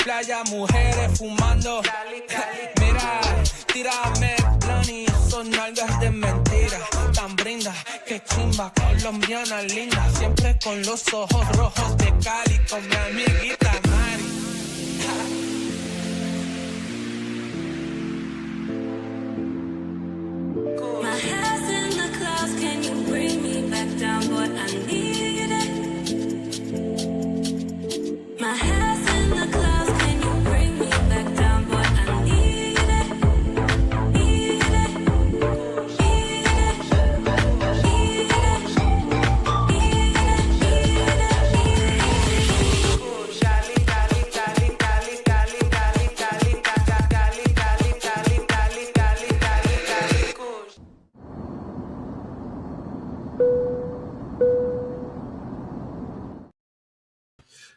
Playa, mujeres fumando. Mira, tírame blani, son nalgas de mentira. Tan brinda, que chimba, colombiana linda. Siempre con los ojos rojos de Cali, con mi amiguita Mari. My head's in the clouds, can you bring me back down, boy? I need it. My head's in the clouds, can you bring me back down, boy? I need it. Need it. Need it. Need it.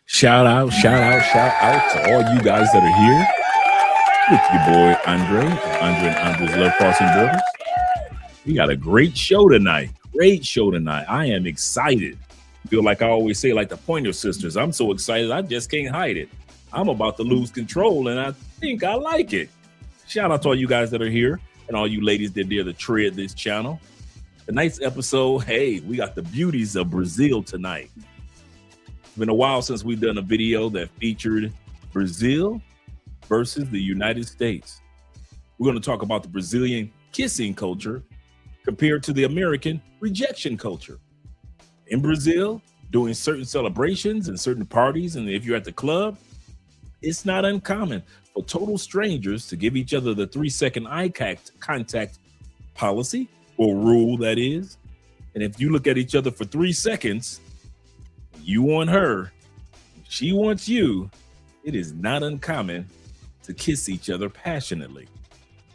Shout out to all you guys that are here. It's your boy Andre and Andre's Love Crossing Borders. We got a great show tonight. I am excited. Feel like I always say, like the Pointer Sisters, I'm so excited I just can't hide it. I'm about to lose control and I think I like it. Shout out to all you guys that are here and all you ladies that dare to tread this channel. Tonight's episode, hey, we got the beauties of Brazil tonight. It's been a while since we've done a video that featured Brazil versus the United States. We're going to talk about the Brazilian kissing culture compared to the American rejection culture. In Brazil, doing certain celebrations and certain parties, and if you're at the club, it's not uncommon for total strangers to give each other the 3-second eye contact policy, or rule that is. And if you look at each other for 3 seconds, you want her, she wants you, it is not uncommon to kiss each other passionately,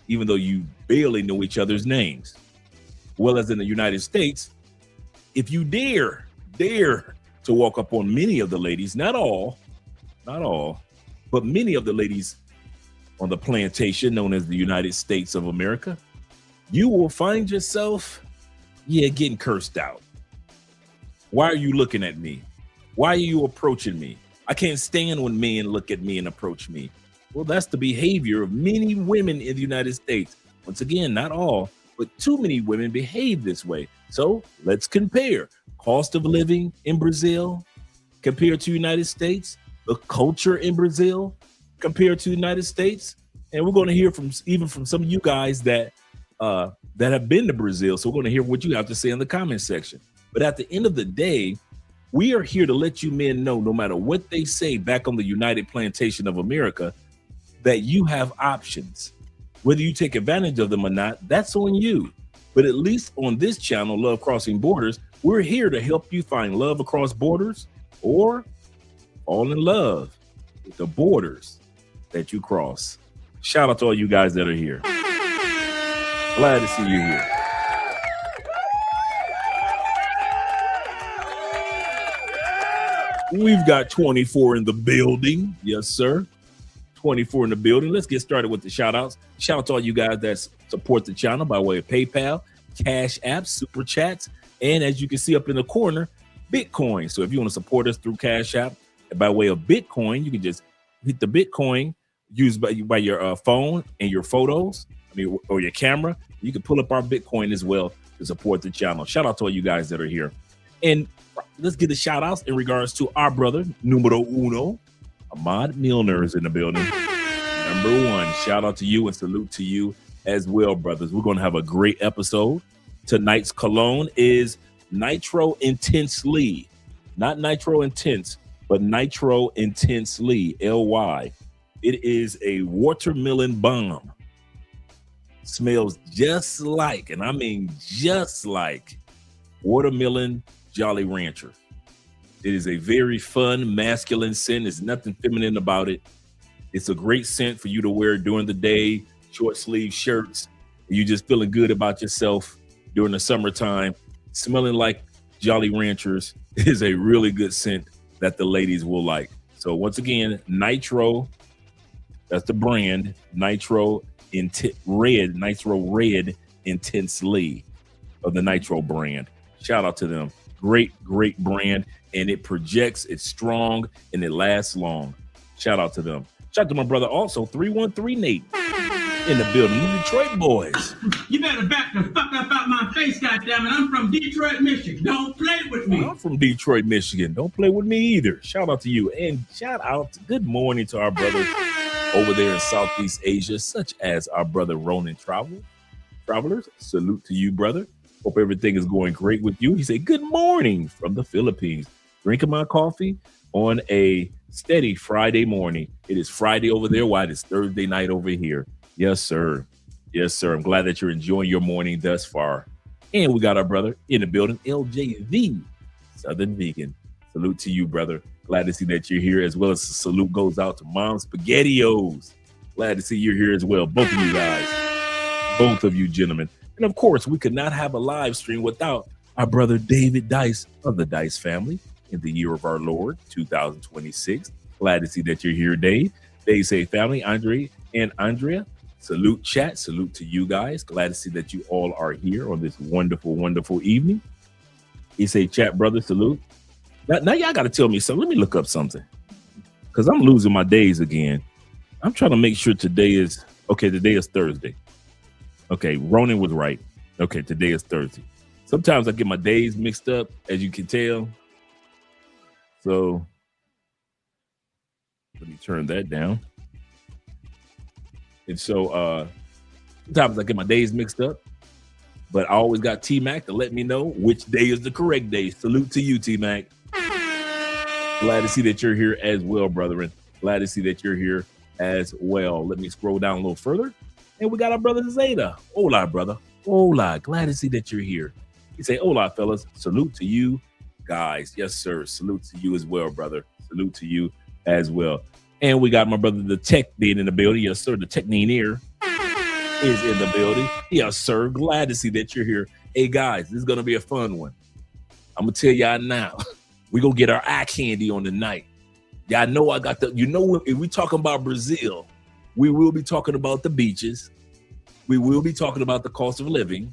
even though you barely know each other's names. Well, as in the United States, if you dare to walk up on many of the ladies, not all, but many of the ladies on the plantation known as the United States of America, you will find yourself, getting cursed out. Why are you looking at me? Why are you approaching me? I can't stand when men look at me and approach me. Well, that's the behavior of many women in the United States. Once again, not all, but too many women behave this way. So let's compare cost of living in Brazil compared to United States, the culture in Brazil compared to the United States. And we're going to hear from some of you guys that have been to Brazil. So we're going to hear what you have to say in the comment section. But at the end of the day, we are here to let you men know, no matter what they say back on the United Plantation of America, that you have options. Whether you take advantage of them or not, that's on you. But at least on this channel, Love Crossing Borders, we're here to help you find love across borders or fall in love with the borders that you cross. Shout out to all you guys that are here. Glad to see you here. We've got 24 in the building. Yes, sir. 24 in the building. Let's get started with the shout outs. Shout out to all you guys that support the channel by way of PayPal, Cash App, Super Chats, and as you can see up in the corner, Bitcoin. So if you want to support us through Cash App by way of Bitcoin, you can just hit the Bitcoin used by your phone and your photos, or your camera. You can pull up our Bitcoin as well to support the channel. Shout out to all you guys that are here. And let's get the shout outs in regards to our brother, numero uno, Ahmad Milner is in the building. Number one, shout out to you and salute to you as well, brothers. We're going to have a great episode. Tonight's cologne is Nitro Intensely. Not Nitro Intense, but Nitro Intensely, LY. It is a watermelon bomb. Smells just like, and I mean just like, watermelon Jolly Rancher. It is a very fun, masculine scent. There's nothing feminine about it. It's a great scent for you to wear during the day, short sleeve shirts. You just feeling good about yourself during the summertime. Smelling like Jolly Ranchers is a really good scent that the ladies will like. So once again, Nitro, that's the brand, Nitro Red Intensely of the Nitro brand. Shout out to them. Great brand, and it projects, it's strong, and it lasts long. Shout out to them. Shout out to my brother also, 313 Nate in the building, the Detroit boys. You better back the fuck up out my face, goddammit. I'm from Detroit, Michigan. Don't play with me. I'm from Detroit, Michigan. Don't play with me either. Shout out to you. And shout out, good morning to our brothers over there in Southeast Asia, such as our brother Ronan Travelers. Salute to you, brother. Hope everything is going great with you. He said, good morning from the Philippines. Drinking my coffee on a steady Friday morning. It is Friday over there while it's Thursday night over here. Yes, sir. Yes, sir. I'm glad that you're enjoying your morning thus far. And we got our brother in the building, LJV, Southern Vegan. Salute to you, brother. Glad to see that you're here, as well as the salute goes out to Mom SpaghettiOs. Glad to see you're here as well. Both of you guys. Both of you gentlemen. And of course, we could not have a live stream without our brother David Dice of the Dice family in the year of our Lord, 2026. Glad to see that you're here, Dave. Dave say family, Andre and Andrea. Salute chat. Salute to you guys. Glad to see that you all are here on this wonderful, wonderful evening. He say chat, brother, salute. Now y'all got to tell me something. Let me look up something because I'm losing my days again. I'm trying to make sure today is Thursday. Okay, Ronan was right. Okay, today is Thursday. Sometimes I get my days mixed up, as you can tell. So let me turn that down. And so sometimes I get my days mixed up, but I always got T-Mac to let me know which day is the correct day. Salute to you, T-Mac. Glad to see that you're here as well, brethren. Glad to see that you're here as well. Let me scroll down a little further. And we got our brother Zeta. Hola, brother. Hola. Glad to see that you're here. You say, hola, fellas. Salute to you guys. Yes, sir. Salute to you as well, brother. Salute to you as well. And we got my brother, the Tech being in the building. Yes, sir. The Technineer is in the building. Yes, sir. Glad to see that you're here. Hey, guys, this is going to be a fun one. I'm going to tell y'all now. We're going to get our eye candy on the night. Y'all know I got if we talking about Brazil, we will be talking about the beaches. We will be talking about the cost of living.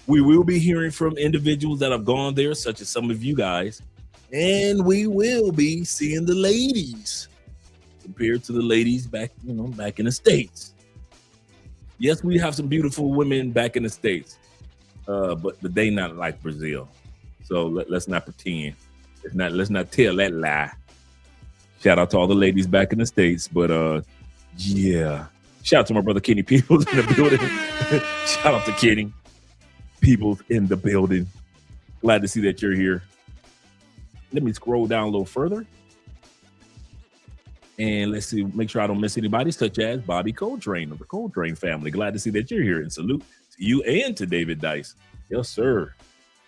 We will be hearing from individuals that have gone there, such as some of you guys. And we will be seeing the ladies compared to the ladies back in the States. Yes, we have some beautiful women back in the States, but they not like Brazil. So let's not pretend. Let's not tell that lie. Shout out to all the ladies back in the States, but yeah. Shout out to my brother Kenny Peoples in the building. Shout out to Kenny Peoples in the building. Glad to see that you're here. Let me scroll down a little further. And let's see, make sure I don't miss anybody, such as Bobby Coltrane of the Coltrane family. Glad to see that you're here. And salute to you and to David Dice. Yes, sir.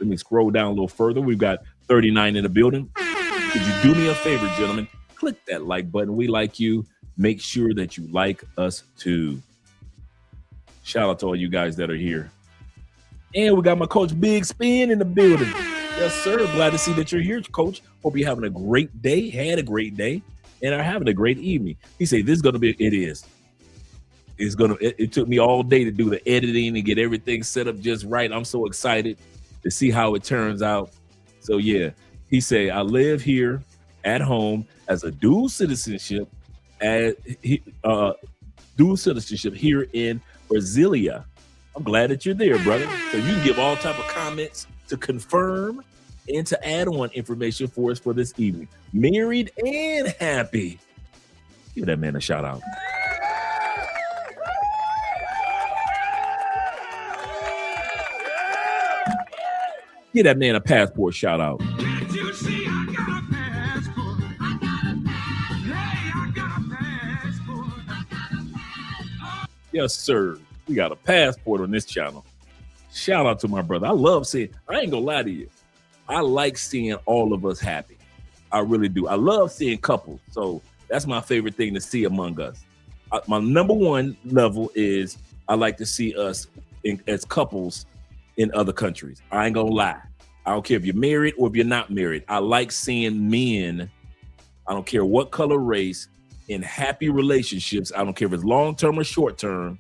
Let me scroll down a little further. We've got 39 in the building. Could you do me a favor, gentlemen? Click that like button. We like you. Make sure that you like us too. Shout out to all you guys that are here. And we got my coach Big Spin in the building. Yes, sir. Glad to see that you're here, coach. Hope you're having a great day, had a great day, and are having a great evening. He said, this is going to be, it is. It took me all day to do the editing and get everything set up just right. I'm so excited to see how it turns out. So yeah, he said, I live here at home as a dual citizenship here in Brasilia. I'm glad that you're there, brother. So you can give all type of comments to confirm And to add on information for us for this evening, married and happy. Give that man a shout out. Give that man a passport shout out. Can't you see I got a passport? Hey, I got a passport. Yes, sir. We got a passport on this channel. Shout out to my brother. I love seeing, I ain't gonna lie to you. I like seeing all of us happy. I really do. I love seeing couples. So that's my favorite thing to see among us. My number one level is I like to see us as couples in other countries. I ain't gonna lie. I don't care if you're married or if you're not married. I like seeing men, I don't care what color, race, in happy relationships. I don't care if it's long-term or short-term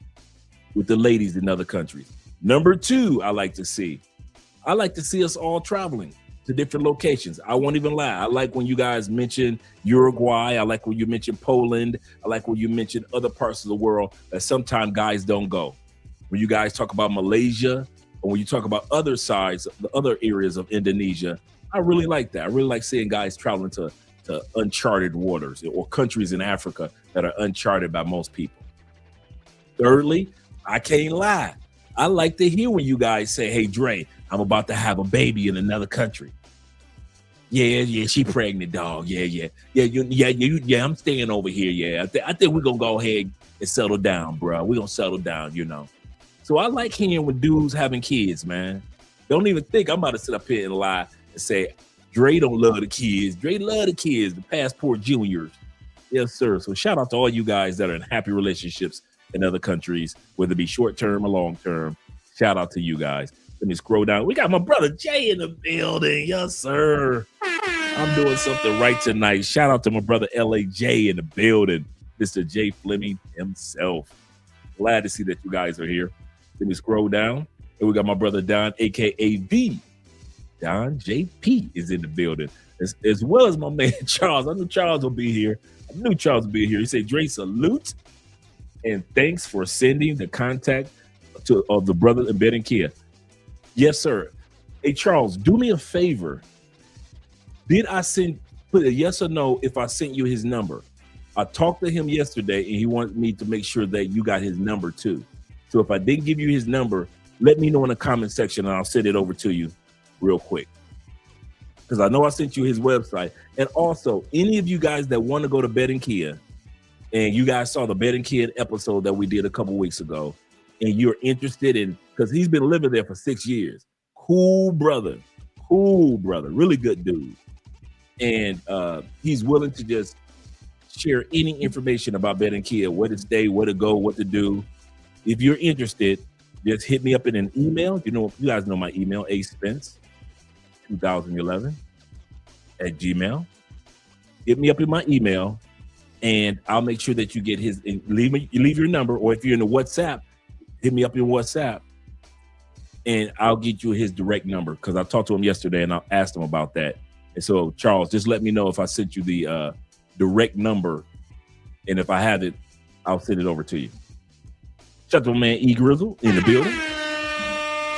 with the ladies in other countries. Number two, I like to see us all traveling to different locations. I won't even lie. I like when you guys mention Uruguay. I like when you mention Poland. I like when you mention other parts of the world that sometimes guys don't go. When you guys talk about Malaysia, or when you talk about other sides, the other areas of Indonesia, I really like that. I really like seeing guys traveling to uncharted waters or countries in Africa that are uncharted by most people. Thirdly, I can't lie. I like to hear when you guys say, hey, Dre, I'm about to have a baby in another country. Yeah, she pregnant, dog. Yeah, I'm staying over here. Yeah, I think we're going to go ahead and settle down, bro. We're going to settle down, you know. So I like hearing when dudes having kids, man. Don't even think I'm about to sit up here and lie and say, Dre don't love the kids. Dre love the kids, the passport juniors. Yes, sir. So shout out to all you guys that are in happy relationships in other countries, whether it be short-term or long-term. Shout out to you guys. Let me scroll down. We got my brother Jay in the building. Yes, sir. I'm doing something right tonight. Shout out to my brother LAJ in the building. Mr. Jay Fleming himself. Glad to see that you guys are here. Let me scroll down. And we got my brother Don, a.k.a. V. Don JP is in the building, as well as my man Charles. I knew Charles will be here. He said, Dre, salute. And thanks for sending the contact of the brother in bed and Kia. Yes, sir. Hey, Charles, do me a favor. Did I put a yes or no if I sent you his number? I talked to him yesterday and he wanted me to make sure that you got his number too. So if I didn't give you his number, let me know in the comment section and I'll send it over to you real quick. Because I know I sent you his website. And also, any of you guys that want to go to Bed and Kia, and you guys saw the Bed and Kia episode that we did a couple weeks ago, and you're interested in, because he's been living there for 6 years. Cool brother, really good dude. And he's willing to just share any information about Bed and Kia, where to stay, where to go, what to do. If you're interested, just hit me up in an email. You guys know my email, aspence2011@gmail. Hit me up in my email, and I'll make sure that you get his. Leave your number, or if you're in the WhatsApp, hit me up in WhatsApp, and I'll get you his direct number because I talked to him yesterday and I asked him about that. And so, Charles, just let me know if I sent you the direct number, and if I have it, I'll send it over to you. Shout out to my man E Grizzle in the building.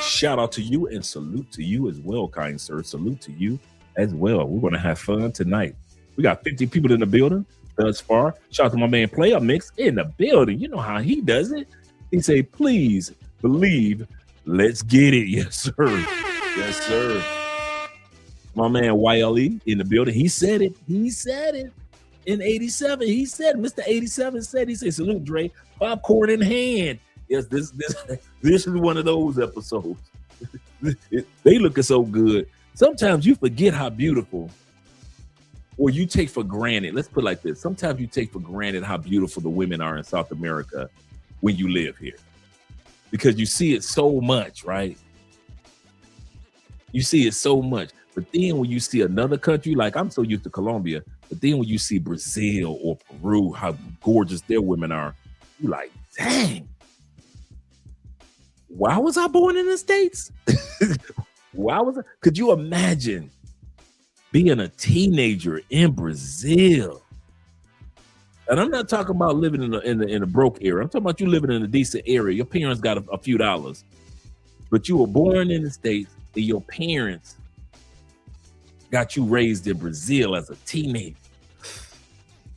Shout out to you and salute to you as well, kind sir. Salute to you as well. We're going to have fun tonight. We got 50 people in the building thus far. Shout out to my man Player Mix in the building. You know how he does it. He say, please believe, let's get it. Yes, sir. Yes, sir. My man YLE in the building. He said it. In 87, he said, Mr. 87 said, he said, salute, Dre, popcorn in hand. Yes, this is one of those episodes. They looking so good. Sometimes you forget how beautiful, or you take for granted. Let's put it like this. Sometimes you take for granted how beautiful the women are in South America when you live here, because you see it so much, right? You see it so much. But then when you see another country, like I'm so used to Colombia, but then when you see Brazil or Peru, how gorgeous their women are, you're like, dang, why was I born in the States? Could you imagine being a teenager in Brazil? And I'm not talking about living in a broke area. I'm talking about you living in a decent area. Your parents got a few dollars, but you were born in the States and your parents Got you raised in Brazil as a teenager.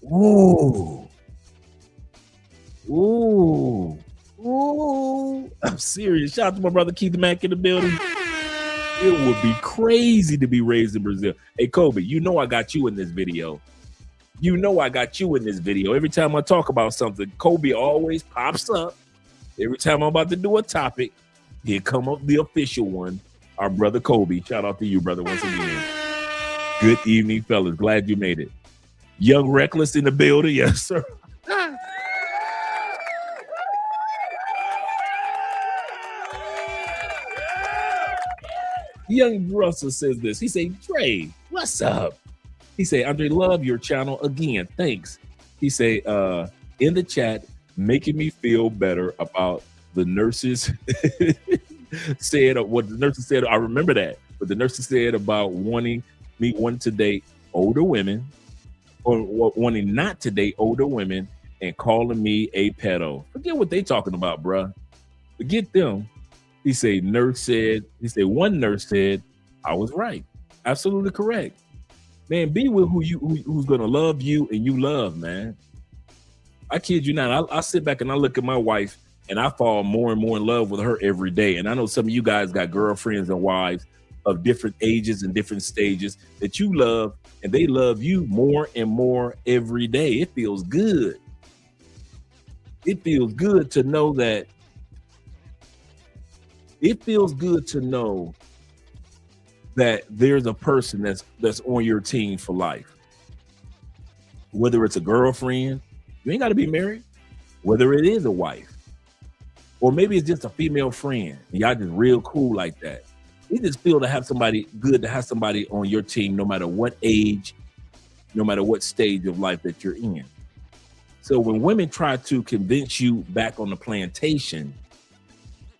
Ooh. Ooh. Ooh. I'm serious. Shout out to my brother Keith Mack in the building. It would be crazy to be raised in Brazil. Hey, Kobe, you know I got you in this video. You know I got you in this video. Every time I talk about something, Kobe always pops up. Every time I'm about to do a topic, here come up the official one, our brother Kobe. Shout out to you, brother, once again. Good evening, fellas. Glad you made it. Young Reckless in the building. Yes, sir. Young Russell says this. He say, Dre, what's up? He say, Andre, love your channel again. Thanks. He say, in the chat, making me feel better about the nurses said what the nurses said. I remember that, but the nurses said about wanting to date older women or wanting not to date older women and calling me a pedo. Forget what they talking about, bruh. Forget them. He say one nurse said, I was right. Absolutely correct. Man, be with who's gonna love you and you love, man. I kid you not. I sit back and I look at my wife and I fall more and more in love with her every day. And I know some of you guys got girlfriends and wives of different ages and different stages that you love, and they love you more and more every day. It feels good. It feels good to know that. It feels good to know that there's a person that's on your team for life. Whether it's a girlfriend, you ain't got to be married. Whether it is a wife, or maybe it's just a female friend, and y'all just real cool like that. It just feel to have somebody good, to have somebody on your team, no matter what age, no matter what stage of life that you're in. So when women try to convince you back on the plantation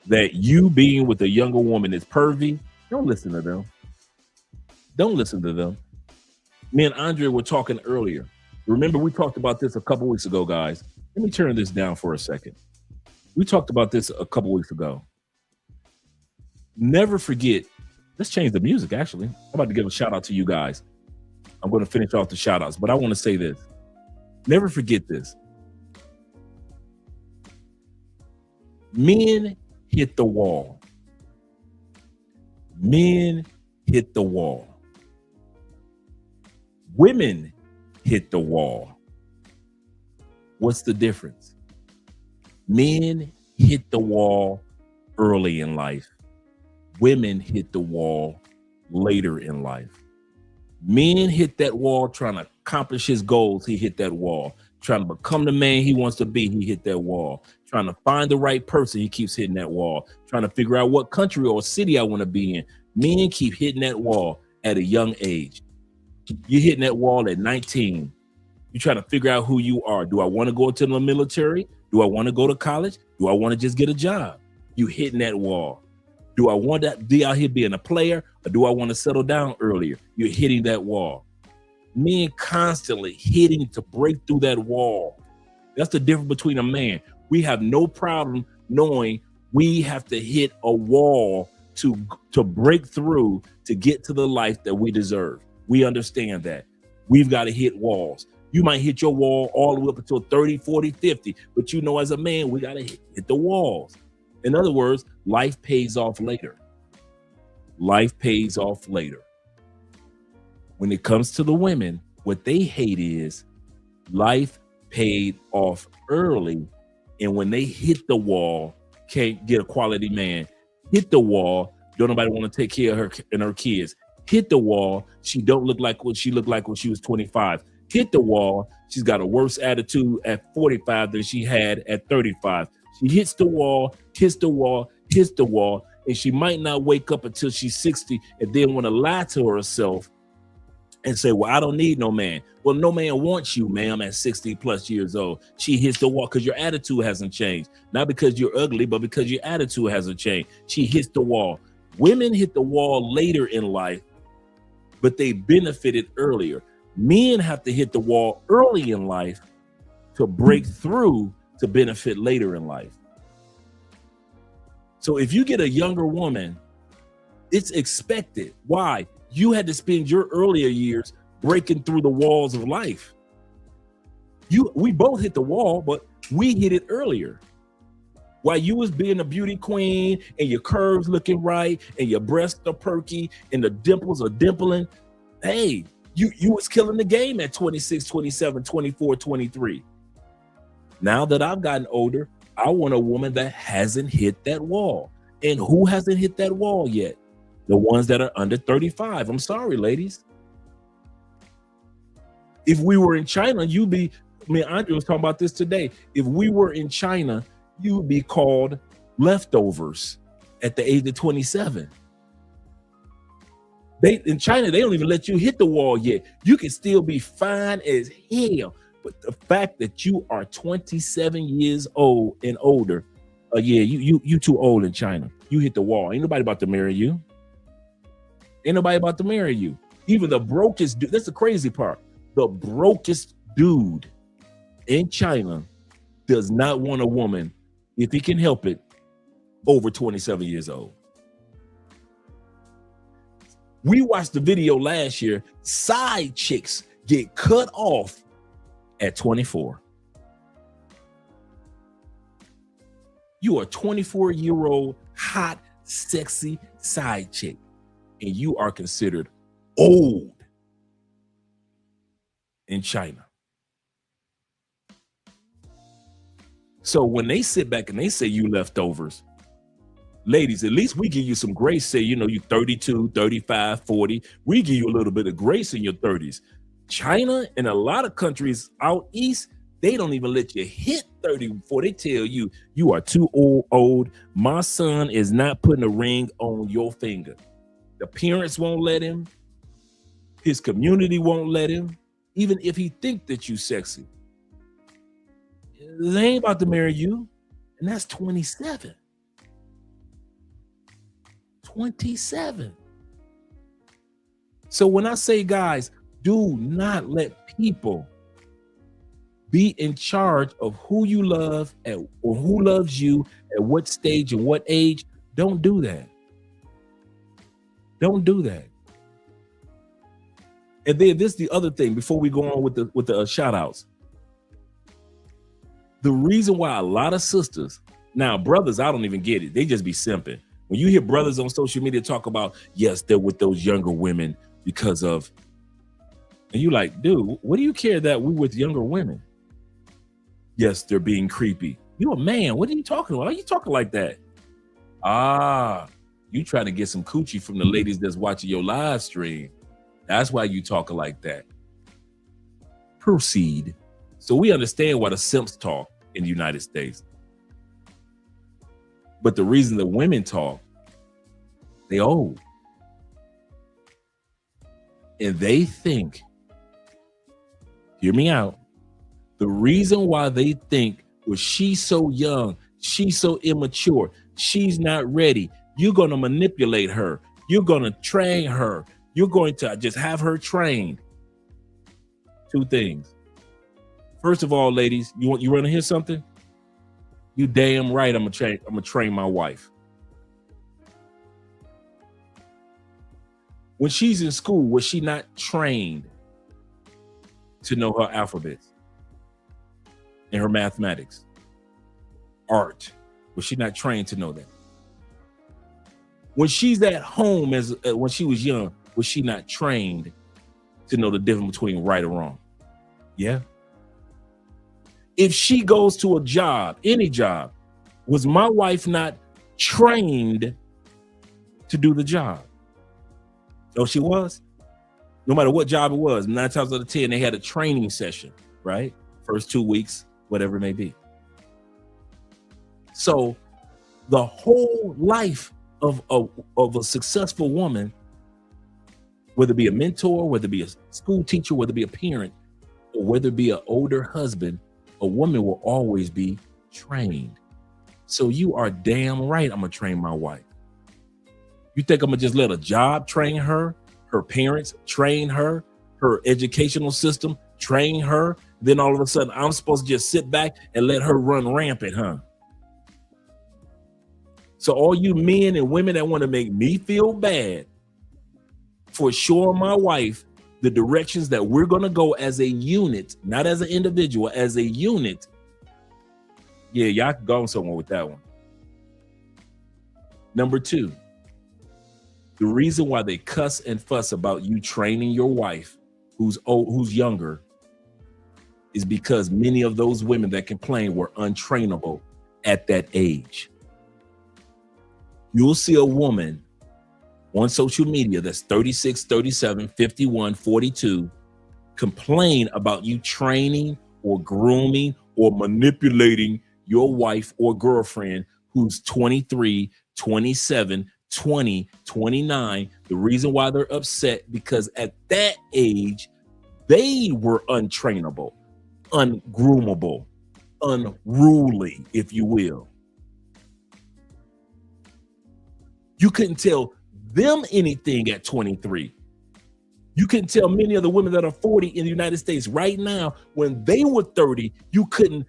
that you being with a younger woman is pervy, don't listen to them. Don't listen to them. Me and Andre were talking earlier. Remember, we talked about this a couple weeks ago, guys. Let me turn this down for a second. We talked about this a couple weeks ago. Never forget, let's change the music, actually. I'm about to give a shout out to you guys. I'm going to finish off the shout outs, but I want to say this. Never forget this. Men hit the wall. Men hit the wall. Women hit the wall. What's the difference? Men hit the wall early in life. Women hit the wall later in life. Men hit that wall trying to accomplish his goals. He hit that wall. Trying to become the man he wants to be. He hit that wall. Trying to find the right person. He keeps hitting that wall. Trying to figure out what country or city I want to be in. Men keep hitting that wall at a young age. You're hitting that wall at 19. You're trying to figure out who you are. Do I want to go to the military? Do I want to go to college? Do I want to just get a job? You hitting that wall. Do I want to be out here being a player, or do I want to settle down earlier? You're hitting that wall. Men constantly hitting to break through that wall. That's the difference between a man. We have no problem knowing we have to hit a wall to break through to get to the life that we deserve. We understand that. We've got to hit walls. You might hit your wall all the way up until 30, 40, 50, but you know, as a man, we got to hit the walls. In other words, life pays off later. Life pays off later. When it comes to the women, what they hate is life paid off early. And when they hit the wall, can't get a quality man. Hit the wall, don't nobody want to take care of her and her kids. Hit the wall, she don't look like what she looked like when she was 25. Hit the wall, she's got a worse attitude at 45 than she had at 35. She hits the wall, hits the wall, hits the wall, and she might not wake up until she's 60 and then want to lie to herself and say, well, I don't need no man. Well, no man wants you, ma'am, at 60 plus years old. She hits the wall because your attitude hasn't changed. Not because you're ugly, but because your attitude hasn't changed. She hits the wall. Women hit the wall later in life, but they benefited earlier. Men have to hit the wall early in life to break through to benefit later in life. So if you get a younger woman, it's expected. Why? You had to spend your earlier years breaking through the walls of life. We both hit the wall, but we hit it earlier. While you was being a beauty queen and your curves looking right and your breasts are perky and the dimples are dimpling, hey, you was killing the game at 26, 27, 24, 23. Now that I've gotten older, I want a woman that hasn't hit that wall. And who hasn't hit that wall yet? The ones that are under 35. I'm sorry, ladies. If we were in China, me and Andre was talking about this today. If we were in China, you would be called leftovers at the age of 27. In China, they don't even let you hit the wall yet. You can still be fine as hell. But the fact that you are 27 years old and older, you too old in China. You hit the wall. Ain't nobody about to marry you. Ain't nobody about to marry you. Even the brokest dude, that's the crazy part. The brokest dude in China does not want a woman, if he can help it, over 27 years old. We watched the video last year. Side chicks get cut off at 24. You are a 24-year-old, hot, sexy side chick, and you are considered old in China. So when they sit back and they say you leftovers, ladies, at least we give you some grace. Say, you 32, 35, 40. We give you a little bit of grace in your 30s. China and a lot of countries out east, they don't even let you hit 30 before they tell you you are too old. My son is not putting a ring on your finger. The parents won't let him. His community won't let him, even if he think that you sexy. They ain't about to marry you. And that's 27. 27. So when I say, guys, do not let people be in charge of who you love or who loves you at what stage and what age. Don't do that. Don't do that. And then this is the other thing before we go on with the shout outs. The reason why a lot of sisters, now brothers, I don't even get it. They just be simping. When you hear brothers on social media talk about, yes, they're with those younger women because of, and you like, dude, what do you care that we with younger women? Yes, they're being creepy. You a man. What are you talking about? Why are you talking like that? You trying to get some coochie from the ladies that's watching your live stream. That's why you talking like that. Proceed. So we understand why the simps talk in the United States. But the reason the women talk, they old. And they think, hear me out, the reason why they think, well, she's so young, she's so immature, she's not ready, you're going to manipulate her, you're going to train her, you're going to just have her trained. Two things. First of all, ladies, you want to hear something? You damn right I'm gonna train my wife. When she's in school, was she not trained to know her alphabets and her mathematics? Art, was she not trained to know that? When she's at home, when she was young, was she not trained to know the difference between right or wrong? Yeah. If she goes to a job, any job, was my wife not trained to do the job? Oh, she was? No matter what job it was, 9 times out of 10, they had a training session, right? First 2 weeks, whatever it may be. So the whole life of a successful woman, whether it be a mentor, whether it be a school teacher, whether it be a parent, or whether it be an older husband, a woman will always be trained. So you are damn right I'm gonna train my wife. You think I'm gonna just let a job train her, her parents train her, her educational system train her, then all of a sudden I'm supposed to just sit back and let her run rampant, huh? So all you men and women that want to make me feel bad for showing my wife the directions that we're going to go as a unit, not as an individual, as a unit. Yeah, y'all can go somewhere with that one. Number 2, the reason why they cuss and fuss about you training your wife who's old, who's younger, is because many of those women that complain were untrainable at that age. You'll see a woman on social media that's 36, 37, 51, 42 complain about you training or grooming or manipulating your wife or girlfriend who's 23, 27, 20, 29. The reason why they're upset, because at that age, they were untrainable, ungroomable, unruly, if you will. You couldn't tell them anything at 23. You couldn't tell many of the women that are 40 in the United States right now, when they were 30, you couldn't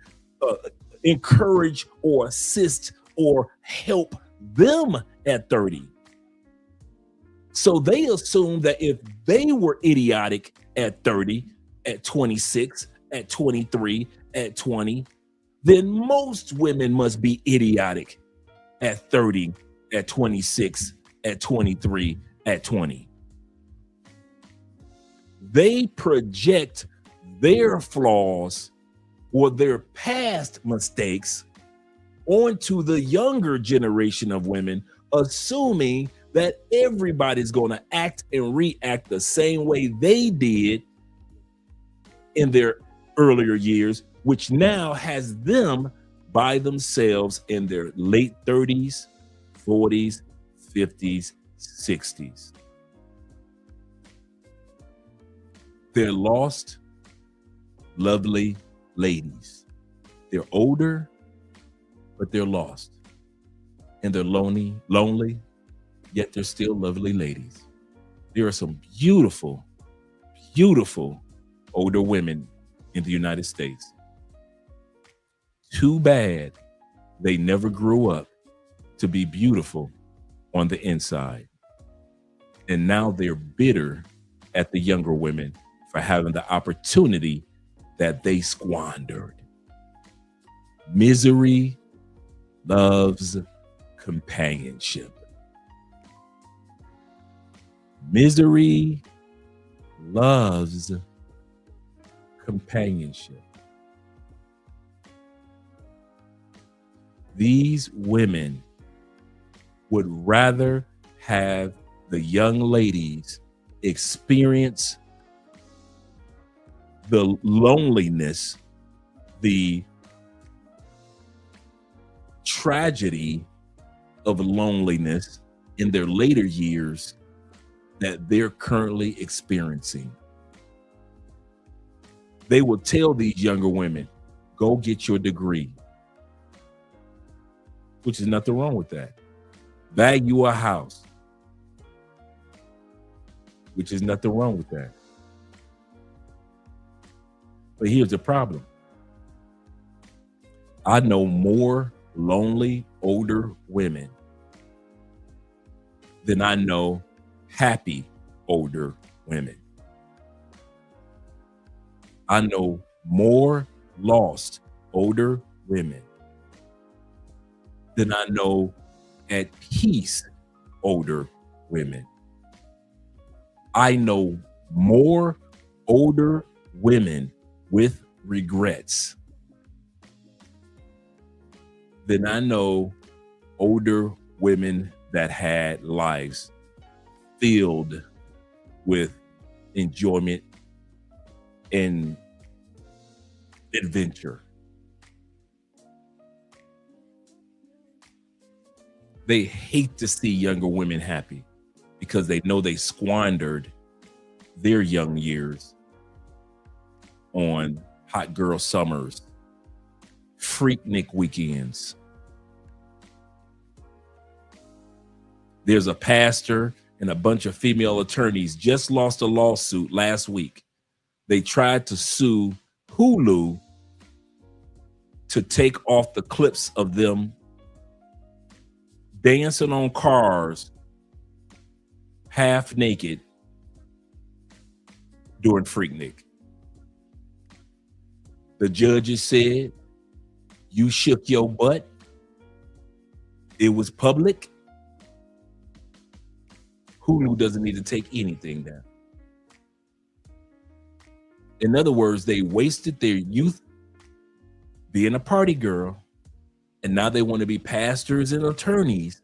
encourage or assist or help them at 30. So they assume that if they were idiotic at 30, at 26, at 23, at 20, then most women must be idiotic at 30, at 26, at 23, at 20. They project their flaws or their past mistakes onto the younger generation of women, assuming that everybody's going to act and react the same way they did in their earlier years, which now has them by themselves in their late 30s, 40s, 50s, 60s. They're lost, lovely ladies. They're older, but they're lost. And they're lonely, yet they're still lovely ladies. There are some beautiful, beautiful older women in the United States. Too bad they never grew up to be beautiful on the inside. And now they're bitter at the younger women for having the opportunity that they squandered. Misery loves companionship. Misery loves companionship. These women would rather have the young ladies experience the loneliness, the tragedy of loneliness in their later years that they're currently experiencing. They will tell these younger women, go get your degree, which is nothing wrong with that. Bag you a house, which is nothing wrong with that. But here's the problem. I know more lonely older women than I know happy older women. I know more lost older women than I know at peace older women. I know more older women with regrets than I know older women that had lives filled with enjoyment and adventure. They hate to see younger women happy because they know they squandered their young years on hot girl summers, freaknik weekends. There's a pastor and a bunch of female attorneys just lost a lawsuit last week. They tried to sue Hulu to take off the clips of them dancing on cars half naked during Freaknik. The judges said you shook your butt. It was public. Hulu doesn't need to take anything down. In other words, they wasted their youth being a party girl, and now they want to be pastors and attorneys.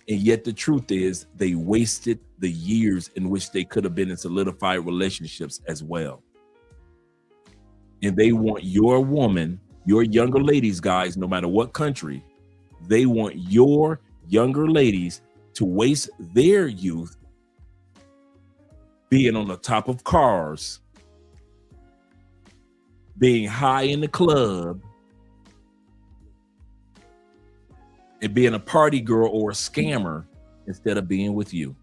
And yet the truth is they wasted the years in which they could have been in solidified relationships as well. And they want your woman, your younger ladies, guys, no matter what country, they want your younger ladies to waste their youth being on the top of cars, being high in the club, and being a party girl or a scammer instead of being with you.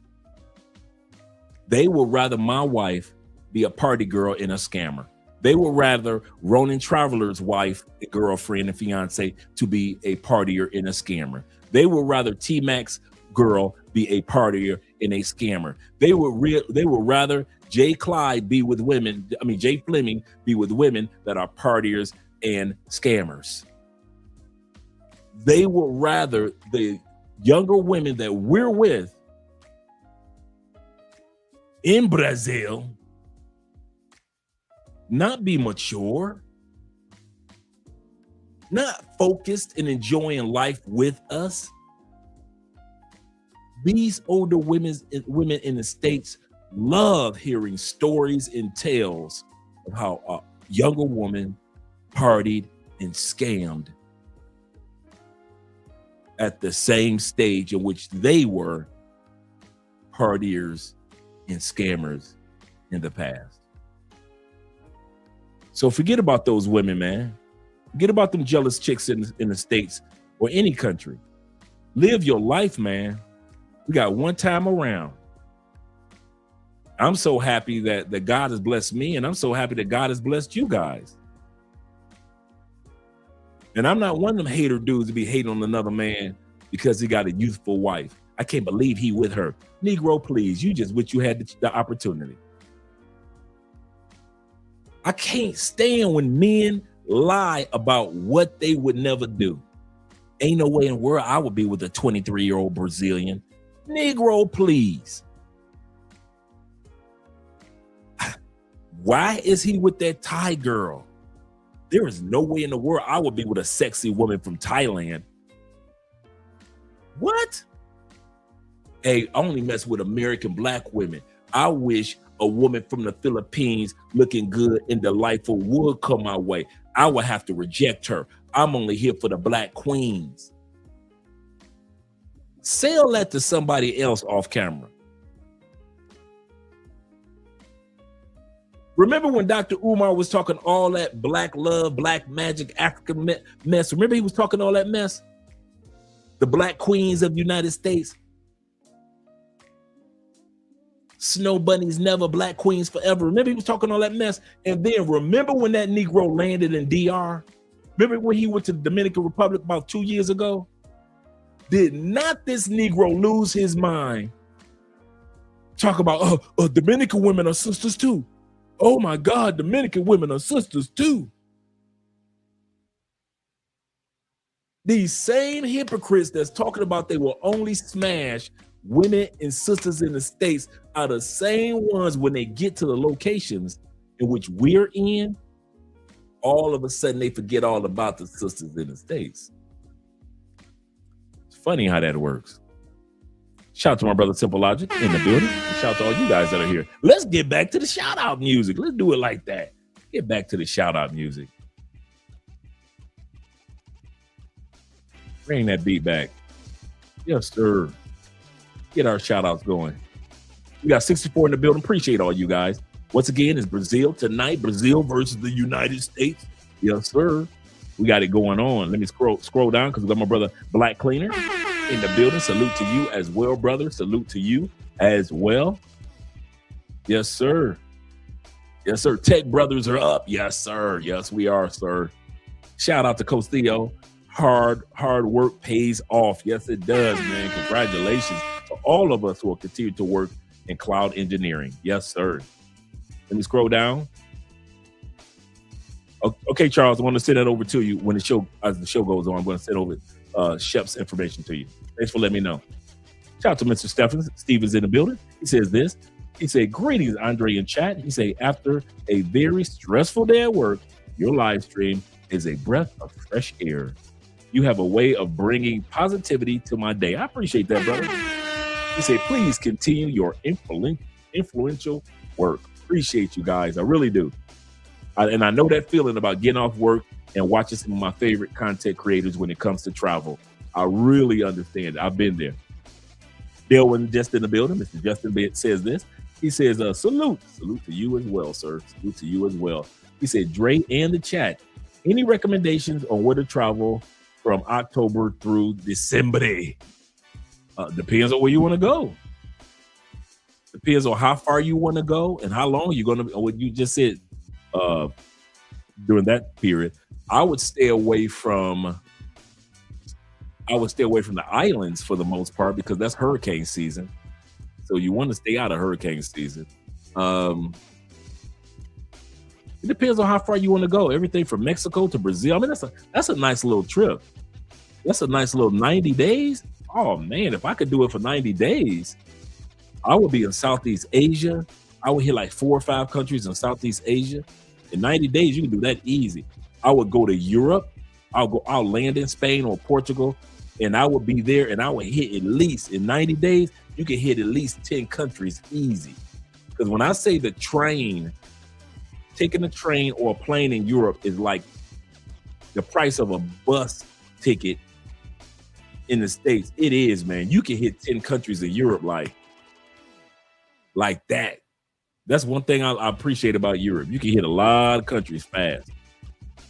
They would rather my wife be a party girl and a scammer. They would rather Ronan Traveler's wife, girlfriend, and fiance to be a partier and a scammer. They would rather T-Mac's girl be a partier and a scammer. They would rather Jay Clyde be with women. I mean, Jay Fleming be with women that are partiers and scammers. They would rather the younger women that we're with in Brazil not be mature, not focused and enjoying life with us. These older women in the States love hearing stories and tales of how a younger woman partied and scammed at the same stage in which they were partiers and scammers in the past. So forget about those women, man. Forget about them jealous chicks in the States or any country. Live your life, man. We got one time around. I'm so happy that God has blessed me, and I'm so happy that God has blessed you guys. And I'm not one of them hater dudes to be hating on another man because he got a youthful wife. I can't believe he with her. Negro, please, you just wish you had the opportunity. I can't stand when men lie about what they would never do. Ain't no way in the world I would be with a 23-year-old Brazilian. Negro, please. Why is he with that Thai girl? There is no way in the world I would be with a sexy woman from Thailand. What? Hey, I only mess with American black women. I wish a woman from the Philippines looking good and delightful would come my way. I would have to reject her. I'm only here for the black queens. Sell that to somebody else off camera. Remember when Dr. Umar was talking all that black love, black magic, African mess? Remember he was talking all that mess? The black queens of the United States. Snow bunnies never, black queens forever. Remember he was talking all that mess? And then remember when that Negro landed in DR? Remember when he went to the Dominican Republic about 2 years ago? Did not this Negro lose his mind? Talk about, Dominican women are sisters too. Oh my God, Dominican women are sisters too. These same hypocrites that's talking about they will only smash women and sisters in the States are the same ones when they get to the locations in which we're in, all of a sudden they forget all about the sisters in the States. It's funny how that works. Shout out to my brother Simple Logic in the building. And shout out to all you guys that are here. Let's get back to the shout out music. Let's do it like that. Get back to the shout out music. Bring that beat back. Yes, sir. Get our shout outs going. We got 64 in the building. Appreciate all you guys. Once again, it's Brazil tonight. Brazil versus the United States. Yes, sir. We got it going on. Let me scroll down because we got my brother Black Cleaner in the building. Salute to you as well, brother. Salute to you as well. Yes, sir. Yes, sir. Tech brothers are up. Yes, sir. Yes, we are, sir. Shout out to Coach Theo. Hard work pays off. Yes, it does, man. Congratulations to all of us who will continue to work and cloud engineering. Yes, sir. Let me scroll down. Okay, Charles, I want to send that over to you when the show goes on. I'm going to send over Shep's information to you. Thanks for letting me know. Shout out to Mr. Stevens in the building. He says this. He said, greetings, Andre in chat. He said, after a very stressful day at work, your live stream is a breath of fresh air. You have a way of bringing positivity to my day. I appreciate that, brother. He said, please continue your influential work. Appreciate you guys. I really do. And I know that feeling about getting off work and watching some of my favorite content creators when it comes to travel. I really understand. I've been there. Dale wasn't just in the building. Mr. Justin says this. He says, salute to you as well, sir. Salute to you as well. He said, Dre and the chat, any recommendations on where to travel from October through December? Depends on where you want to go. Depends on how far you want to go and how long you're going to, what you just said during that period. I would stay away from the islands for the most part because that's hurricane season. So you want to stay out of hurricane season. It depends on how far you want to go. Everything from Mexico to Brazil. I mean, that's a nice little trip. That's a nice little 90 days. Oh man, if I could do it for 90 days, I would be in Southeast Asia. I would hit like 4 or 5 countries in Southeast Asia. In 90 days, you can do that easy. I would go to Europe. I'll land in Spain or Portugal, and I would be there, and I would hit at least in 90 days. You can hit at least 10 countries easy. Because when I say the train, taking a train or a plane in Europe is like the price of a bus ticket in the States. It is, man. You can hit 10 countries in Europe like that. That's one thing I appreciate about Europe. You can hit a lot of countries fast.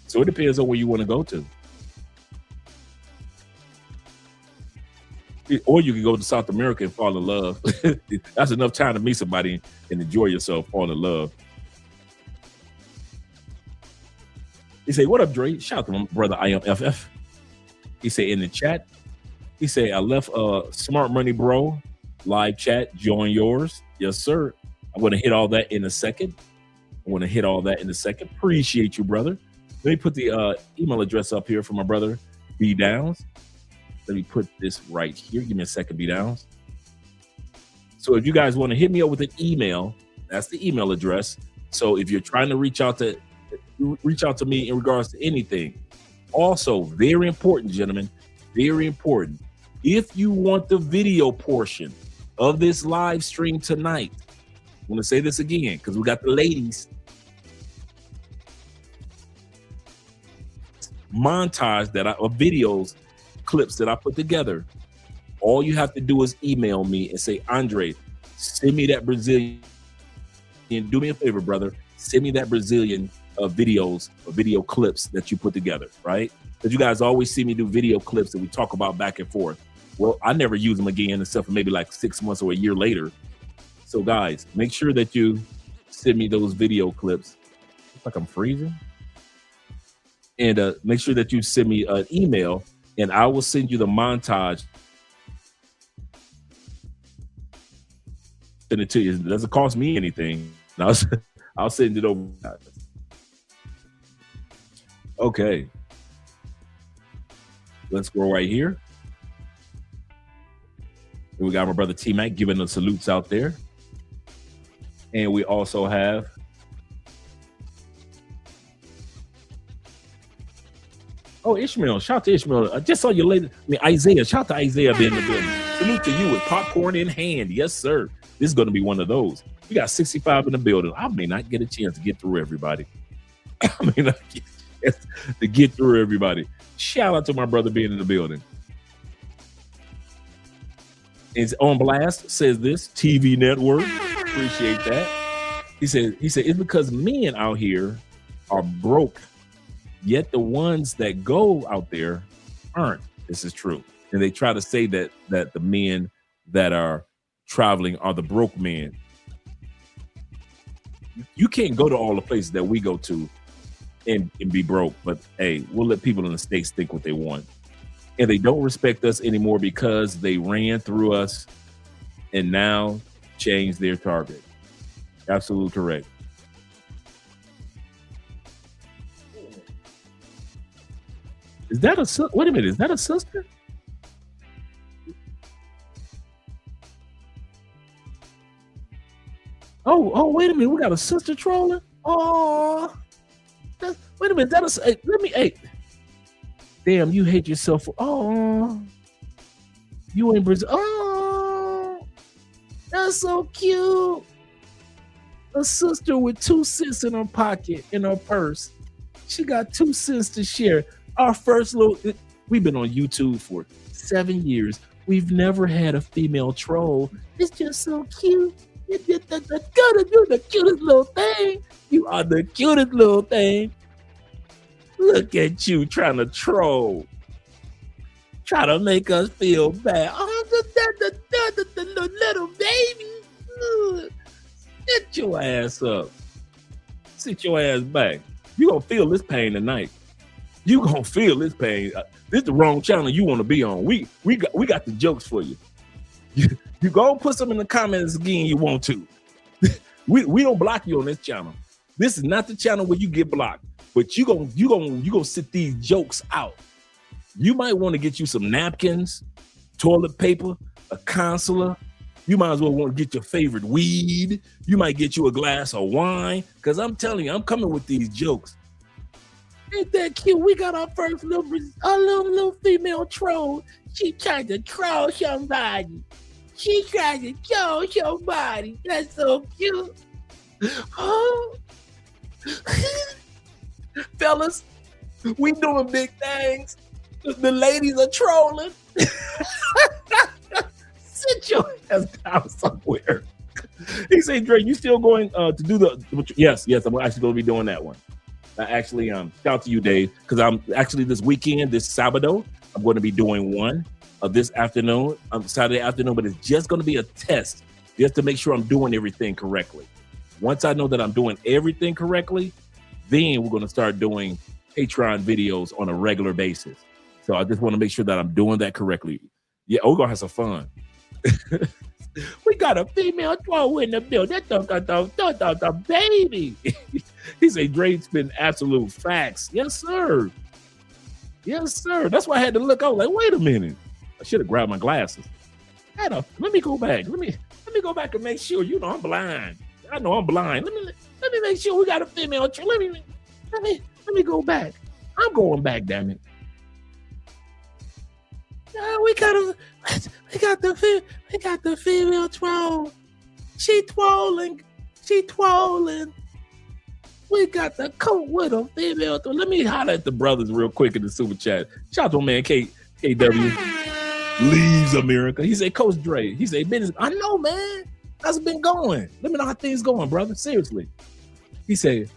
So it depends on where you want to go to. Or you can go to South America and fall in love. That's enough time to meet somebody and enjoy yourself, fall in love. He said, what up, Dre? Shout out to my brother, I am FF. He said in the chat, he said, I left Smart Money Bro live chat, join yours. Yes, sir. I'm going to hit all that in a second. Appreciate you, brother. Let me put the email address up here for my brother, B Downs. Let me put this right here. Give me a second, B Downs. So if you guys want to hit me up with an email, that's the email address. So if you're trying to reach out to me in regards to anything. Also, very important, gentlemen, very important. If you want the video portion of this live stream tonight, I'm going to say this again because we got the ladies. Montage of videos, clips that I put together. All you have to do is email me and say, Andre, send me that Brazilian. Do me a favor, brother. Send me that Brazilian videos or video clips that you put together, right? Because you guys always see me do video clips that we talk about back and forth. Well, I never use them again except for maybe like 6 months or a year later. So guys, make sure that you send me those video clips. Looks like I'm freezing. And make sure that you send me an email and I will send you the montage. Send it to you. It doesn't cost me anything. I'll send it over. Okay. Let's go right here. And we got my brother T-Mac giving the salutes out there. And we also have Ishmael. Shout out to Ishmael. I just saw you later. Isaiah. Shout out to Isaiah being in the building. Salute to you with popcorn in hand. Yes, sir. This is going to be one of those. We got 65 in the building. I may not get a chance to get through everybody. To get through everybody. Shout out to my brother being in the building. It's on blast. Says this TV network. Appreciate that. He said it's because men out here are broke, yet the ones that go out there aren't. This is true. And they try to say that the men that are traveling are the broke men. You can't go to all the places that we go to and be broke, but hey, we'll let people in the States think what they want. And they don't respect us anymore because they ran through us and now change their target. Absolutely correct. Is that a wait a minute? Is that a sister? Oh, wait a minute. We got a sister trolling. Oh, wait a minute. Hey, let me. Hey, damn, you hate yourself. Oh, you in Brazil. Oh, that's so cute. A sister with 2 cents in her pocket, in her purse. She got 2 cents to share. Our first little. We've been on YouTube for 7 years. We've never had a female troll. It's just so cute. You're the cutest little thing. You are the cutest little thing. Look at you trying to troll. Try to make us feel bad. Oh, the little baby. Get your ass up. Sit your ass back. You're going to feel this pain tonight. You're going to feel this pain. This is the wrong channel you want to be on. We got the jokes for you. You go and put some in the comments again you want to. we don't block you on this channel. This is not the channel where you get blocked. But you gonna sit these jokes out. You might want to get you some napkins, toilet paper, a consoler. You might as well want to get your favorite weed. You might get you a glass of wine. Because I'm telling you, I'm coming with these jokes. Ain't that cute? We got our first little female troll. She tried to troll somebody. She tried to troll somebody. That's so cute. Oh. Fellas, we doing big things. The ladies are trolling. Sit your ass down somewhere. He said, Dre, you still going to do the... Yes, I'm actually going to be doing that one. Shout out to you, Dave, because I'm actually this weekend, this Sabado, I'm going to be doing one this afternoon, Saturday afternoon, but it's just going to be a test just to make sure I'm doing everything correctly. Once I know that I'm doing everything correctly, then we're going to start doing Patreon videos on a regular basis. So I just want to make sure that I'm doing that correctly. Yeah, we're going to have some fun. We got a female troll in the building. The baby. He said, Dre spin absolute facts. Yes, sir. Yes, sir. That's why I had to look. I was like, wait a minute. I should have grabbed my glasses. Let me go back. Let me go back and make sure. You know, I'm blind. I know I'm blind. Let me make sure we got a female troll. Let me go back. I'm going back, damn it. We got the female troll. She twirling. We got the coat with a female troll. Let me holler at the brothers real quick in the super chat. Shout out to my man KW. Leaves America. He said, Coach Dre. He said, business. I know, man. How's it been going? Let me know how things going, brother. Seriously. He said,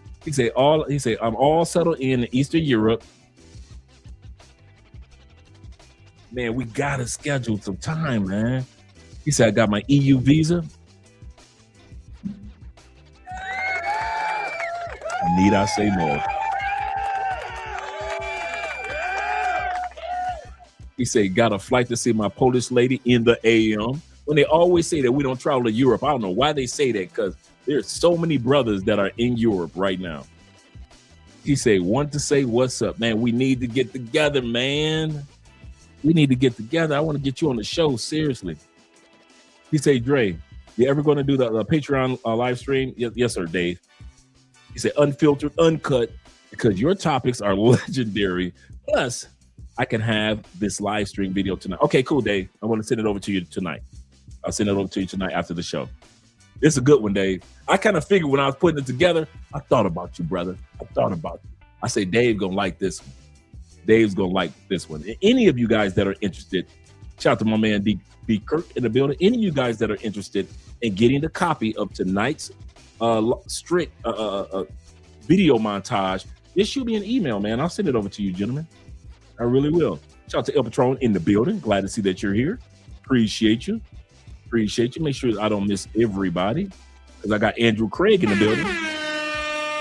I'm all settled in Eastern Europe. Man, we gotta schedule some time, man. He said, I got my EU visa. Need I say more? He said, got a flight to see my Polish lady in the AM. When they always say that we don't travel to Europe, I don't know why they say that, because there's so many brothers that are in Europe right now. He said, want to say what's up, man. We need to get together, man. We need to get together. I want to get you on the show, seriously. He said, Dre, you ever going to do the Patreon live stream? Yes, sir, Dave. He said, unfiltered, uncut, because your topics are legendary. Plus, I can have this live stream video tonight. Okay, cool, Dave. I want to send it over to you tonight. I'll send it over to you tonight after the show. It's a good one, Dave. I kind of figured when I was putting it together, I thought about you, brother. I thought about you. I say, Dave gonna like this one. Dave's gonna like this one. And any of you guys that are interested, shout out to my man D Kirk in the building. Any of you guys that are interested in getting the copy of tonight's strict video montage, just shoot me an email, man. I'll send it over to you, gentlemen. I really will. Shout out to El Patron in the building. Glad to see that you're here. Appreciate you. Make sure I don't miss everybody, because I got Andrew Craig in the building.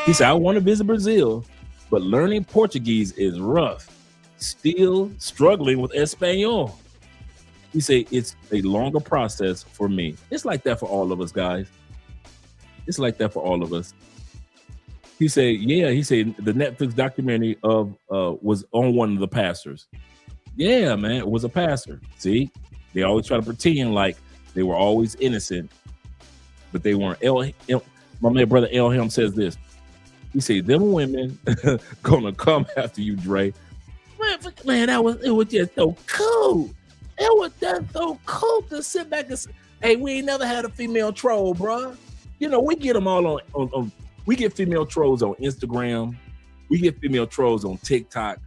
He said, I want to visit Brazil, but learning Portuguese is rough. Still struggling with Espanol. He say it's a longer process for me. It's like that for all of us, guys. It's like that for all of us. He said, yeah, he said the Netflix documentary of was on one of the pastors. Yeah, man, it was a pastor. See, they always try to pretend like they were always innocent, but they weren't. My man, brother Elham says this. He said, them women gonna come after you, Dre. Man, it was just so cool. It was just so cool to sit back and say, hey, we ain't never had a female troll, bro. You know, we get them all on we get female trolls on Instagram. We get female trolls on TikTok.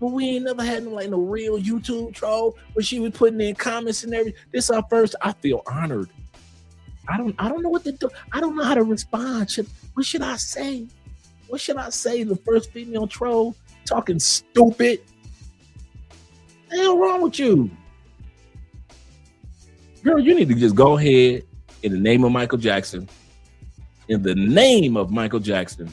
But we ain't never had no real YouTube troll where she was putting in comments and everything. This is our first. I feel honored. I don't know what to do. I don't know how to respond. What should I say? What should I say? The first female troll talking stupid. What the hell wrong with you? Girl, you need to just go ahead in the name of Michael Jackson. In the name of Michael Jackson,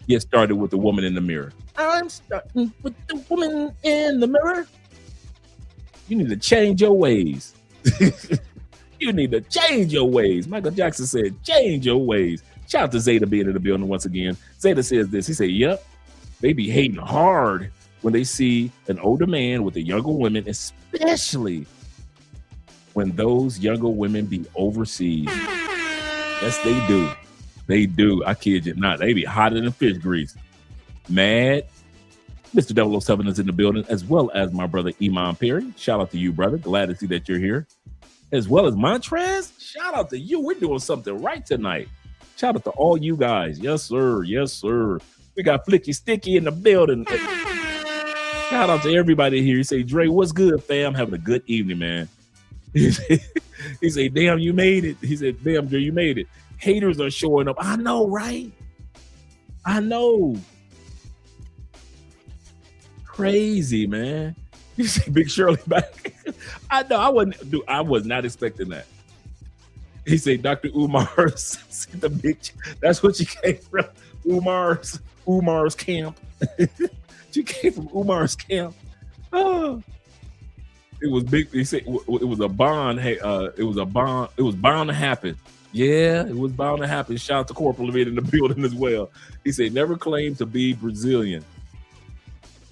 get started with the woman in the mirror. I'm starting with the woman in the mirror. You need to change your ways. You need to change your ways. Michael Jackson said, change your ways. Shout out to Zeta being in the building once again. Zeta says this. He said, yep, they be hating hard when they see an older man with a younger woman, especially when those younger women be overseas. Yes, they do. They do. I kid you not. They be hotter than fish grease. Mad. Mr. 007 is in the building, as well as my brother Iman Perry. Shout out to you, brother. Glad to see that you're here. As well as Montrez. Shout out to you. We're doing something right tonight. Shout out to all you guys. Yes, sir. Yes, sir. We got Flicky Sticky in the building. Shout out to everybody here. You say, Dre, what's good, fam? Having a good evening, man. He said, damn, you made it. He said, damn, Dre, you made it. Haters are showing up. I know, right? I know. Crazy, man. You say Big Shirley back. I know. I was not expecting that. He said, Dr. Umar's the bitch. That's what she came from. Umar's camp. She came from Umar's camp. Oh. It was big. He said it was a bond. Hey, it was a bond. It was bound to happen. Yeah, it was bound to happen. Shout out to Corporal Levine in the building as well. He said never claimed to be Brazilian.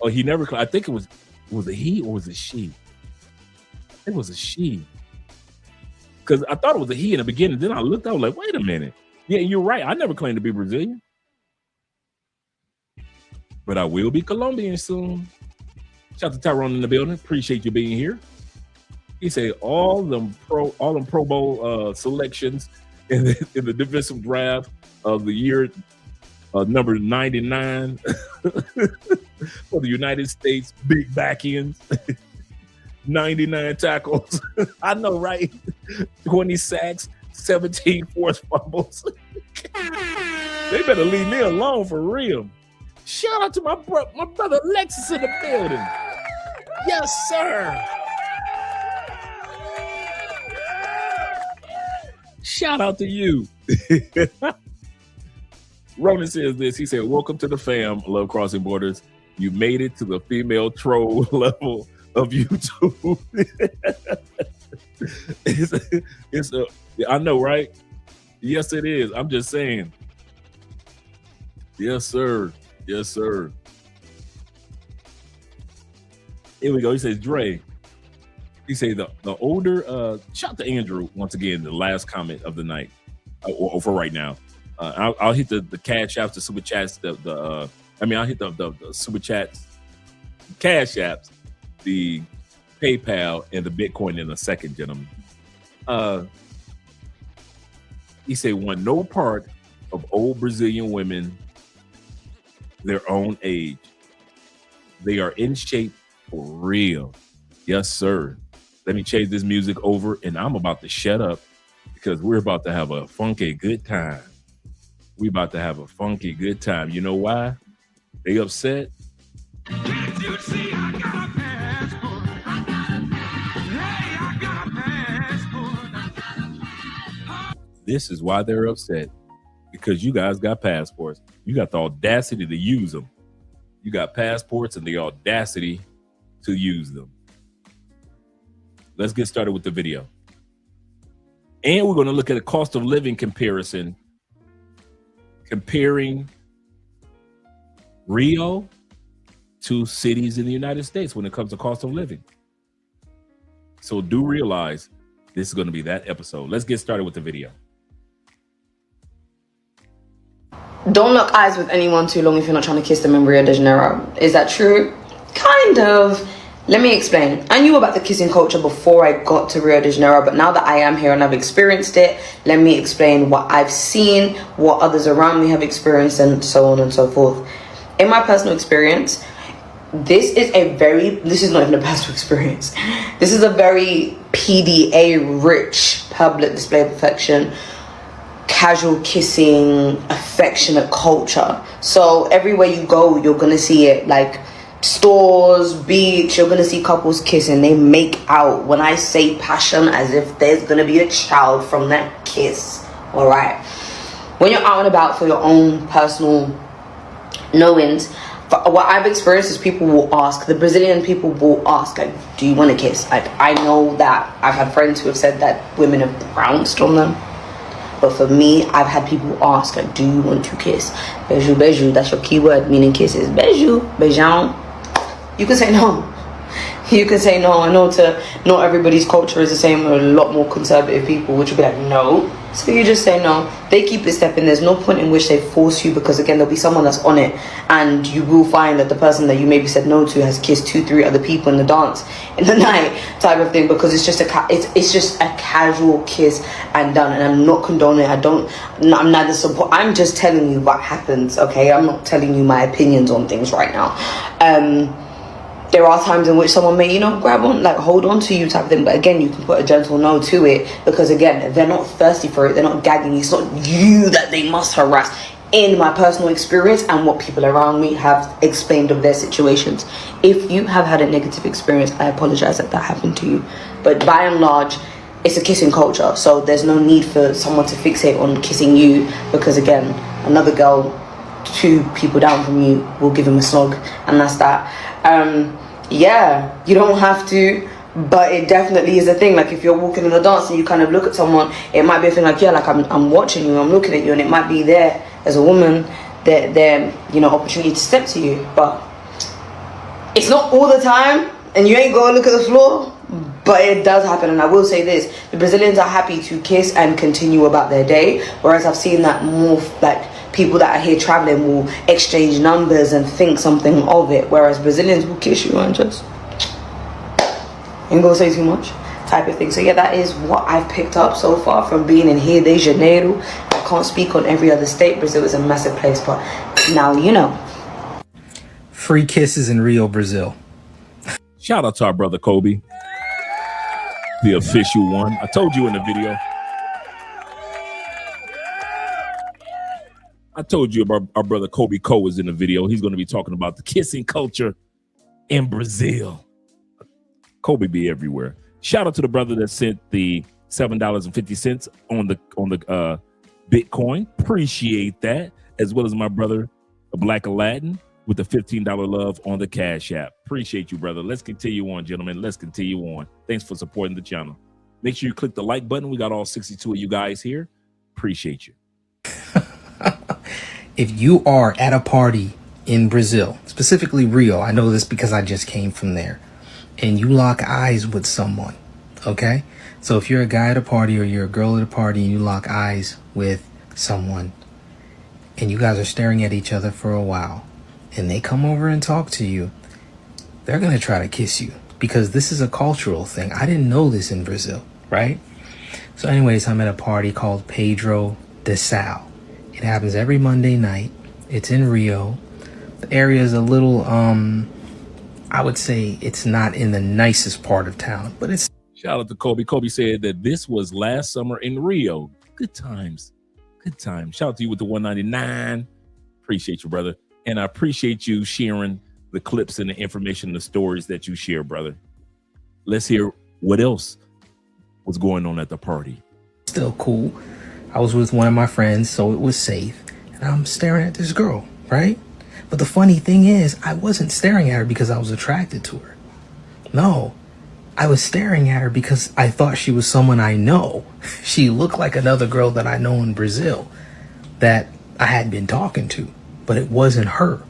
Oh, he never. I think it was it he or was it she? I think it was a she. Because I thought it was a he in the beginning. Then I looked. I was like, wait a minute. Yeah, you're right. I never claimed to be Brazilian, but I will be Colombian soon. Shout out to Tyrone in the building. Appreciate you being here. He said all them Pro Bowl selections in the defensive draft of the year number 99 for the United States big back ends. 99 tackles. I know, right? 20 sacks, 17 forced fumbles. They better leave me alone for real. Shout out to my brother Alexis in the building. Yes, sir. Shout out to you. Ronan says this. He said, welcome to the fam, Love Crossing Borders. You made it to the female troll level of YouTube. I know, right? Yes, it is. I'm just saying. Yes, sir. Yes, sir. Here we go. He says, Dre. He says the older, shout out to Andrew once again, the last comment of the night, or for right now. I'll hit the cash apps, the super chats, I'll hit the super chats, cash apps, the PayPal, and the Bitcoin in a second, gentlemen. He said, want no part of old Brazilian women their own age. They are in shape for real. Yes, sir. Let me change this music over, and I'm about to shut up because we're about to have a funky good time. We about to have a funky good time. You know why? They upset. Can't you see I got a passport? Hey, I got a passport. This is why they're upset. Because you guys got passports. You got the audacity to use them. You got passports and the audacity to use them. let's get started with the video. And we're going to look at a cost of living comparison, comparing Rio to cities in the United States when it comes to cost of living. So do realize this is going to be that episode. Let's get started with the video. Don't lock eyes with anyone too long if you're not trying to kiss them in Rio de Janeiro. Is that true? Kind of. Let me explain. I knew about the kissing culture before I got to Rio de Janeiro, but now that I am here and I've experienced it, let me explain what I've seen, what others around me have experienced, and so on and so forth. In my personal experience, this is not even a personal experience. This is a very PDA rich public display of affection, casual kissing, affectionate culture. So everywhere you go, you're gonna see it, like stores, beach, you're gonna see couples kissing. They make out. When I say passion, as if there's gonna be a child from that kiss. All right. When you're out and about for your own personal knowings, what I've experienced is people will ask, the Brazilian people will ask, like, do you want to kiss? Like, I know that I've had friends who have said that women have bounced on them. But for me, I've had people ask, like, do you want to kiss? Beijo, beijo, that's your keyword, meaning kisses. Beijo, beijão. You can say no. You can say no. I know not everybody's culture is the same. With a lot more conservative people, which will be like, no. So you just say no. They keep it stepping. There's no point in which they force you, because again, there'll be someone that's on it, and you will find that the person that you maybe said no to has kissed 2-3 other people in the dance in the night, type of thing, because it's just a casual kiss and done. And I'm not condoning it. I'm neither support. I'm just telling you what happens. Okay, I'm not telling you my opinions on things right now. There are times in which someone may, grab on, like hold on to you type of thing. But again, you can put a gentle no to it, because again, they're not thirsty for it. They're not gagging. It's not you that they must harass. In my personal experience and what people around me have explained of their situations. If you have had a negative experience, I apologize that happened to you. But by and large, it's a kissing culture. So there's no need for someone to fixate on kissing you, because again, another girl 2 people down from you will give him a slog, and that's that. Yeah, you don't have to, but it definitely is a thing. Like if you're walking in the dance and you kind of look at someone, it might be a thing like, yeah, like I'm watching you, I'm looking at you, and it might be there as a woman, their opportunity to step to you. But it's not all the time, and you ain't gonna look at the floor, but it does happen. And I will say this, the Brazilians are happy to kiss and continue about their day, whereas I've seen that more like people that are here traveling will exchange numbers and think something of it, whereas Brazilians will kiss you and just ain't gonna say too much type of thing. So yeah, that is what I've picked up so far from being in Rio de Janeiro. I can't speak on every other state. Brazil is a massive place, but now you know. Free kisses in Rio, Brazil. Shout out to our brother Kobe, the official one. I told you in the video. I told you about our brother Kobe Ko is in the video. He's going to be talking about the kissing culture in Brazil. Kobe be everywhere. Shout out to the brother that sent the $7.50 on the Bitcoin. Appreciate that. As well as my brother, Black Aladdin, with the $15 love on the Cash App. Appreciate you, brother. Let's continue on, gentlemen. Let's continue on. Thanks for supporting the channel. Make sure you click the like button. We got all 62 of you guys here. Appreciate you. If you are at a party in Brazil, specifically Rio, I know this because I just came from there, and you lock eyes with someone, okay? So if you're a guy at a party or you're a girl at a party and you lock eyes with someone and you guys are staring at each other for a while and they come over and talk to you, they're going to try to kiss you, because this is a cultural thing. I didn't know this in Brazil, right? So anyways, I'm at a party called Pedro de Sal. It happens every Monday night. It's in Rio. The area is a little, I would say it's not in the nicest part of town, but it's... Shout out to Kobe. Kobe said that this was last summer in Rio. Good times. Good times. Shout out to you with the 199. Appreciate you, brother. And I appreciate you sharing the clips and the information, the stories that you share, brother. Let's hear what else was going on at the party. Still cool. I was with one of my friends, so it was safe. And I'm staring at this girl, right? But the funny thing is, I wasn't staring at her because I was attracted to her. No, I was staring at her because I thought she was someone I know. She looked like another girl that I know in Brazil that I had been talking to, but it wasn't her.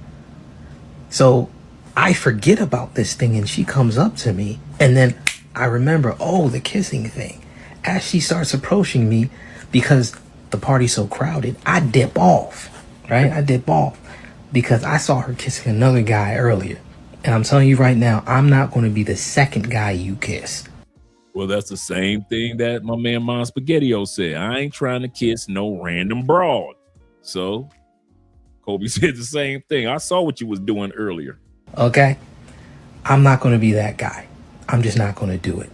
So I forget about this thing and she comes up to me and then I remember, oh, the kissing thing. As she starts approaching me, because the party's so crowded, I dip off, right? I dip off because I saw her kissing another guy earlier. And I'm telling you right now, I'm not going to be the second guy you kiss. Well, that's the same thing that my man Mon Spaghettio said. I ain't trying to kiss no random broad. So Kobe said the same thing. I saw what you was doing earlier. Okay? I'm not going to be that guy. I'm just not going to do it.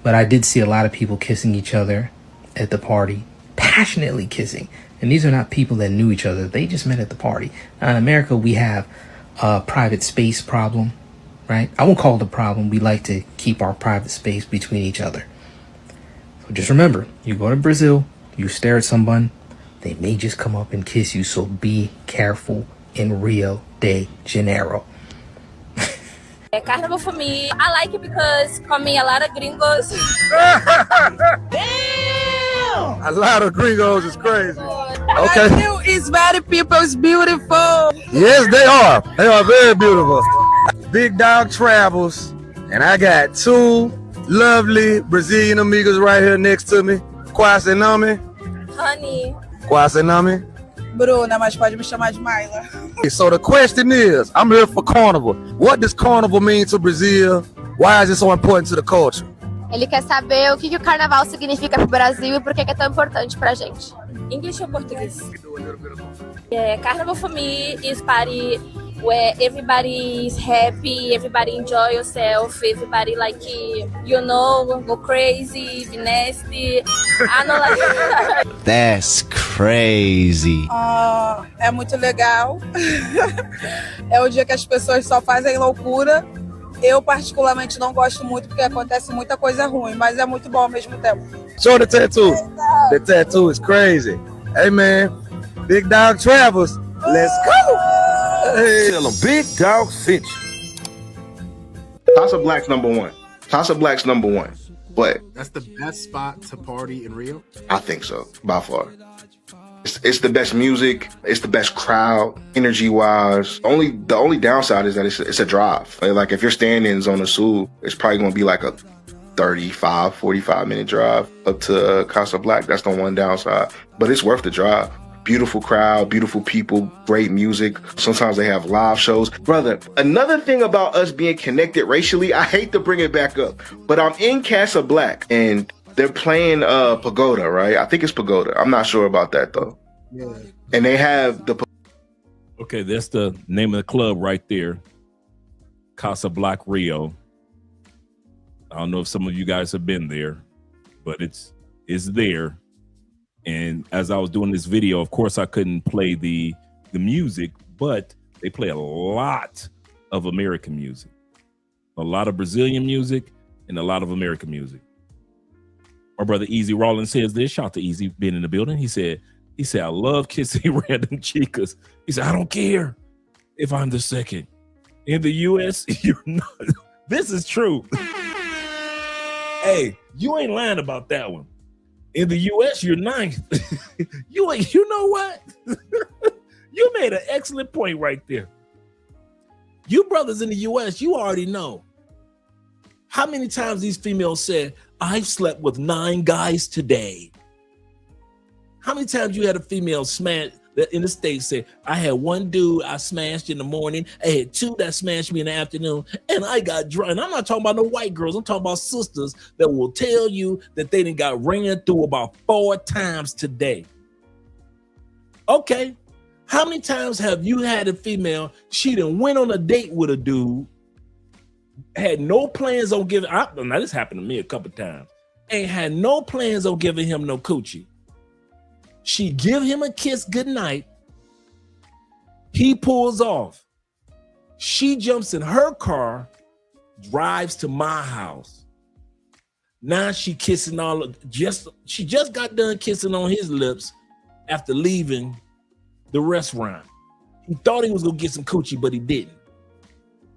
But I did see a lot of people kissing each other at the party, passionately kissing. And these are not people that knew each other. They just met at the party. Now, in America, we have a private space problem, right? I won't call it a problem. We like to keep our private space between each other. So just remember, you go to Brazil, you stare at someone, they may just come up and kiss you. So be careful in Rio de Janeiro. Carnival for me, I like it because for me, a lot of gringos. A lot of gringos is crazy. Okay. Brazil is very people's beautiful. Yes, they are. They are very beautiful. Big Dog Travels, and I got two lovely Brazilian amigas right here next to me. Quase nome? Honey. Quase nome? Bruna, mas pode me chamar de Myla. So the question is, I'm here for Carnival. What does Carnival mean to Brazil? Why is it so important to the culture? Ele quer saber o que o carnaval significa pro Brasil e por que é tão importante pra gente. English ou português? Yeah, carnival for me is party where everybody is happy, everybody enjoy yourself, everybody like, go crazy, be nasty. I know like That's crazy. É muito legal. É o dia que as pessoas só fazem loucura. Eu particularmente não gosto muito porque acontece muita coisa ruim, mas é muito bom ao mesmo tempo. Show the tattoo. The tattoo is crazy. Hey man, Big Dog Travels. Let's go. Hey. Tell them, Big Dog Finch. Casa Black's number one. Casa Black's number one. But that's the best spot to party in Rio? I think so, by far. It's the best music. It's the best crowd, energy-wise. The only downside is that it's a drive. Like if your stand-in's on the Sul, it's probably going to be like a 35, 45-minute drive up to Casa Black. That's the one downside. But it's worth the drive. Beautiful crowd, beautiful people, great music. Sometimes they have live shows. Brother, another thing about us being connected racially, I hate to bring it back up, but I'm in Casa Black and they're playing Pagoda, right? I think it's Pagoda. I'm not sure about that though. Yeah. And they have the... Okay, that's the name of the club right there. Casa Black Rio. I don't know if some of you guys have been there, but it's there. And as I was doing this video, of course, I couldn't play the music, but they play a lot of American music, a lot of Brazilian music, and a lot of American music. My brother Easy Rollins says this. Shout out to Easy being in the building. He said, I love kissing random chicas. He said, I don't care if I'm the second. In the U.S., you're not. This is true. Hey, you ain't lying about that one. In the U.S., you're ninth. You know what? You made an excellent point right there. You brothers in the U.S., you already know how many times these females said, I've slept with 9 guys today. How many times you had a female smash that in the States say, I had one dude I smashed in the morning, I had 2 that smashed me in the afternoon, and I got drunk. And I'm not talking about no white girls, I'm talking about sisters that will tell you that they done got ran through about 4 times today. Okay, how many times have you had a female, she done went on a date with a dude, had no plans on giving, now this happened to me a couple times, ain't had no plans on giving him no coochie. She give him a kiss goodnight. He pulls off. She jumps in her car, drives to my house. Now she kissing she just got done kissing on his lips after leaving the restaurant. He thought he was gonna get some coochie, but he didn't.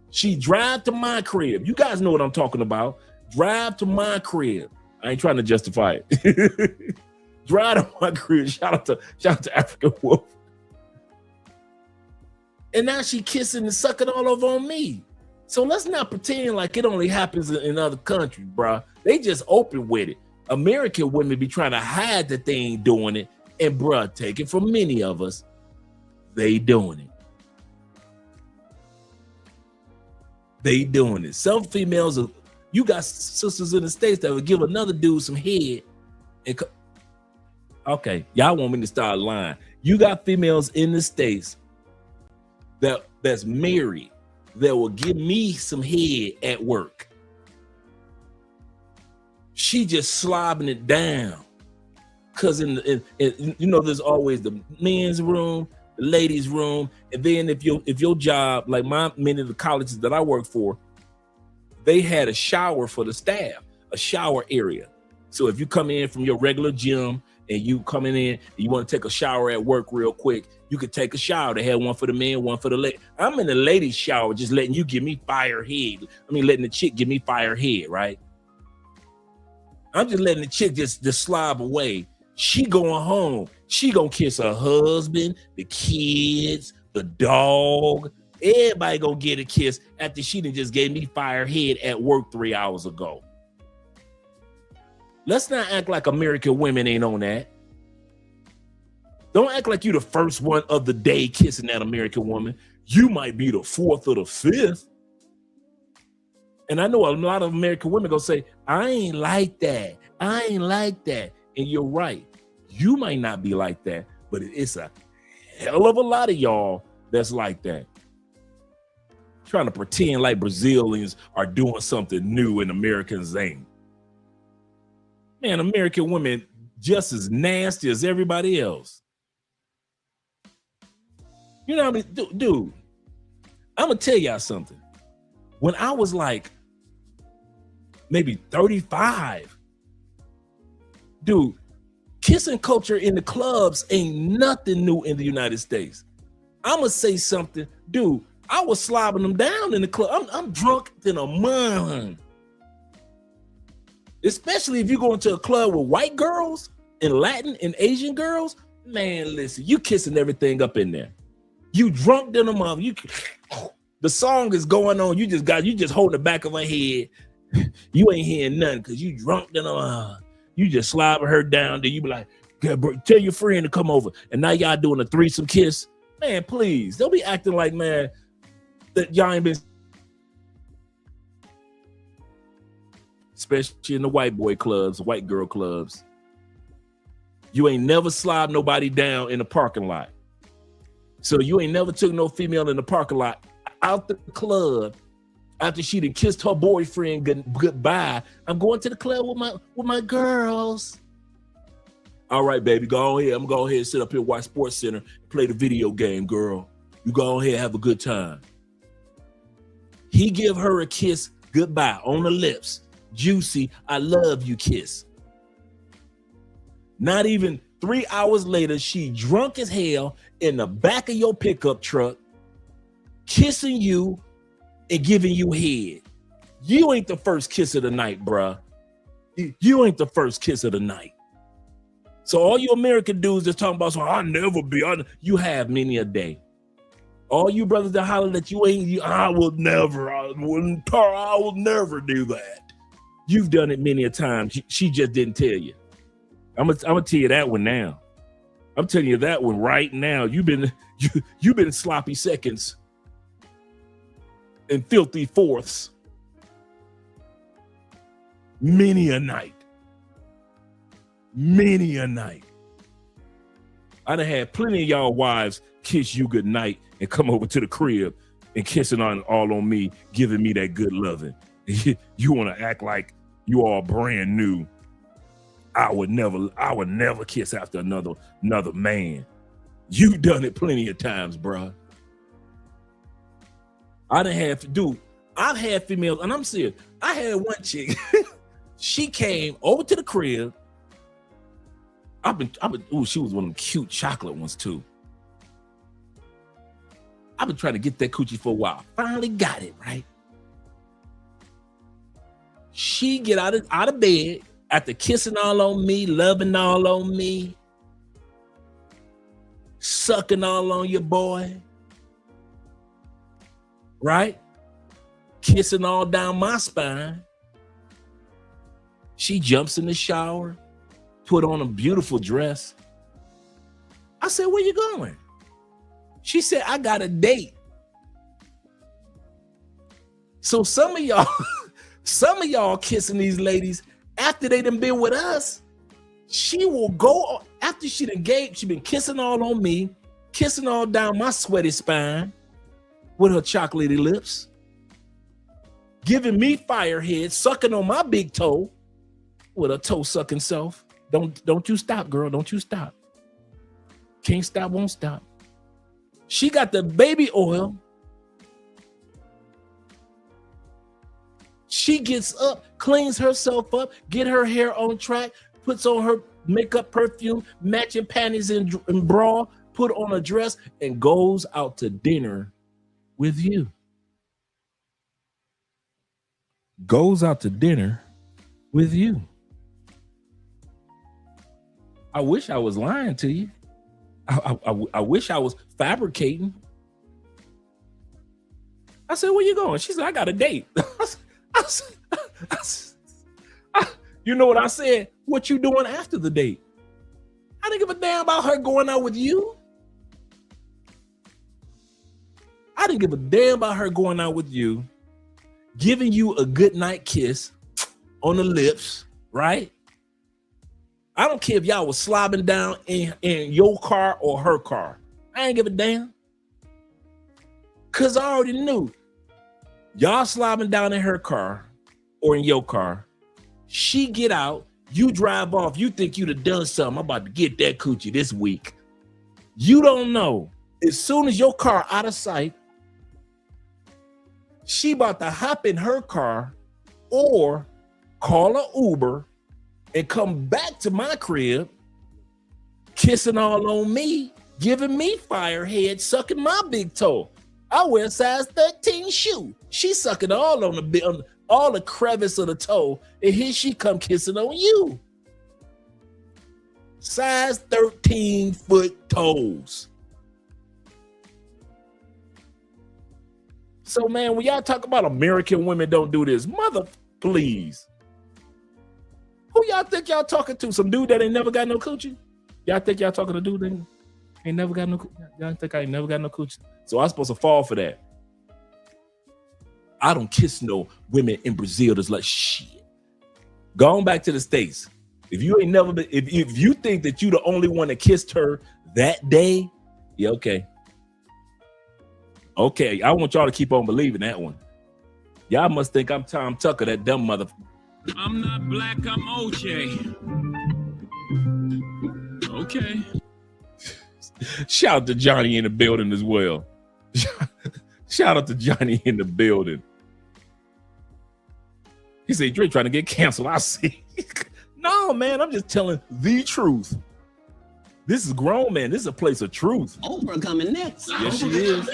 She drive to my crib. You guys know what I'm talking about. Drive to my crib. I ain't trying to justify it. Drive to my crib. Shout out to African Wolf. And now she kissing and sucking all over on me. So let's not pretend like it only happens in other countries, bruh. They just open with it. American women be trying to hide that they ain't doing it. And bruh, take it from many of us, they doing it. They doing it. Some females, you got sisters in the States that would give another dude some head. Okay, y'all want me to start lying. You got females in the States that's married that will give me some head at work. She just slobbing it down. Cause in you know, there's always the men's room, the ladies' room, and then if your job, like many of the colleges that I work for, they had a shower for the staff, a shower area. So if you come in from your regular gym and you coming in and you want to take a shower at work real quick, you could take a shower. They had one for the men, one for the ladies. I'm in the ladies' shower, just letting you give me fire head. I mean, letting the chick give me fire head, right? I'm just letting the chick just slob away. She going home. She gonna kiss her husband, the kids, the dog. Everybody gonna get a kiss after she done just gave me fire head at work 3 hours ago. Let's not act like American women ain't on that. Don't act like you the first one of the day kissing that American woman. You might be the fourth or the fifth. And I know a lot of American women gonna say, I ain't like that. I ain't like that. And you're right. You might not be like that, but it's a hell of a lot of y'all that's like that. Trying to pretend like Brazilians are doing something new and Americans ain't. Man, American women just as nasty as everybody else. You know what I mean? Dude, I'm gonna tell y'all something. When I was like maybe 35, dude, kissing culture in the clubs ain't nothing new in the United States. I'm gonna say something, dude. I was slobbing them down in the club. I'm drunk than a man. Especially if you go into a club with white girls and Latin and Asian girls. Man, listen, you kissing everything up in there. You drunk than a mother. The song is going on. You just holding the back of her head. You ain't hearing nothing because you drunk than a mother. You just slobbing her down. Then you be like, tell your friend to come over. And now y'all doing a threesome kiss. Man, please. Don't be acting like, man, that y'all ain't been. Especially in the white boy clubs, white girl clubs. You ain't never slobbed nobody down in the parking lot. So you ain't never took no female in the parking lot out the club after she done kissed her boyfriend goodbye. I'm going to the club with my girls. All right, baby, go on ahead. I'm gonna go ahead and sit up here, watch Sports Center, and play the video game, girl. You go on ahead, have a good time. He give her a kiss goodbye on the lips. Juicy, I love you kiss. Not even 3 hours later, she drunk as hell in the back of your pickup truck, kissing you and giving you head. You ain't the first kiss of the night, bruh. You ain't the first kiss of the night. So all you American dudes that's talking about, so I'll never be on, you have many a day. All you brothers that holler that you ain't, I will never do that. You've done it many a time. She just didn't tell you. I'm gonna tell you that one now. I'm telling you that one right now. You've been sloppy seconds and filthy fourths many a night. Many a night. I done had plenty of y'all wives kiss you good night and come over to the crib and kissing all on me, giving me that good loving. You want to act like you all brand new. I would never kiss after another man. You done it plenty of times, bruh. I've had females, and I'm serious. I had one chick. She came over to the crib. She was one of them cute chocolate ones too. I've been trying to get that coochie for a while. Finally got it, right? She get out of bed after kissing all on me, loving all on me, sucking all on your boy, right? Kissing all down my spine. She jumps in the shower, put on a beautiful dress. I said, where you going? She said, I got a date. So some of y'all kissing these ladies after they done been with us. She will go after she done she been kissing all on me, kissing all down my sweaty spine with her chocolatey lips, giving me firehead, sucking on my big toe with her toe sucking self. Don't you stop, girl. Don't you stop. Can't stop, won't stop. She got the baby oil. She gets up, cleans herself up, get her hair on track, puts on her makeup, perfume, matching panties and bra, put on a dress, and goes out to dinner with you. Goes out to dinner with you. I wish I was lying to you. I wish I was fabricating. I said, where you going? She said, I got a date. You know what I said? What you doing after the date? I didn't give a damn about her going out with you. I didn't give a damn about her going out with you, giving you a good night kiss on the lips, right? I don't care if y'all was slobbing down in your car or her car. I ain't give a damn. Cause I already knew y'all slobbing down in her car or in your car. She get out, you drive off. You think you'd have done something. I'm about to get that coochie this week. You don't know. As soon as your car out of sight, she about to hop in her car or call an Uber and come back to my crib, kissing all on me, giving me firehead, sucking my big toe. I wear a size 13 shoe. She sucking all on all the crevice of the toe, and here she come kissing on you. Size 13 foot toes. So, man, when y'all talk about American women don't do this, mother, please. Who y'all think y'all talking to? Some dude that ain't never got no coochie? Y'all think y'all talking to dude that ain't never got no coochie? Y'all think I ain't never got no coochie? So I'm supposed to fall for that. I don't kiss no women in Brazil that's like, shit. Going back to the States. If you ain't never been, if you think that you the only one that kissed her that day, yeah, okay. Okay, I want y'all to keep on believing that one. Y'all must think I'm Tom Tucker, that dumb mother. I'm not black, I'm OJ. Okay. Shout out to Johnny in the building as well. Shout out to Johnny in the building. He said, Dre trying to get canceled. I see. No, man, I'm just telling the truth. This is grown, man. This is a place of truth. Oprah coming next. Yes, she is.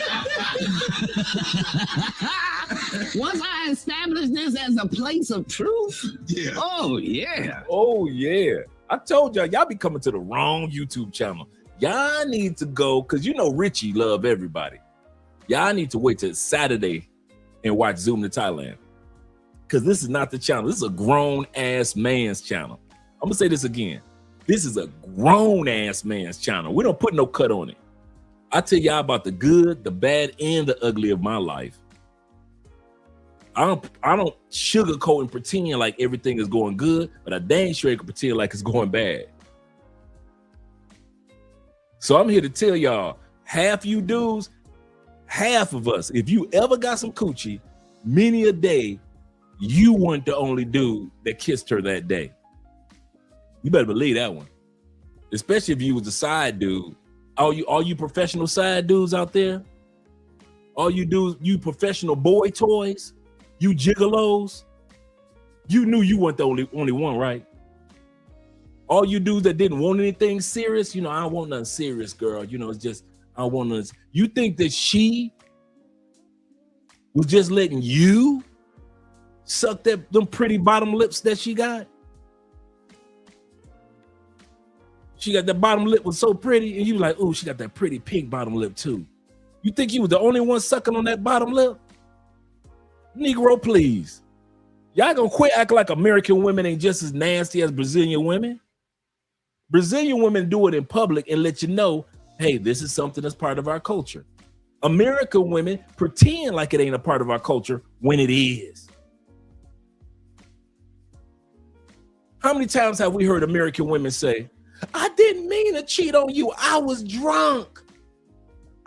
Once I establish this as a place of truth, yeah. Oh, yeah. Oh, yeah. I told y'all be coming to the wrong YouTube channel. Y'all need to go, because you know Richie love everybody. Y'all need to wait till Saturday and watch Zoom to Thailand. Because this is not the channel. This is a grown-ass man's channel. I'm going to say this again. This is a grown-ass man's channel. We don't put no cut on it. I tell y'all about the good, the bad, and the ugly of my life. I don't sugarcoat and pretend like everything is going good, but I dang sure can pretend like it's going bad. So I'm here to tell y'all, half you dudes, half of us, if you ever got some coochie, many a day, you weren't the only dude that kissed her that day. You better believe that one. Especially if you was a side dude. All you professional side dudes out there, all you dudes, you professional boy toys, you gigolos, you knew you weren't the only one, right? All you dudes that didn't want anything serious, you know, I don't want nothing serious, girl. You know, it's just, I want nothing. You think that she was just letting you suck them pretty bottom lips that she got? She got that bottom lip was so pretty, and you like, oh, she got that pretty pink bottom lip too. You think you was the only one sucking on that bottom lip? Negro, please. Y'all gonna quit acting like American women ain't just as nasty as Brazilian women? Brazilian women do it in public and let you know, hey, this is something that's part of our culture. American women pretend like it ain't a part of our culture when it is. How many times have we heard American women say, I didn't mean to cheat on you. I was drunk.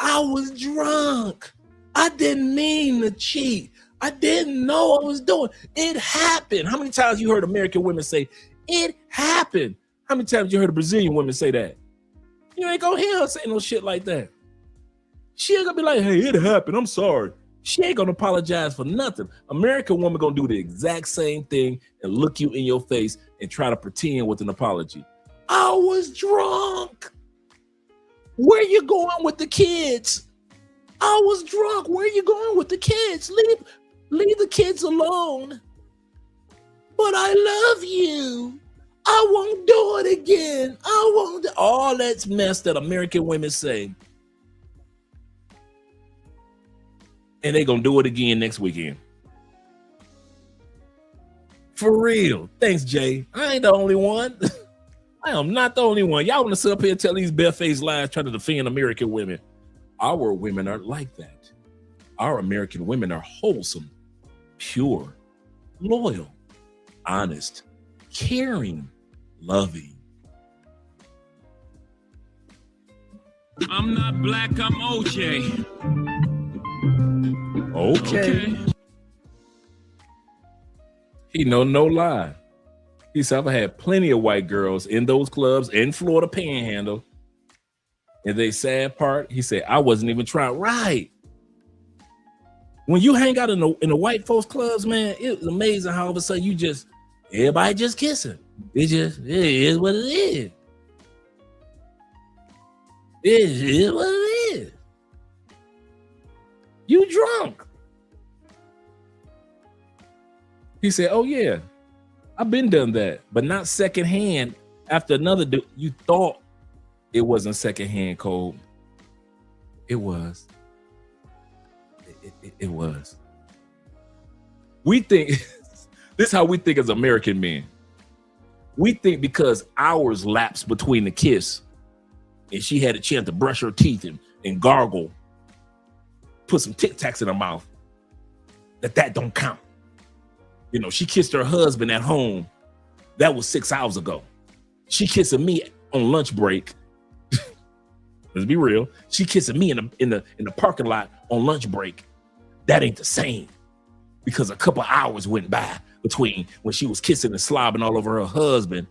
I was drunk. I didn't mean to cheat. I didn't know I was doing. It happened. How many times you heard American women say, it happened? How many times you heard a Brazilian women say that? You ain't gonna hear her say no shit like that. She ain't gonna be like, hey, it happened. I'm sorry. She ain't gonna apologize for nothing. American woman gonna do the exact same thing and look you in your face and try to pretend with an apology. I was drunk. Where you going with the kids? I was drunk. Where you going with the kids? Leave the kids alone. But I love you. I won't do it again. I won't. All that's mess that American women say. And they gonna do it again next weekend. For real. Thanks, Jay. I ain't the only one. I am not the only one. Y'all want to sit up here and tell these barefaced lies trying to defend American women. Our women aren't like that. Our American women are wholesome, pure, loyal, honest, caring, loving. I'm not black, I'm OJ. Okay. He no lie. He said, I've had plenty of white girls in those clubs in Florida Panhandle. And the sad part, he said, I wasn't even trying. Right. When you hang out in the white folks clubs, man, it's amazing how all of a sudden everybody just kissing. It is what it is. It is what it is. You drunk. He said, oh yeah, I've been done that, but not secondhand after another dude. You thought it wasn't secondhand, Cole. It was. It was. We think, this is how we think as American men. We think because hours lapsed between the kiss and she had a chance to brush her teeth and gargle, put some Tic Tacs in her mouth, that don't count. You know, she kissed her husband at home. That was 6 hours ago. She kissing me on lunch break. Let's be real. She kissing me in the parking lot on lunch break. That ain't the same, because a couple hours went by between when she was kissing and slobbing all over her husband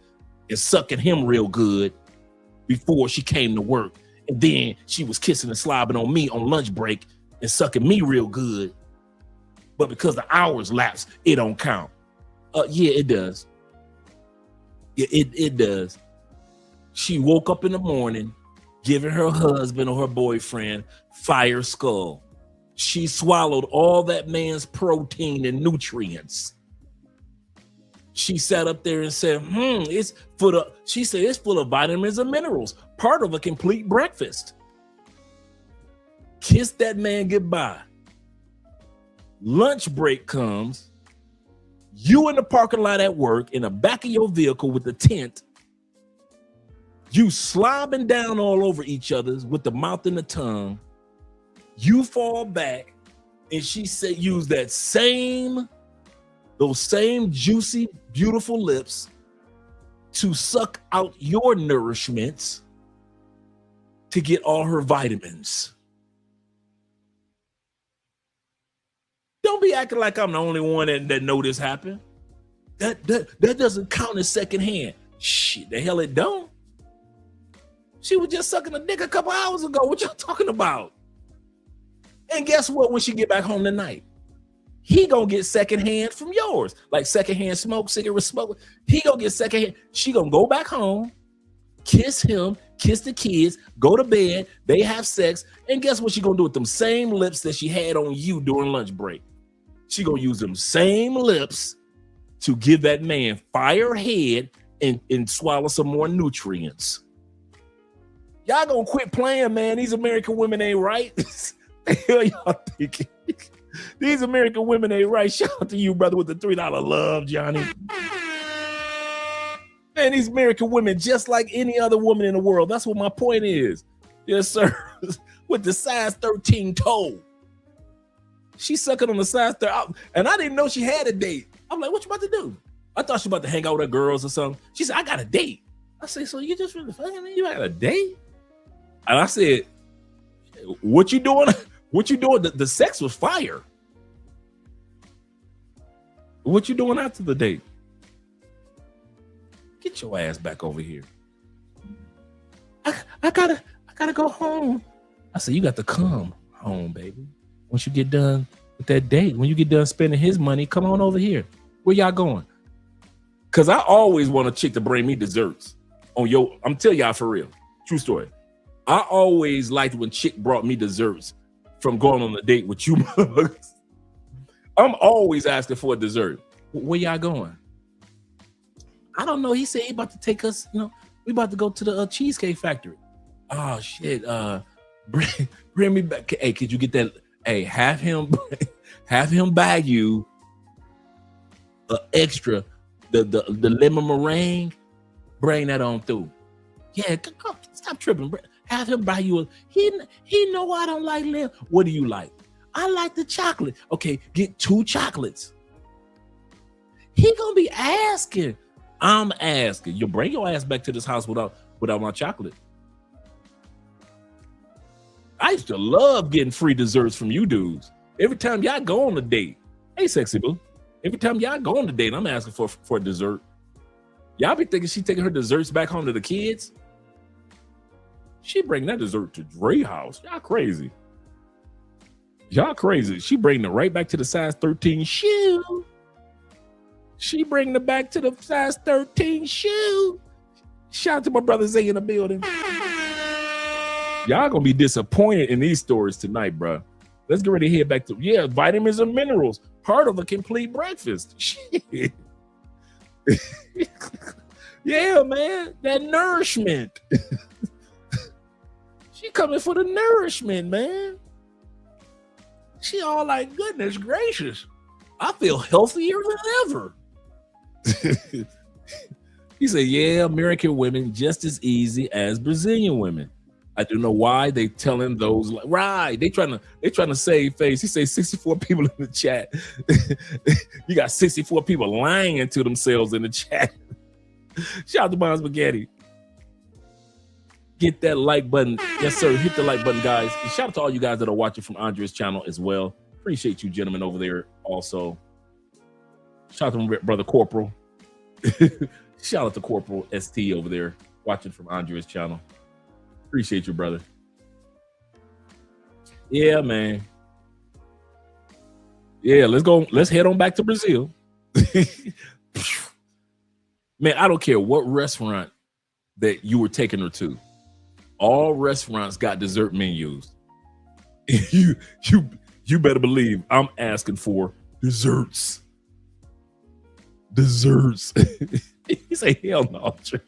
and sucking him real good before she came to work. And then she was kissing and slobbing on me on lunch break and sucking me real good. But because the hours lapsed, it don't count. Yeah, it does. Yeah, it does. She woke up in the morning, giving her husband or her boyfriend fire skull. She swallowed all that man's protein and nutrients. She sat up there and said, it's full of vitamins and minerals, part of a complete breakfast. Kiss that man goodbye. Lunch break comes. You in the parking lot at work, in the back of your vehicle with the tent. You slobbing down all over each other's with the mouth and the tongue. You fall back, and she said, use those same juicy, beautiful lips to suck out your nourishments to get all her vitamins. Don't be acting like I'm the only one that know this happened. That doesn't count as secondhand. Shit, the hell it don't. She was just sucking a dick a couple hours ago. What y'all talking about? And guess what? When she get back home tonight, he gonna get secondhand from yours, like secondhand smoke, cigarette smoke. He gonna get secondhand. She gonna go back home, kiss him, kiss the kids, go to bed. They have sex, and guess what she gonna do with them same lips that she had on you during lunch break? She gonna use them same lips to give that man fire head and swallow some more nutrients. Y'all gonna quit playing, man. These American women ain't right. The hell y'all thinking? These American women ain't right. Shout out to you, brother, with the $3 love, Johnny. Man, these American women, just like any other woman in the world. That's what my point is. Yes, sir. With the size 13 toe. She sucking on the size 13. And I didn't know she had a date. I'm like, what you about to do? I thought she about to hang out with her girls or something. She said, I got a date. I said, so you just really fucking me? You had a date? And I said, what you doing? What you doing? The sex was fire. What you doing after the date? Get your ass back over here. I gotta go home. I said, you got to come home, baby. Once you get done with that date, when you get done spending his money, come on over here. Where y'all going? Cause I always want a chick to bring me desserts. I'm telling y'all for real. True story. I always liked when chick brought me desserts from going on a date with you mugs. I'm always asking for a dessert. Where y'all going? I don't know. He said he about to take us, we about to go to the Cheesecake Factory. Oh shit. Bring me back. Hey, could you get that? Hey, have him buy you an extra, the lemon meringue. Bring that on through. Yeah, come, stop tripping. Have him buy you he know I don't like lemon. What do you like? I like the chocolate. Okay, get 2 chocolates. He gonna be asking. I'm asking. You bring your ass back to this house without my chocolate. I used to love getting free desserts from you dudes. Every time y'all go on a date. Hey, sexy boo. Every time y'all go on a date, I'm asking for a dessert. Y'all be thinking she taking her desserts back home to the kids? She bring that dessert to Dre house. Y'all crazy. Y'all crazy. She bring it right back to the size 13 shoe. She bring it back to the size 13 shoe. Shout out to my brother Zay in the building. Y'all gonna be disappointed in these stories tonight, bro. Let's get ready to head back to, vitamins and minerals. Part of a complete breakfast. Shit. Yeah, man. That nourishment. She coming for the nourishment, man. She all like, goodness gracious. I feel healthier than ever. He said, yeah, American women just as easy as Brazilian women. I don't know why they telling those right. They trying to save face. He said 64 people in the chat. You got 64 people lying to themselves in the chat. Shout out to Mom Spaghetti. Get that like button. Yes, sir. Hit the like button, guys. And shout out to all you guys that are watching from Andre's channel as well. Appreciate you gentlemen over there also. Shout out to my brother Corporal. Shout out to Corporal ST over there watching from Andre's channel. Appreciate you, brother. Yeah, man. Yeah, let's go. Let's head on back to Brazil. Man, I don't care what restaurant that you were taking her to. All restaurants got dessert menus. You better believe I'm asking for desserts. Desserts. He say, hell no, Dre.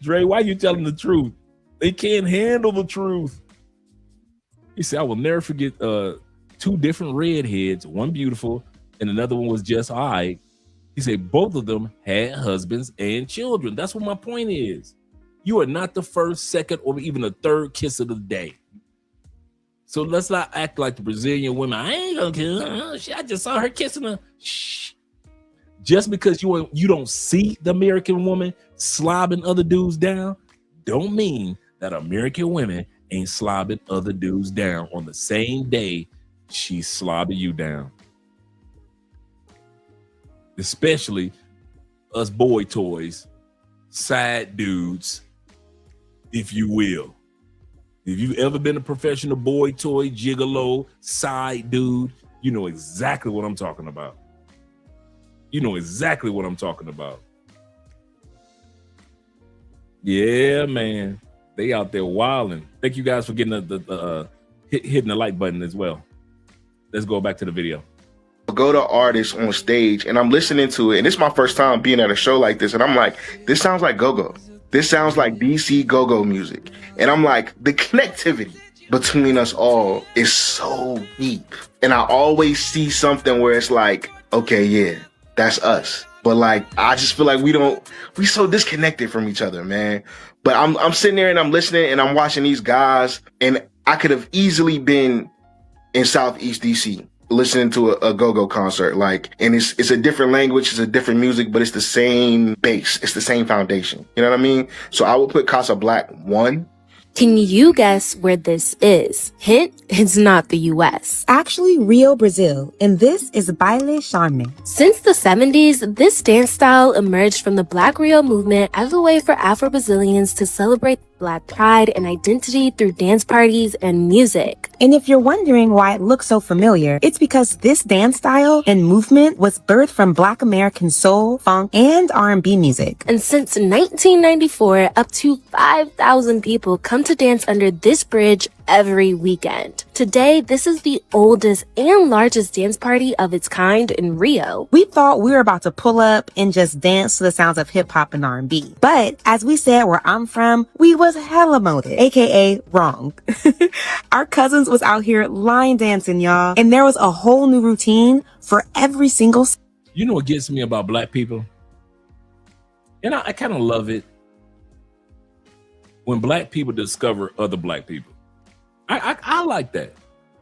Dre, why you telling the truth? They can't handle the truth. He said, I will never forget 2 different redheads, one beautiful and another one was just all right. He said both of them had husbands and children. That's what my point is. You are not the first, second, or even the third kiss of the day. So let's not act like the Brazilian women. I ain't gonna kiss her. I just saw her kissing her. Shh. Just because you don't see the American woman slobbing other dudes down, don't mean that American women ain't slobbing other dudes down on the same day she's slobbing you down. Especially us boy toys, side dudes, if you will. If you've ever been a professional boy toy, gigolo, side dude, you know exactly what I'm talking about. You know exactly what I'm talking about. Yeah, man. They out there wilding. Thank you guys for getting hitting the like button as well. Let's go back to the video. go to artists on stage and I'm listening to it, and it's my first time being at a show like this, and I'm like, this sounds like go-go. This sounds like DC go-go music. And I'm like, the connectivity between us all is so deep. And I always see something where it's like, okay, yeah, that's us. But like, I just feel like we so disconnected from each other, man. But I'm sitting there and I'm listening and I'm watching these guys, and I could have easily been in Southeast DC listening to a go-go concert. Like, and it's a different language, it's a different music, but it's the same base. It's the same foundation. You know what I mean? So I would put Casa Black 1. Can you guess where this is? Hint, it's not the US. Actually, Rio, Brazil, and this is Baile Charme. Since the 70s, this dance style emerged from the Black Rio movement as a way for Afro-Brazilians to celebrate Black pride and identity through dance parties and music. And if you're wondering why it looks so familiar, it's because this dance style and movement was birthed from Black American soul, funk, and R&B music. And since 1994, up to 5,000 people come to dance under this bridge every weekend. Today, this is the oldest and largest dance party of its kind in Rio. We thought we were about to pull up and just dance to the sounds of hip hop and R&B. But as we said where I'm from, we was hella molded, aka wrong. Our cousins was out here line dancing, y'all. And there was a whole new routine for every single. You know what gets me about Black people? And I kind of love it when Black people discover other Black people. I like that.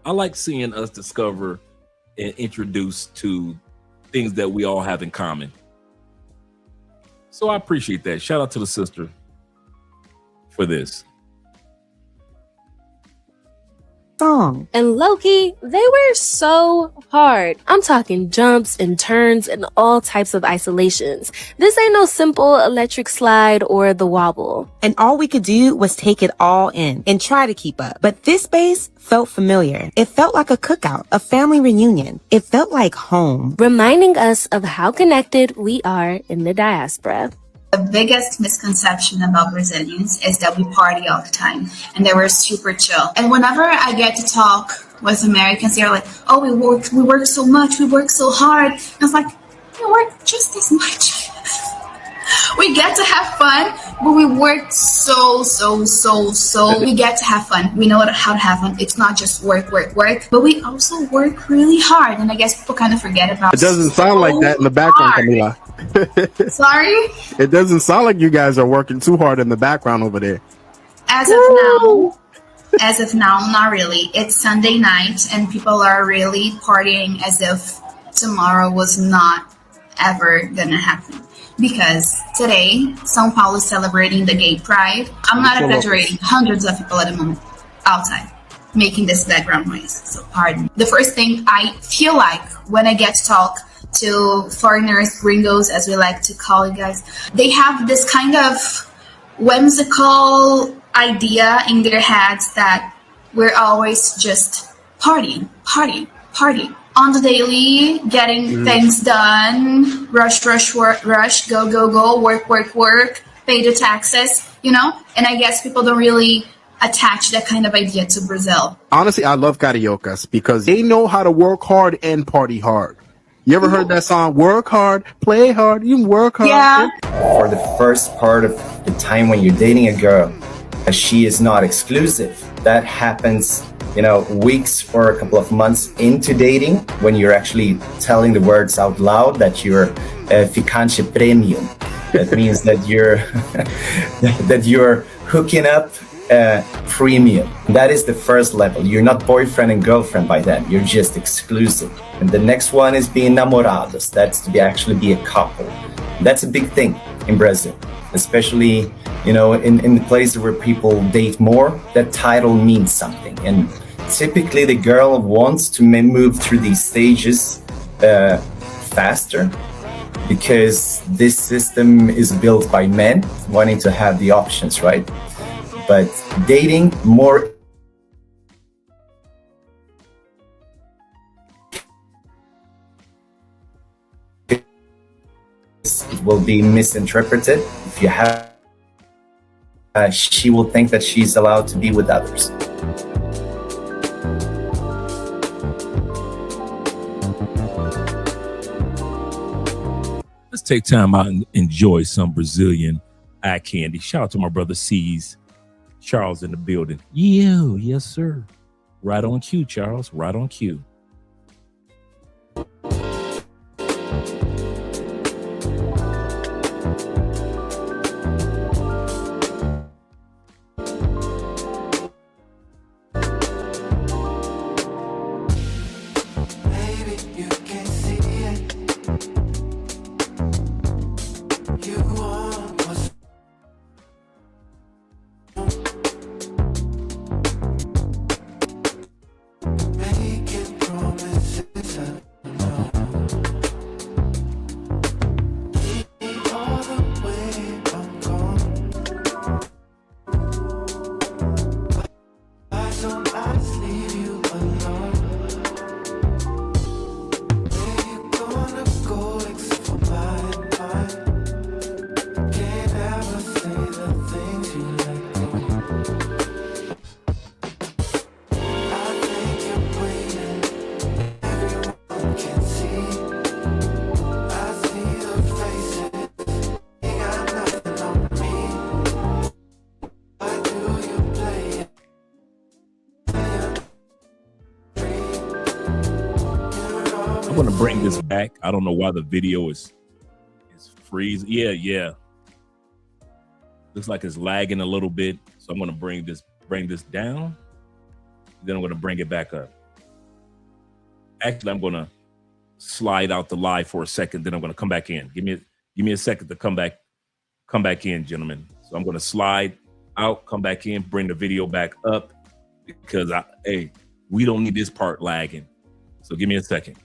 I like seeing us discover and introduce to things that we all have in common. So I appreciate that. Shout out to the sister for this. Song. And low-key, they were so hard. I'm talking jumps and turns and all types of isolations. This ain't no simple electric slide or the wobble. And all we could do was take it all in and try to keep up. But this space felt familiar. It felt like a cookout, a family reunion. It felt like home. Reminding us of how connected we are in the diaspora. The biggest misconception about Brazilians is that we party all the time and that we're super chill. And whenever I get to talk with Americans, they're like, oh, we work so much, we work so hard. And I was like, we work just as much. We get to have fun, but we work so. We get to have fun. We know how to have fun. It's not just work, but we also work really hard. And I guess people kind of forget about it. Doesn't sound like that in the background, Camila. Sorry? It doesn't sound like you guys are working too hard in the background over there. As of now, not really. It's Sunday night and people are really partying as if tomorrow was not ever gonna happen. Because today, São Paulo is celebrating the gay pride. I'm not exaggerating. Hundreds of people at the moment outside making this background noise. So pardon. The first thing I feel like when I get to talk to foreigners, gringos, as we like to call you guys, they have this kind of whimsical idea in their heads that we're always just partying on the daily, getting things done, rush, go, work, pay the taxes, you know? And I guess people don't really attach that kind of idea to Brazil. Honestly, I love cariocas because they know how to work hard and party hard. You ever heard that song, work hard, play hard, you work hard? Yeah. For the first part of the time when you're dating a girl, she is not exclusive. That happens, weeks or a couple of months into dating when you're actually telling the words out loud that you're ficante premium. That means that you're hooking up premium. That is the first level. You're not boyfriend and girlfriend by then. You're just exclusive. And the next one is being namorados. That's to actually be a couple. That's a big thing in Brazil, especially in the places where people date more. That title means something, and typically the girl wants to move through these stages faster because this system is built by men wanting to have the options, right? But dating more it will be misinterpreted. If you have she will think that she's allowed to be with others. Let's take time out and enjoy some Brazilian eye candy. Shout out to my brother C's. Charles in the building. Yeah, yes, sir. Right on cue, Charles. Right on cue. I'm gonna bring this back. I don't know why the video is freezing. Yeah. Looks like it's lagging a little bit. So I'm gonna bring this down. Then I'm gonna bring it back up. Actually, I'm gonna slide out the live for a second. Then I'm gonna come back in. Give me a second to come back in, gentlemen. So I'm gonna slide out, come back in, bring the video back up because we don't need this part lagging. So give me a second.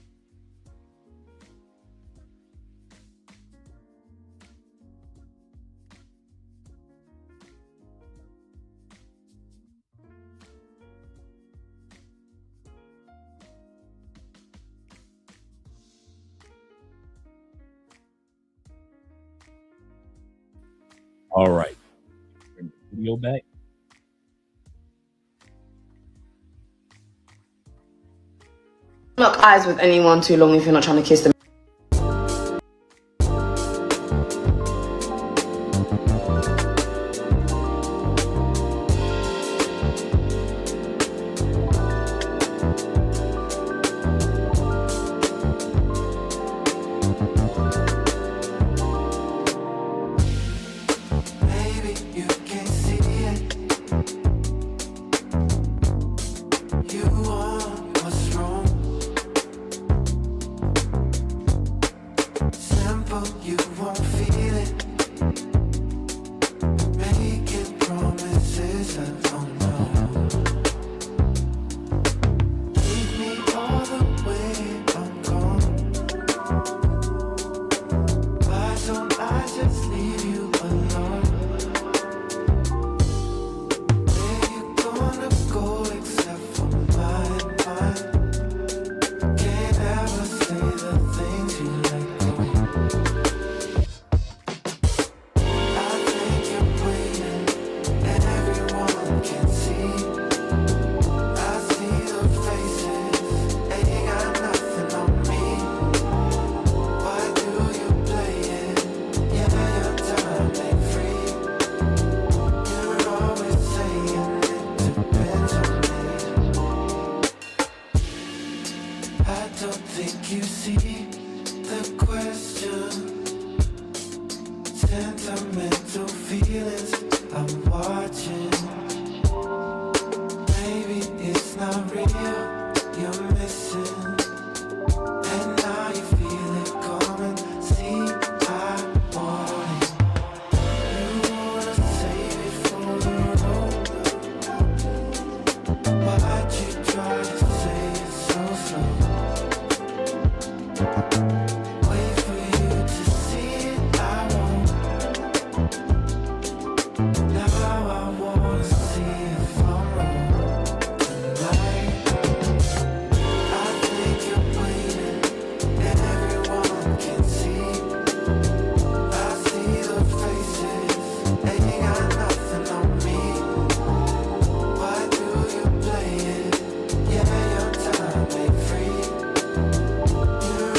All right. Bring the video back. Lock eyes with anyone too long if you're not trying to kiss them.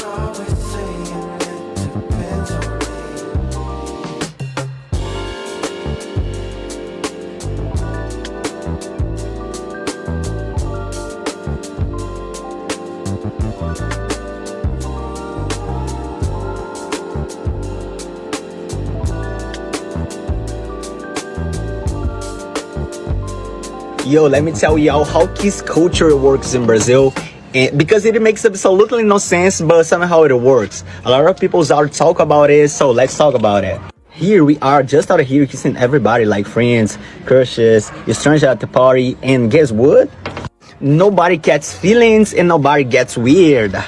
Always yo, let me tell y'all how kiss culture works in Brazil. And because it makes absolutely no sense, but somehow it works. A lot of people already talk about it, so let's talk about it. Here we are, just out here kissing everybody like friends, crushes, strangers at the party, and guess what? Nobody gets feelings and nobody gets weird.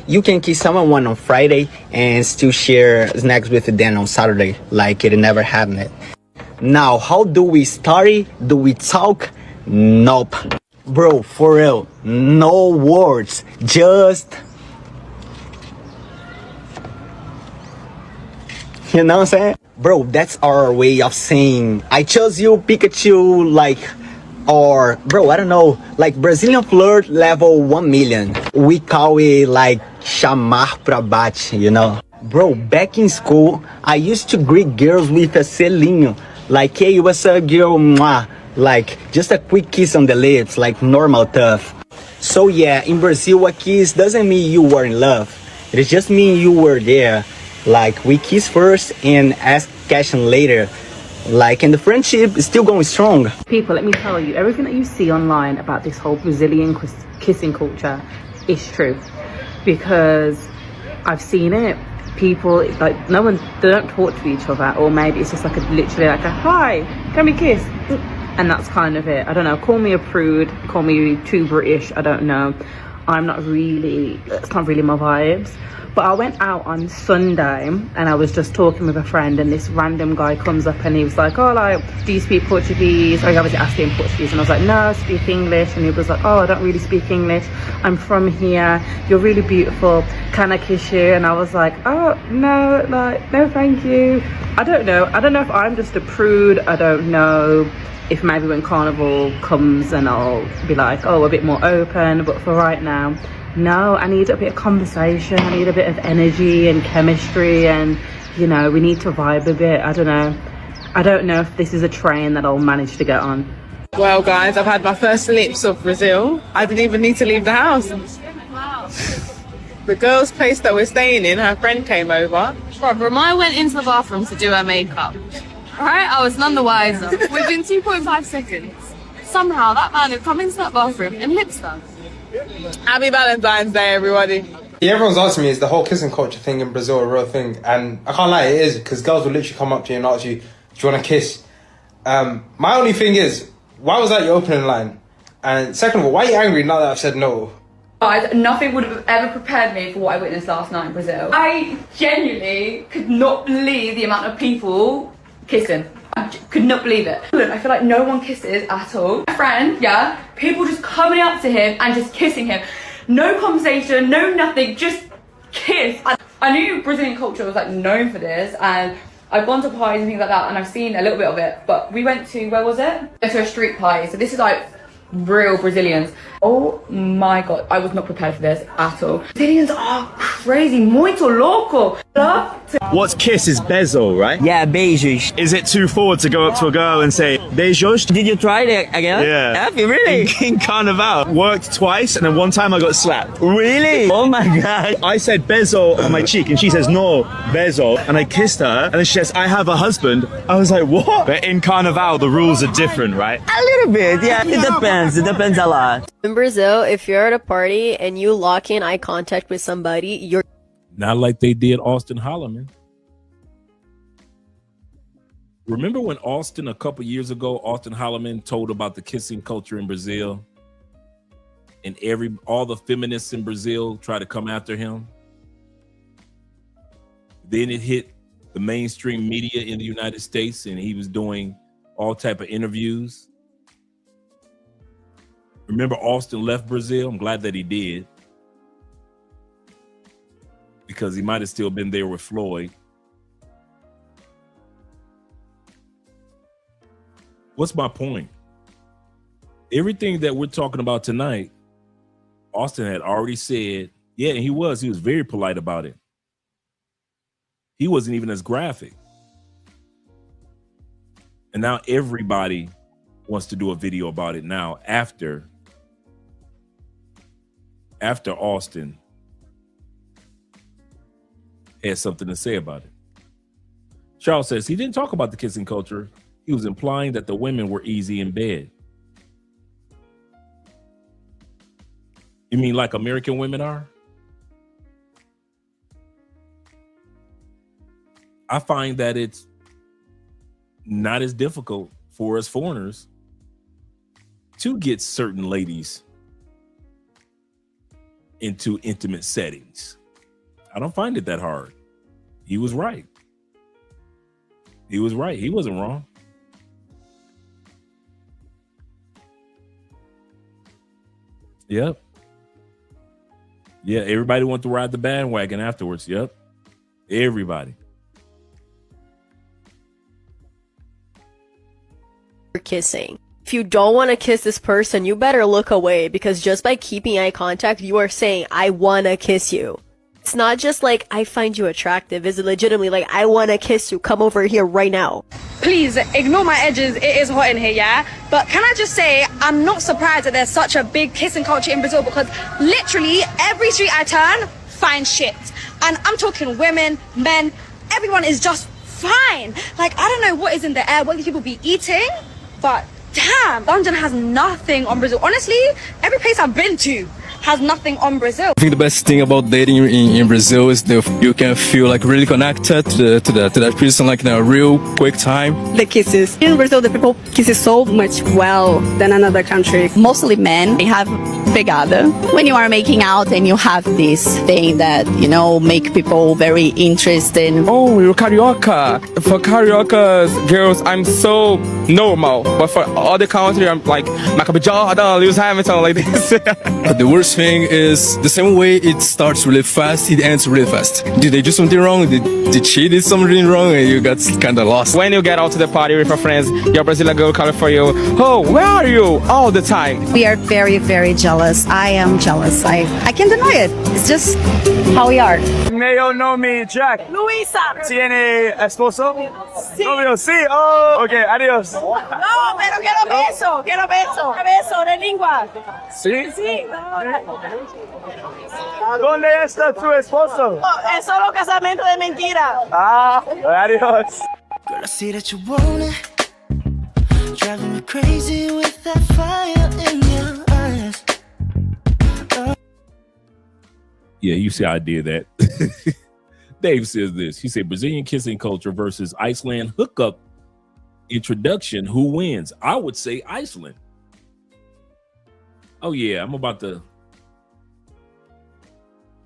You can kiss someone on Friday and still share snacks with them on Saturday, like it never happened. Now, how do we start it? Do we talk? Nope. Bro, for real, no words, just... You know what I'm saying? Bro, that's our way of saying, I chose you, Pikachu, like... Or, bro, I don't know, like Brazilian flirt level 1 million. We call it like chamar pra bate, you know? Bro, back in school, I used to greet girls with a selinho. Like, hey, what's up, girl? Mwah. Like, just a quick kiss on the lips, like normal tough. So yeah, in Brazil, a kiss doesn't mean you were in love. It just means you were there. Like, we kiss first and ask question later. Like, and the friendship is still going strong. People, let me tell you, everything that you see online about this whole Brazilian kissing culture is true. Because I've seen it. People, like, they don't talk to each other, or maybe it's just like literally like a, hi, can we kiss? And that's kind of it. I don't know, call me a prude, call me too British, I don't know. It's not really my vibes. But I went out on Sunday and I was just talking with a friend, and this random guy comes up and he was like, oh, like, do you speak Portuguese? I obviously asked him Portuguese and I was like, no, I speak English. And he was like, oh, I don't really speak English. I'm from here. You're really beautiful. Can I kiss you? And I was like, oh, no, like, no, thank you. I don't know. I don't know if I'm just a prude. I don't know if maybe when Carnival comes and I'll be like, oh, a bit more open. But for right now, no, I need a bit of conversation. I need a bit of energy and chemistry, and, you know, we need to vibe a bit. I don't know. I don't know if this is a train that I'll manage to get on. Well, guys, I've had my first lips of Brazil. I didn't even need to leave the house. The girl's place that we're staying in, her friend came over. Ramai went into the bathroom to do her makeup. Alright, I was none the wiser. Within 2.5 seconds, somehow that man had come into that bathroom and lips done. Happy Valentine's Day, everybody. Yeah, everyone's asking me, is the whole kissing culture thing in Brazil a real thing? And I can't lie, it is, because girls will literally come up to you and ask you, do you want to kiss? My only thing is, why was that your opening line? And second of all, why are you angry now that I've said no? Guys, nothing would have ever prepared me for what I witnessed last night in Brazil. I genuinely could not believe the amount of people kissing. I could not believe it. I feel like no one kisses at all. My friend, yeah, people just coming up to him and just kissing him. No conversation, no nothing, just kiss. I knew Brazilian culture was like known for this, and I've gone to parties and things like that, and I've seen a little bit of it, but we went to, where was it? Went to a street party, so this is like real Brazilians. Oh my god, I was not prepared for this at all. Brazilians are crazy, muito louco. What's kiss is bezo, right? Yeah, beijos. Is it too forward to go up to a girl and say beijos? Did you try it again? Yeah. Have you really? In Carnival. Worked twice, and then one time I got slapped. Really? Oh my god. I said bezo on my cheek, and she says no, bezo. And I kissed her, and then she says, I have a husband. I was like, what? But in Carnival, the rules are different, right? A little bit, yeah. It depends. It depends a lot. In Brazil, if you're at a party and you lock in eye contact with somebody, you're not like they did Austin Holloman. Remember when Austin, a couple years ago, Austin Holloman told about the kissing culture in Brazil, and all the feminists in Brazil tried to come after him? Then it hit the mainstream media in the United States, and he was doing all type of interviews. Remember, Austin left Brazil. I'm glad that he did, because he might have still been there with Floyd. What's my point? Everything that we're talking about tonight, Austin had already said, yeah, and he was very polite about it. He wasn't even as graphic. And now everybody wants to do a video about it now after Austin had something to say about it. Charles says he didn't talk about the kissing culture. He was implying that the women were easy in bed. You mean like American women are? I find that it's not as difficult for us foreigners to get certain ladies into intimate settings. I don't find it that hard. He was right. He was right. He wasn't wrong. Yep. Yeah, everybody went to ride the bandwagon afterwards. Yep. Everybody. Kissing. If you don't want to kiss this person, you better look away, because just by keeping eye contact, you are saying, I want to kiss you. It's not just like, I find you attractive. It's legitimately like, I want to kiss you. Come over here right now. Please ignore my edges. It is hot in here, yeah? But can I just say, I'm not surprised that there's such a big kissing culture in Brazil, because literally every street I turn finds shit. And I'm talking women, men, everyone is just fine. Like, I don't know what is in the air, what these people be eating, but damn, London has nothing on Brazil. Honestly, every place I've been to has nothing on Brazil. I think the best thing about dating in Brazil is that you can feel like really connected to that person, like in a real quick time. The kisses. In Brazil, the people kiss so much well than another country. Mostly men, they have pegada. When you are making out and you have this thing that, you know, make people very interested. Oh, you're carioca. For cariocas, girls, I'm so normal. But for other country, I'm like Michael Jordan, Lewis Hamilton, like this. But the worst thing is the same way it starts really fast, it ends really fast. Did they do something wrong? Did she do something wrong and you got kind of lost? When you get out to the party with your friends, your Brazilian girl calling for you, oh, where are you? All the time. We are very, very jealous. I am jealous. I can't deny it. It's just how we are. Male nome Jack. Luisa. ¿Tiene esposo? Sí. Novio, sí. Oh, okay, adiós. No, pero quiero beso. Quiero beso. Beso de lengua. ¿Sí? Sí. ¿Dónde está tu esposo? Es solo casamiento de mentira. Ah, adiós. Girl, I see that you want it. Driving me crazy with that fire in your eyes. Yeah, you see, I did that. Dave says this. He said, Brazilian kissing culture versus Iceland hookup introduction. Who wins? I would say Iceland. Oh, yeah,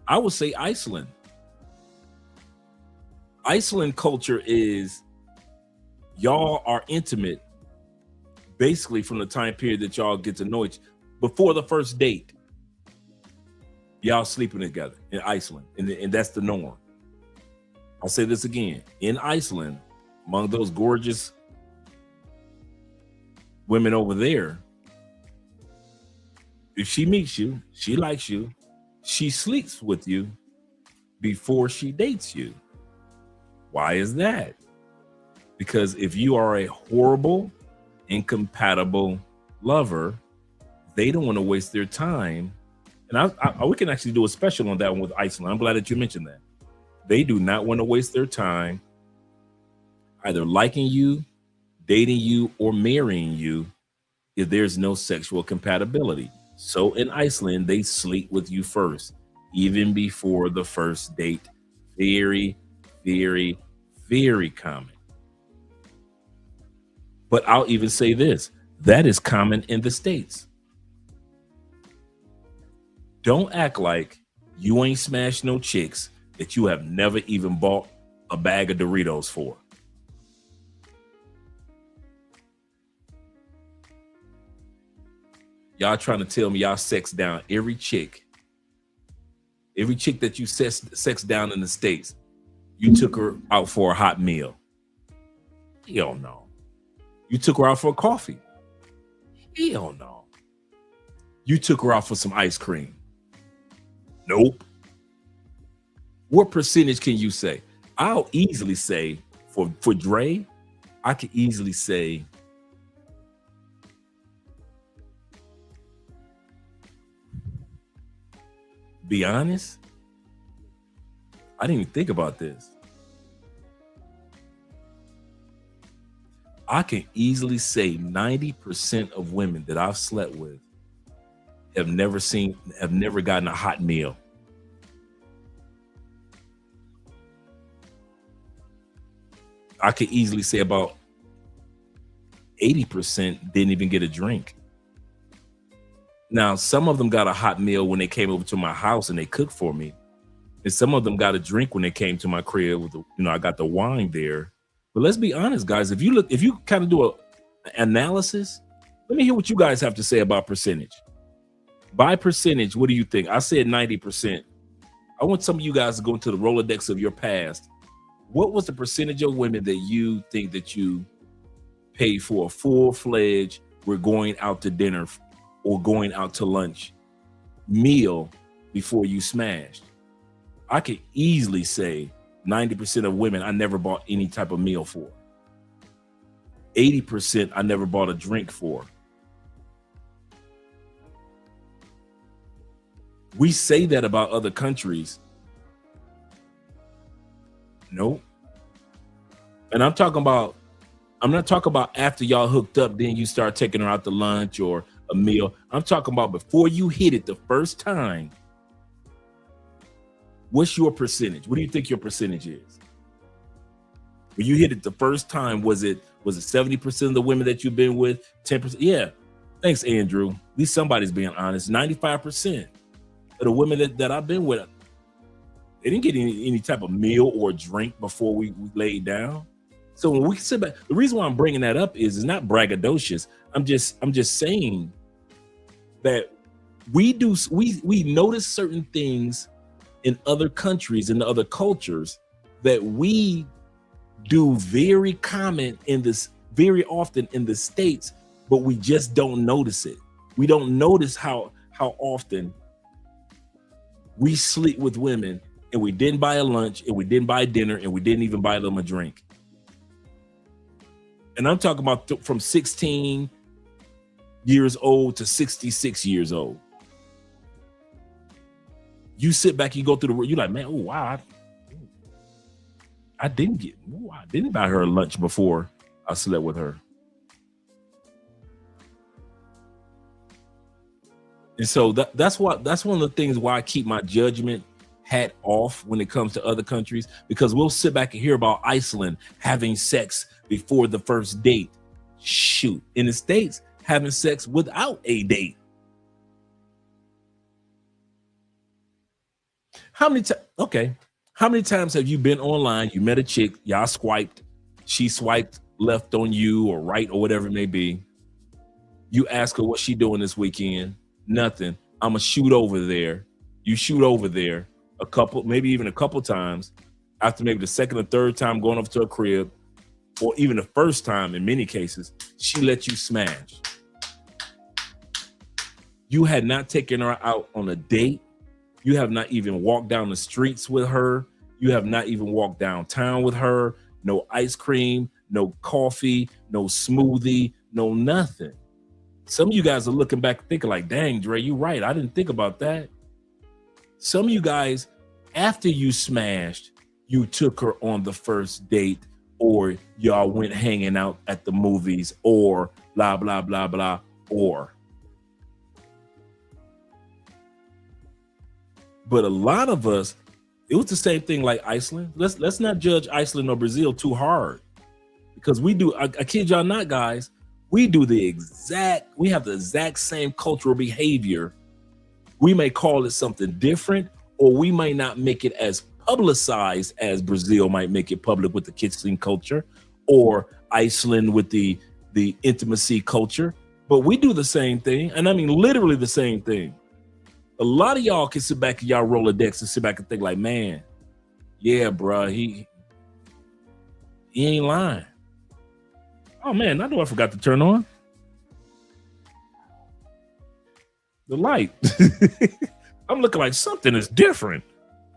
I would say Iceland. Iceland culture is y'all are intimate basically from the time period that y'all get to know each before the first date. Y'all sleeping together in Iceland, and that's the norm. I'll say this again. In Iceland, among those gorgeous women over there, if she meets you, she likes you, she sleeps with you before she dates you. Why is that? Because if you are a horrible, incompatible lover, they don't want to waste their time. And we can actually do a special on that one with Iceland. I'm glad that you mentioned that. They do not want to waste their time either liking you, dating you, or marrying you if there's no sexual compatibility. So in Iceland, they sleep with you first, even before the first date. Very, very, very common. But I'll even say this, that is common in the States. Don't act like you ain't smashed no chicks that you have never even bought a bag of Doritos for. Y'all trying to tell me y'all sex down every chick that you sex down in the States, you took her out for a hot meal. Hell no. You took her out for a coffee. Hell no. You took her out for some ice cream. Nope. What percentage can you say? I'll easily say for Dre, I could easily say be honest. I didn't even think about this. I can easily say 90% of women that I've slept with have never gotten a hot meal. I could easily say about 80% didn't even get a drink. Now, some of them got a hot meal when they came over to my house and they cooked for me. And some of them got a drink when they came to my crib with I got the wine there. But let's be honest, guys, if you kind of do an analysis, let me hear what you guys have to say about percentage. By percentage, what do you think? I said 90%. I want some of you guys to go into the Rolodex of your past. What was the percentage of women that you think that you paid for a full-fledged, we're going out to dinner or going out to lunch meal before you smashed? I could easily say 90% of women I never bought any type of meal for. 80% I never bought a drink for. We say that about other countries. Nope. And I'm not talking about after y'all hooked up, then you start taking her out to lunch or a meal. I'm talking about before you hit it the first time. What's your percentage? What do you think your percentage is? When you hit it the first time, was it 70% of the women that you've been with? 10%? Yeah. Thanks, Andrew. At least somebody's being honest. 95% of the women that I've been with, they didn't get any type of meal or drink before we laid down. So when we sit back, the reason why I'm bringing that up is not braggadocious. I'm just saying that we notice certain things in other countries, in other cultures, that we do very often in the States, but we just don't notice it. We don't notice how often we sleep with women and we didn't buy a lunch and we didn't buy dinner and we didn't even buy them a drink. And I'm talking about from 16 years old to 66 years old. You sit back, you go through the world, you're like, man, oh wow, I didn't buy her a lunch before I slept with her. And so that's one of the things why I keep my judgment hat off when it comes to other countries, because we'll sit back and hear about Iceland having sex before the first date. Shoot, in the States, having sex without a date. How many times have you been online, you met a chick, y'all swiped, she swiped left on you or right or whatever it may be. You ask her what she doing this weekend. Nothing. I'm gonna shoot over there. You shoot over there maybe even a couple times. After maybe the second or third time going over to her crib, or even the first time in many cases, she let you smash. You had not taken her out on a date. You have not even walked down the streets with her. You have not even walked downtown with her. No ice cream, no coffee, no smoothie, no nothing. Some of you guys are looking back thinking like, dang, Dre, you right. I didn't think about that. Some of you guys, after you smashed, you took her on the first date, or y'all went hanging out at the movies, or blah, blah, blah, blah, or. But a lot of us, it was the same thing like Iceland. Let's not judge Iceland or Brazil too hard, because we do. I kid y'all not, guys. We have the exact same cultural behavior. We may call it something different, or we might not make it as publicized as Brazil might make it public with the kissing culture, or Iceland with the intimacy culture. But we do the same thing, and I mean literally the same thing. A lot of y'all can sit back in y'all Rolodex and sit back and think like, man, yeah, bro, he ain't lying. Oh man, I know I forgot to turn on the light. I'm looking like something is different.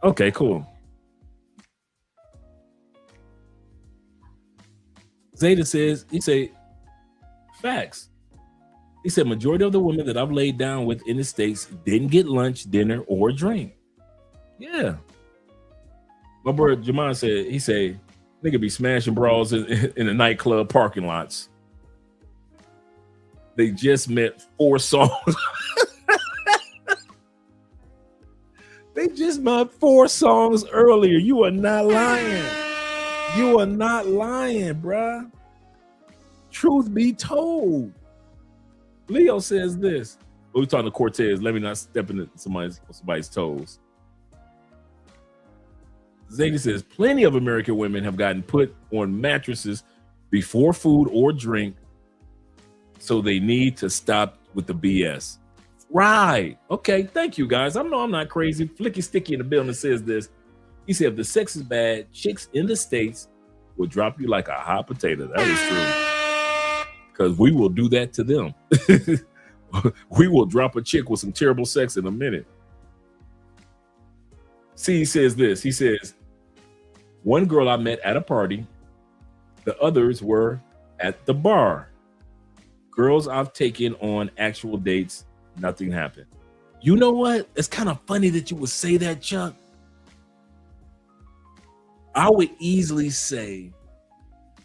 Okay, cool. Zeta says, facts. He said, majority of the women that I've laid down with in the States didn't get lunch, dinner, or a drink. Yeah. My brother Jamal said, nigga be smashing bras in the nightclub parking lots. They just met 4 songs. They just made 4 songs earlier. You are not lying. You are not lying, bruh. Truth be told. Leo says this. We're talking to Cortez. Let me not step into somebody's toes. Zadie says, plenty of American women have gotten put on mattresses before food or drink, so they need to stop with the BS. Right. Okay. Thank you, guys. I know I'm not crazy. Flicky Sticky in the building says this. He said, if the sex is bad, chicks in the States will drop you like a hot potato. That is true. Because we will do that to them. We will drop a chick with some terrible sex in a minute. See, he says this. He says, one girl I met at a party, the others were at the bar. Girls I've taken on actual dates, nothing happened. You know what? It's kind of funny that you would say that, Chuck. I would easily say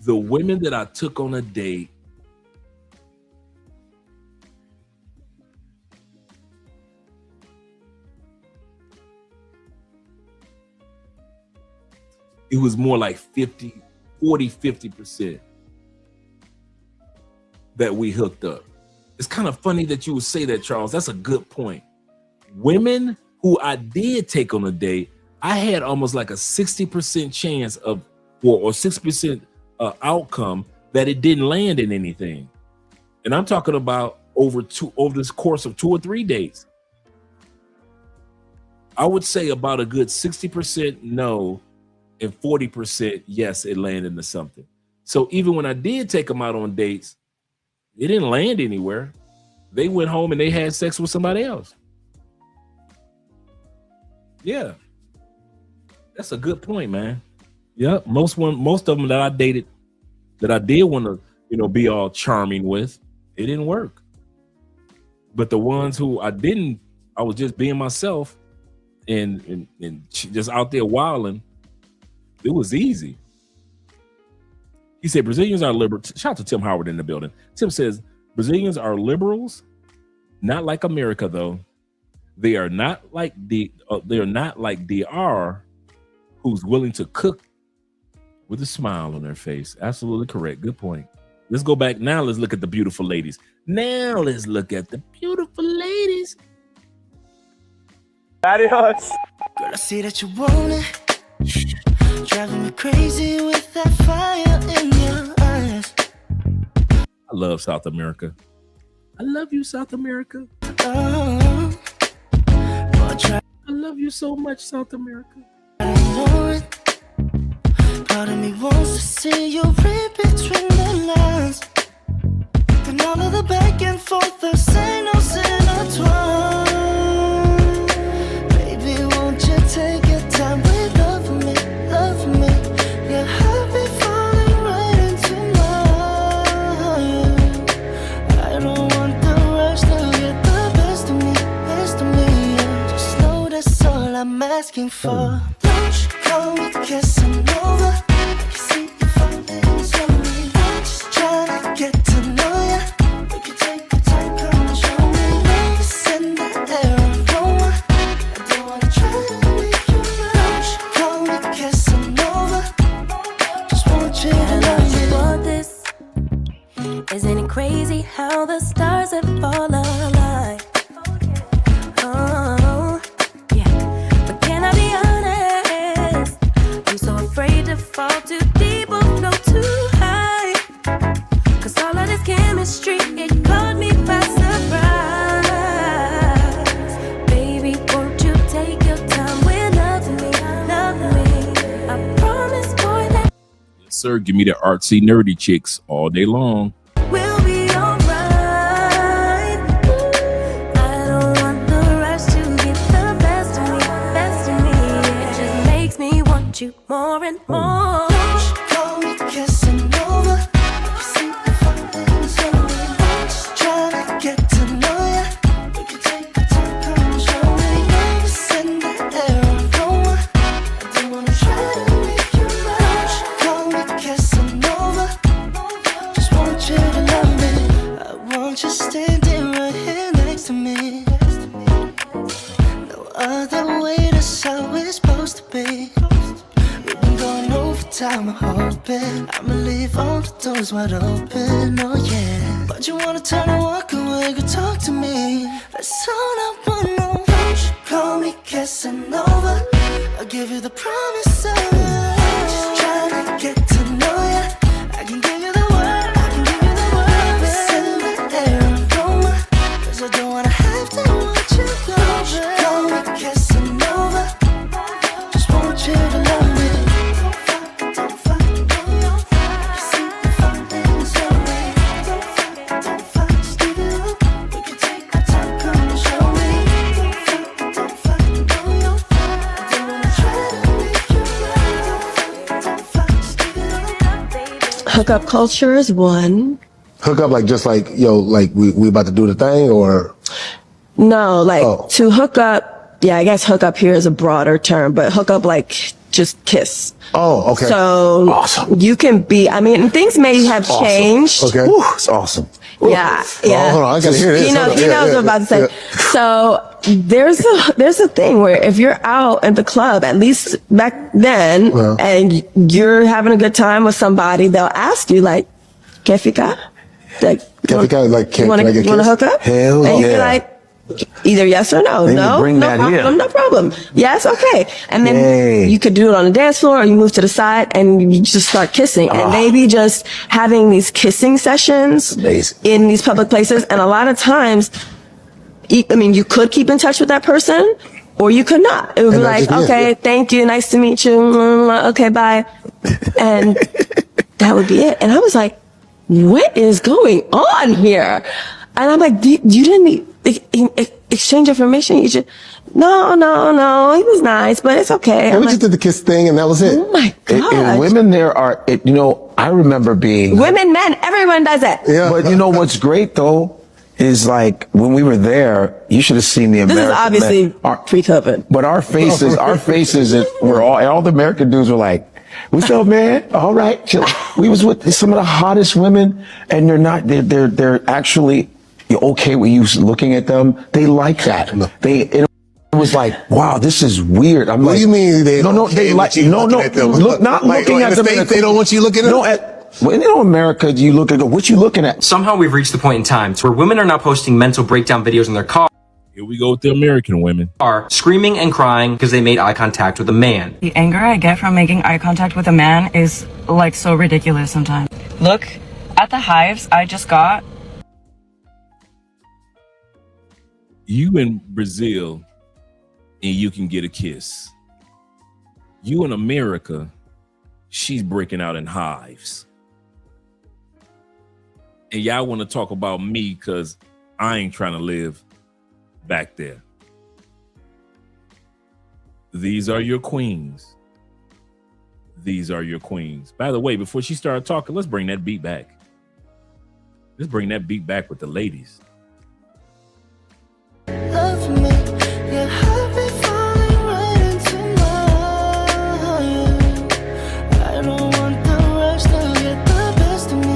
the women that I took on a date, it was more like 50% that we hooked up. It's kind of funny that you would say that, Charles. That's a good point. Women who I did take on a date, I had almost like a 60% chance of, or 6% outcome that it didn't land in anything. And I'm talking about over this course of 2 or 3 dates. I would say about a good 60% no and 40% yes, it landed into something. So even when I did take them out on dates, it didn't land anywhere. They went home and they had sex with somebody else. Yeah. That's a good point, man. Yeah, most of them that I dated, that I did want to, be all charming with, it didn't work. But the ones who I didn't, I was just being myself and just out there wilding, it was easy. He said Brazilians are liberal. Shout out to Tim Howard in the building. Tim says Brazilians are liberals, not like America though. They are not like DR, who's willing to cook with a smile on their face. Absolutely correct. Good point. Let's go back now. Let's look at the beautiful ladies. Now let's look at the beautiful ladies. Adios. Girl, I see that you want it. Driving me crazy with that fire in your eyes. I love South America. I love you, South America. I love you so much, South America. Part of me wants to see you read between the lines. And all of the back and forth, the signals intertwine. Baby, won't you take your time with love me, love me. Your heart be falling right into mine. I don't want the rush to get the best of me, best of me. Just know that's all I'm asking for. Don't you call me Casanova. Isn't it crazy how the stars have fallen aligned? Oh, yeah. But can I be honest? I'm so afraid to fall too deep or float too high. Cause all of this chemistry, it caught me by surprise. Baby, won't you take your time with love me, love me. I promise, boy, that Yes, sir. Give me the artsy, nerdy chicks all day long. we'll be alright. I don't want the rush to get the best of me, best of me. It just makes me want you more and more. Call me Casanova. You see the feelings on me. Just trying to get to know ya. We can take the time, come and show me. Nervous in the air, I don't wanna try to make you rush. Call me Casanova. Just want you to love me. I want you standing right here next to me. No other way to time I'm hoping I'ma leave all the doors wide open, oh yeah. But you wanna turn and walk away, go talk to me. That's all I wanna know. Don't you call me Casanova, I'll give you the promise of just trying to get to know ya. I can give you the word, I can give you the word. It's in the air, aroma, 'cause I don't wanna have to watch you go. Don't you call me Casanova, just want you to love me. Hookup culture is one. Hook up like just like, yo, like we about to do the thing, or? No, like to hook up, yeah, I guess hook up here is a broader term, but hook up like just kiss. Oh, okay. So awesome. You can be, I mean, things may have changed. Okay. Ooh, it's awesome. Yeah, yeah. Oh, hold on, I gotta hear this. He knows what I'm about to say. So there's a thing where if you're out at the club, at least back then, and you're having a good time with somebody, they'll ask you like, "Que fica?" Like, can I get you want to hook up? Hell and yeah. you're like, either yes or no. They No, bring no that problem, here. no problem. Yes, okay. And then you could do it on the dance floor, or you move to the side and you just start kissing. And maybe just having these kissing sessions in these public places. And a lot of times, I mean, you could keep in touch with that person, or you could not. It would be like, okay, thank you, nice to meet you, okay, bye. And that would be it. And I was like, what is going on here? And I'm like, you didn't exchange information? You just, no, he was nice, but it's okay. We just did the kiss thing and that was it. Oh my God. And women there are, you know, I remember being... Women, men, everyone does it. Yeah. But you know what's great though? Is like, when we were there, you should have seen the American... This is obviously pre-COVID. But our faces, were all the American dudes were like, what's up, man? All right. Chill. We was with some of the hottest women, and they're actually okay with you looking at them. They like that. It was like, wow, this is weird. I'm what like, do you mean they no, they like, not like, looking at them. They don't want you looking at them? Well, in America, you look at what you looking at. Somehow we've reached the point in time where women are now posting mental breakdown videos in their car. Here we go with the American women. Are screaming and crying because they made eye contact with a man. The anger I get from making eye contact with a man is like so ridiculous sometimes. Look at the hives I just got. You in Brazil and you can get a kiss. You in America, she's breaking out in hives. And y'all want to talk about me because I ain't trying to live back there. These are your queens. These are your queens. By the way, before she started talking, let's bring that beat back. Let's bring that beat back with the ladies. Love me, your heart be falling right into mine. I don't want the rush to get the best of me,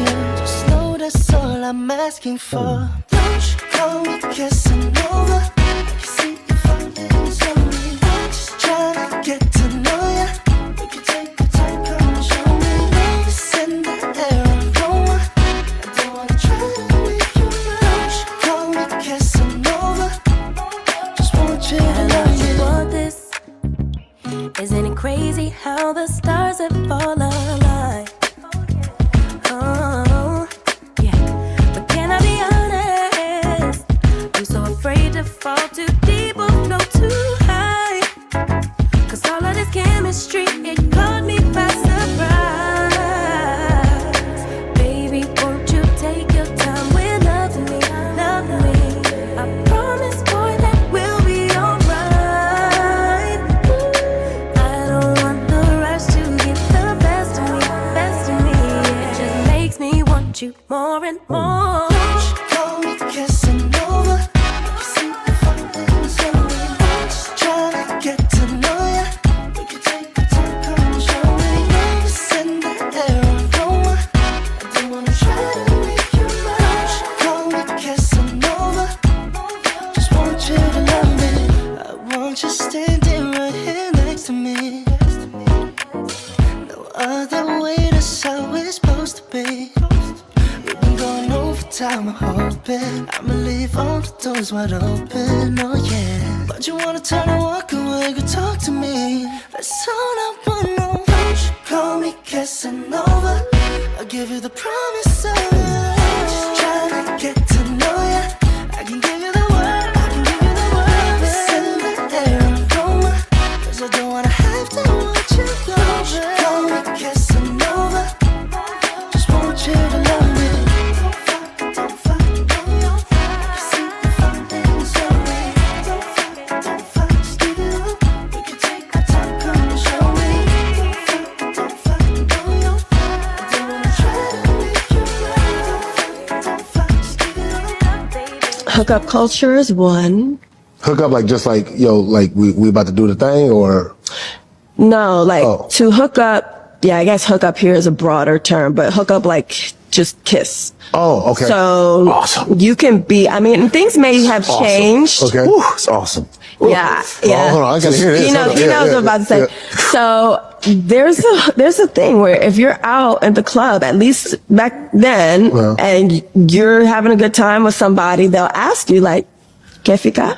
yeah. Just know that's all I'm asking for. Don't you call me Casanova, I can see you falling slowly. I'm just trying to get to know ya. We can take your time, come and show me. It's in the air, aroma, I don't wanna try to make you mine. Don't you call me Casanova, just want you to love me. Want this? Isn't it crazy how the stars have fallen aligned? Oh, yeah. But can I be honest? I'm so afraid to fall too deep or flow too high. 'Cause all of this chemistry, it caught me by surprise. Baby, won't you take your time with loving me, loving me? I promise, boy, that we'll be alright. I don't want the rush to get the best of me, best of me. It just makes me want you more and more. Don't you call me Casanova, I can see you falling slowly. I'm just trying to get to know ya. We can take your time, come and show me. It's in the air, aroma, I don't wanna try to make you mine. Don't you call me Casanova, just want you to love me. I want you standing right here next to me. eyes wide open, oh yeah. But you wanna turn and walk away, go talk to me. That's all I wanna. Don't you call me Casanova, I'll give you the promise of just trying to get to know ya. I can give you the word, I can give you the word. Send the air aroma, 'cause I don't wanna have to watch you go. Don't you call me Casanova, just want you to love me. Don't fuck, you see the fun things on me. Don't fuck, just give it up. We can take our time, come and show me. Don't fuck, I don't wanna try to make you right. Don't fuck, just give it up. Hookup culture is one. Hook up like just like, yo, like we about to do the thing, or No, like to hook up. Yeah, I guess hook up here is a broader term, but hook up like just kiss. Oh, okay. So you can be. I mean, things may have changed. Okay. Ooh, it's awesome. Yeah, yeah. Hold on, I gotta hear this. You know, Hold on. you know what I'm about to say. Yeah. So there's a thing where if you're out at the club, at least back then, and you're having a good time with somebody, they'll ask you like, "¿Qué fica?"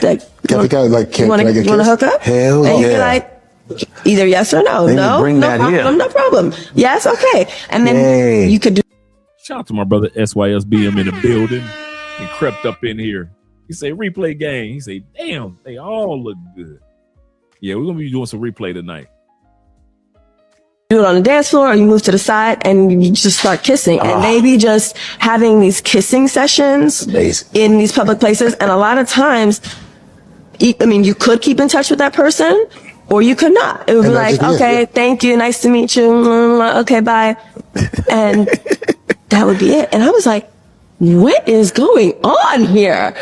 Like, can I get you want to kissed? hook up? Hell and you're yeah. like, either yes or no. Then you No, bring no that problem, here. no problem. Yes, okay. And then you could do. Shout out to my brother SYSBM in the building. He crept up in here. He say replay game. He say, damn, they all look good. Yeah, we're gonna be doing some replay tonight. Do it on the dance floor, or you move to the side and you just start kissing, and maybe just having these kissing sessions in these public places. And a lot of times, I mean, you could keep in touch with that person, or you could not. It would be like, okay, thank you, nice to meet you, okay, bye, and that would be it. And I was like, what is going on here?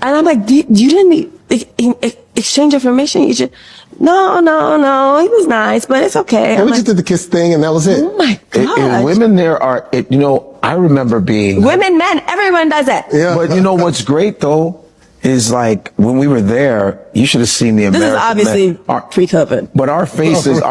And I'm like, you didn't exchange information. You just, no, he was nice, but it's okay. And we just did the kiss thing, and that was it. Oh my God. And women there are, you know, I remember being. Women, men, everyone does it. Yeah. But you know what's great though is like when we were there, you should have seen the American. This is obviously men. pre-COVID. But our faces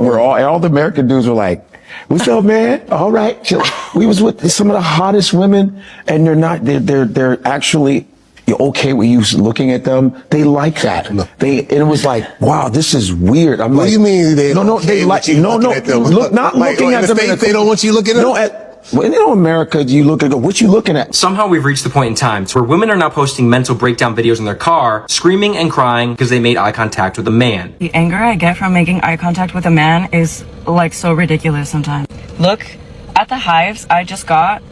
were all the American dudes were like, "What's up, man? All right, chill." We was with some of the hottest women, and they're actually. You're okay with you looking at them. They like that. And it was like, wow, this is weird. I'm What like, do you mean they they like you looking at them? not Like, looking in at the them. States, they don't want you looking at them? In America, you look at what you looking at. Somehow we've reached the point in time where women are now posting mental breakdown videos in their car, screaming and crying because they made eye contact with a man. The anger I get from making eye contact with a man is like so ridiculous sometimes. Look at the hives I just got.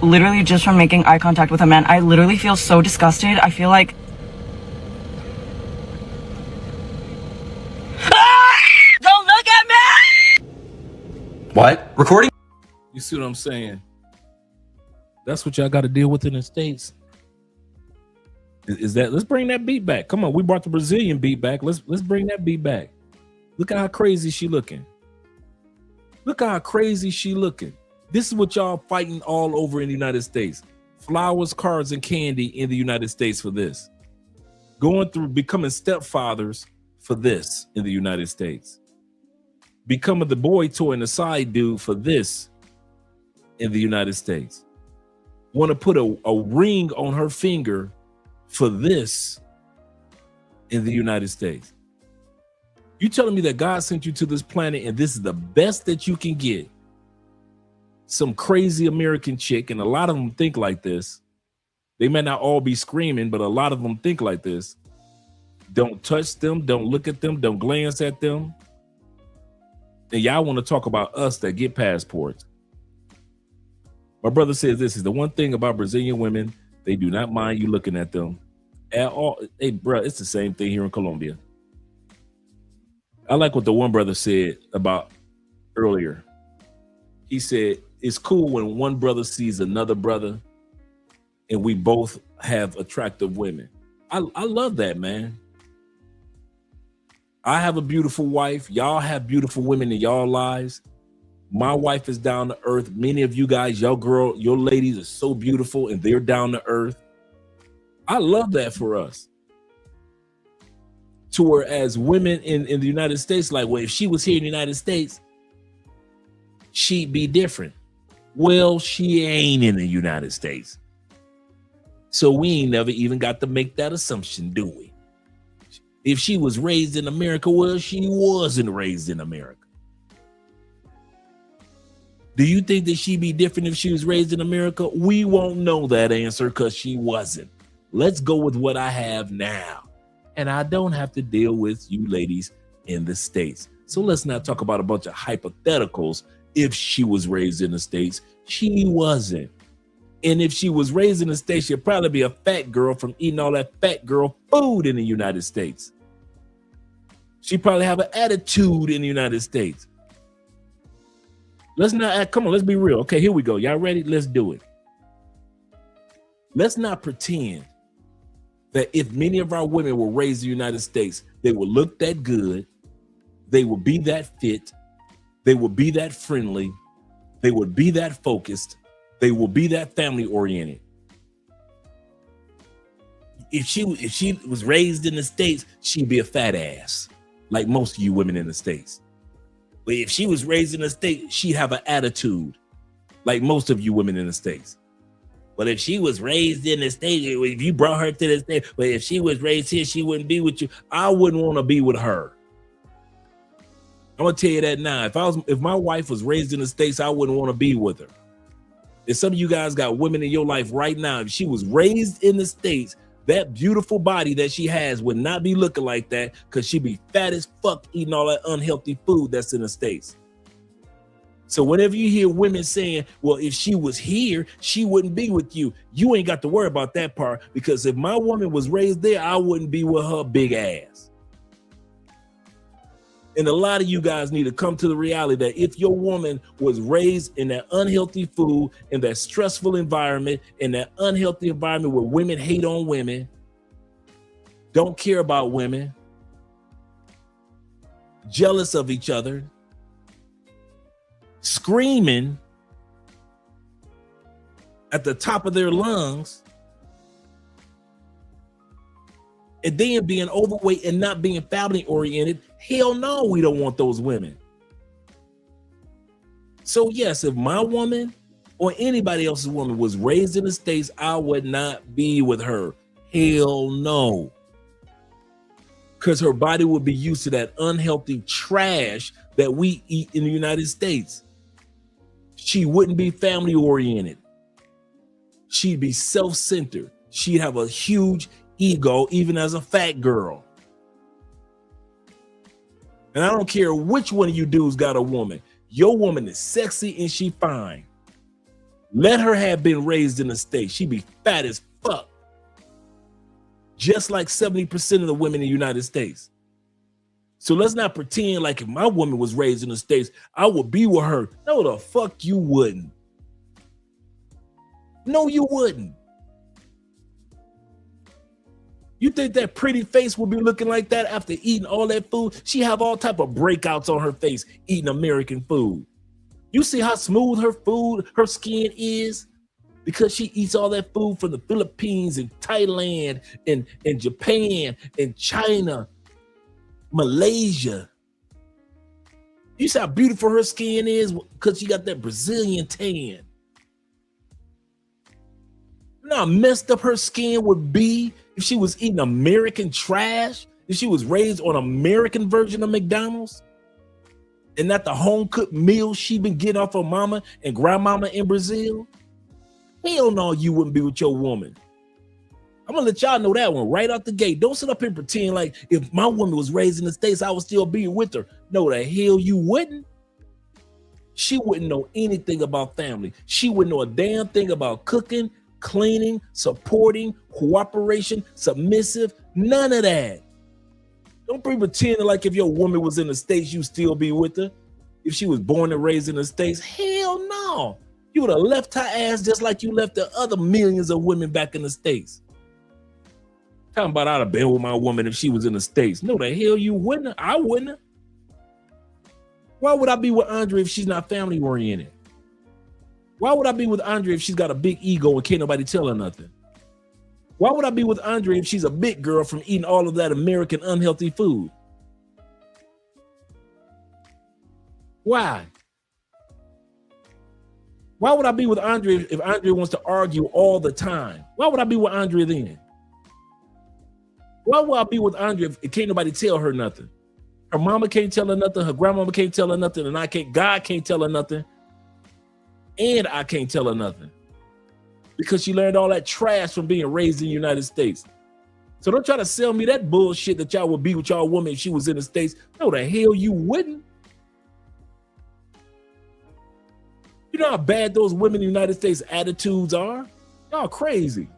Literally just from making eye contact with a man. I literally feel so disgusted. I feel like don't look at me! What? Recording? You see what I'm saying? That's what y'all got to deal with in the States. Is that, let's bring that beat back. Come on, we brought the Brazilian beat back. Let's bring that beat back. Look at how crazy she looking. Look how crazy she looking. This is what y'all fighting all over in the United States. Flowers, cards, and candy in the United States for this. Going through becoming stepfathers for this in the United States. Becoming the boy toy and the side dude for this in the United States. Want to put a ring on her finger for this in the United States. You telling me that God sent you to this planet and this is the best that you can get? Some crazy American chick, and a lot of them think like this. They may not all be screaming, but a lot of them think like this. Don't touch them, don't look at them, don't glance at them. And y'all want to talk about us that get passports. My brother says this is the one thing about Brazilian women, they do not mind you looking at them at all. Hey, bro, it's the same thing here in Colombia. I like what the one brother said about earlier. He said, it's cool when one brother sees another brother and we both have attractive women. I love that, man. I have a beautiful wife. Y'all have beautiful women in y'all lives. My wife is down to earth. Many of you guys, your ladies are so beautiful and they're down to earth. I love that for us. To whereas women in the United States, like, well, if she was here in the United States, she'd be different. Well, she ain't in the United States. So we ain't never even got to make that assumption, do we? If she was raised in America, well, she wasn't raised in America. Do you think that she'd be different if she was raised in America? We won't know that answer because she wasn't. Let's go with what I have now. And I don't have to deal with you ladies in the States. So let's not talk about a bunch of hypotheticals. If she was raised in the States, she wasn't. And if she was raised in the States, she'd probably be a fat girl from eating all that fat girl food in the United States. She'd probably have an attitude in the United States. Let's not act, come on, let's be real. Okay, here we go. Y'all ready? Let's do it. Let's not pretend that if many of our women were raised in the United States, they would look that good, they would be that fit, they would be that friendly, they would be that focused, they will be that family oriented. If she was raised in the States, she'd be a fat ass, like most of you women in the States. But if she was raised in the States, she'd have an attitude, like most of you women in the States. But if she was raised in the States, if you brought her to the States, but if she was raised here, she wouldn't be with you. I wouldn't want to be with her. I'm gonna tell you that now. If my wife was raised in the States, I wouldn't want to be with her. If some of you guys got women in your life right now, if she was raised in the States, that beautiful body that she has would not be looking like that because she'd be fat as fuck eating all that unhealthy food that's in the States. So whenever you hear women saying, well, if she was here, she wouldn't be with you, you ain't got to worry about that part, because if my woman was raised there, I wouldn't be with her big ass. And a lot of you guys need to come to the reality that if your woman was raised in that unhealthy food, in that stressful environment, in that unhealthy environment where women hate on women, don't care about women, jealous of each other, screaming at the top of their lungs, and then being overweight and not being family oriented, hell no, we don't want those women. So yes, if my woman or anybody else's woman was raised in the States, I would not be with her. Hell no. Because her body would be used to that unhealthy trash that we eat in the United States. She wouldn't be family oriented. She'd be self-centered. She'd have a huge ego, even as a fat girl. And I don't care which one of you dudes got a woman. Your woman is sexy and she fine. Let her have been raised in the States. She be fat as fuck. Just like 70% of the women in the United States. So let's not pretend like if my woman was raised in the States, I would be with her. No, the fuck you wouldn't. No, you wouldn't. You think that pretty face will be looking like that after eating all that food? She have all type of breakouts on her face eating American food. You see how smooth her skin is? Because she eats all that food from the Philippines and Thailand and Japan and China, Malaysia. You see how beautiful her skin is because she got that Brazilian tan. You know how messed up her skin would be if she was eating American trash, if she was raised on American version of McDonald's and not the home cooked meals she been getting off her mama and grandmama in Brazil. Hell no, you wouldn't be with your woman. I'm gonna let y'all know that one right out the gate. Don't sit up here and pretend like if my woman was raised in the States, I would still be with her. No, the hell you wouldn't. She wouldn't know anything about family. She wouldn't know a damn thing about cooking, cleaning, supporting, cooperation, submissive, none of that. Don't be pretending like if your woman was in the States, you still be with her. If she was born and raised in the States, hell no. You would have left her ass just like you left the other millions of women back in the States. Talking about I'd have been with my woman if she was in the States. No, the hell you wouldn't. I wouldn't. Why would I be with Andre if she's not family oriented? Why would I be with Andre if she's got a big ego and can't nobody tell her nothing? Why would I be with Andre if she's a big girl from eating all of that American unhealthy food? Why? Why would I be with Andre if Andre wants to argue all the time? Why would I be with Andre then? Why would I be with Andre if can't nobody tell her nothing? Her mama can't tell her nothing. Her grandmama can't tell her nothing. And God can't tell her nothing. And I can't tell her nothing. Because she learned all that trash from being raised in the United States. So don't try to sell me that bullshit that y'all would be with y'all woman if she was in the States. No, the hell you wouldn't. You know how bad those women in the United States attitudes are? Y'all crazy.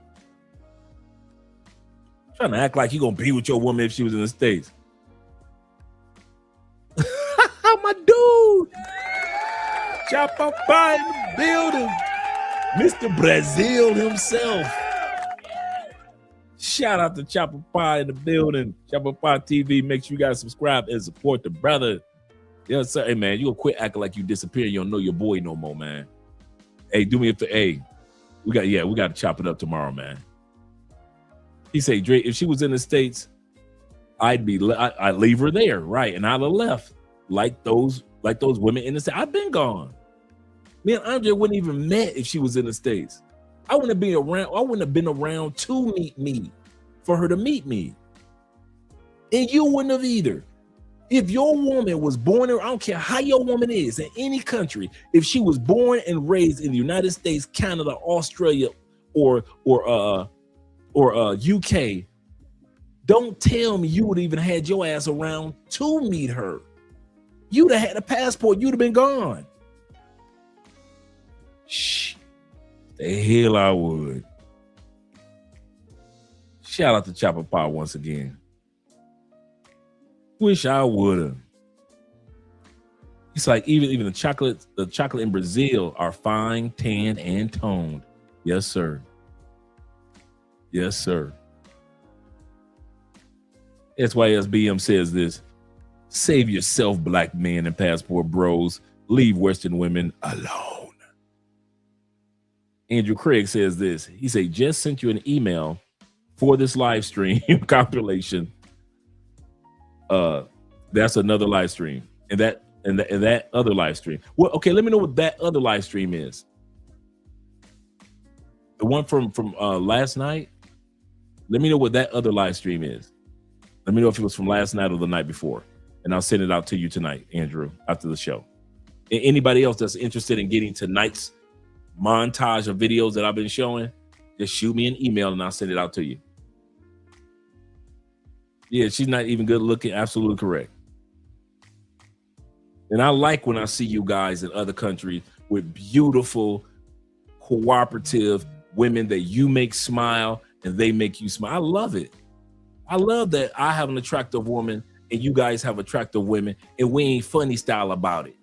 Trying to act like you gonna be with your woman if she was in the States. My dude. Chapa Pie in the building. Mr. Brazil himself. Shout out to Chapa Pie in the building. Chapa Pie TV. Make sure you guys subscribe and support the brother. Yes, sir. Hey, man, you gonna quit acting like you disappear. You don't know your boy no more, man. Hey, do me a favor. Hey, we got to chop it up tomorrow, man. He said, Drake, if she was in the States, I'd leave her there, right? And I'd have left like those women in the States. I've been gone. Me and Andre wouldn't even met if she was in the States. I wouldn't have been around to meet me, for her to meet me. And you wouldn't have either. If your woman was born, I don't care how your woman is in any country, if she was born and raised in the United States, Canada, Australia, or UK, don't tell me you would even had your ass around to meet her. You'd have had a passport. You'd have been gone. Shh. The hell I would. Shout out to Chopper Pie once again. Wish I would have. It's like even the chocolate in Brazil are fine, tanned, and toned. Yes, sir. Yes, sir. SYSBM says this. Save yourself, black men and passport bros. Leave Western women alone. Andrew Craig says this. He said, just sent you an email for this live stream compilation. That's another live stream. And that other live stream. Well, okay, let me know what that other live stream is. The one from last night. Let me know what that other live stream is. Let me know if it was from last night or the night before. And I'll send it out to you tonight, Andrew, after the show. And anybody else that's interested in getting tonight's montage of videos that I've been showing, just shoot me an email and I'll send it out to you. Yeah, she's not even good looking. Absolutely correct. And I like when I see you guys in other countries with beautiful, cooperative women that you make smile and they make you smile. I love it. I love that I have an attractive woman and you guys have attractive women and we ain't funny style about it.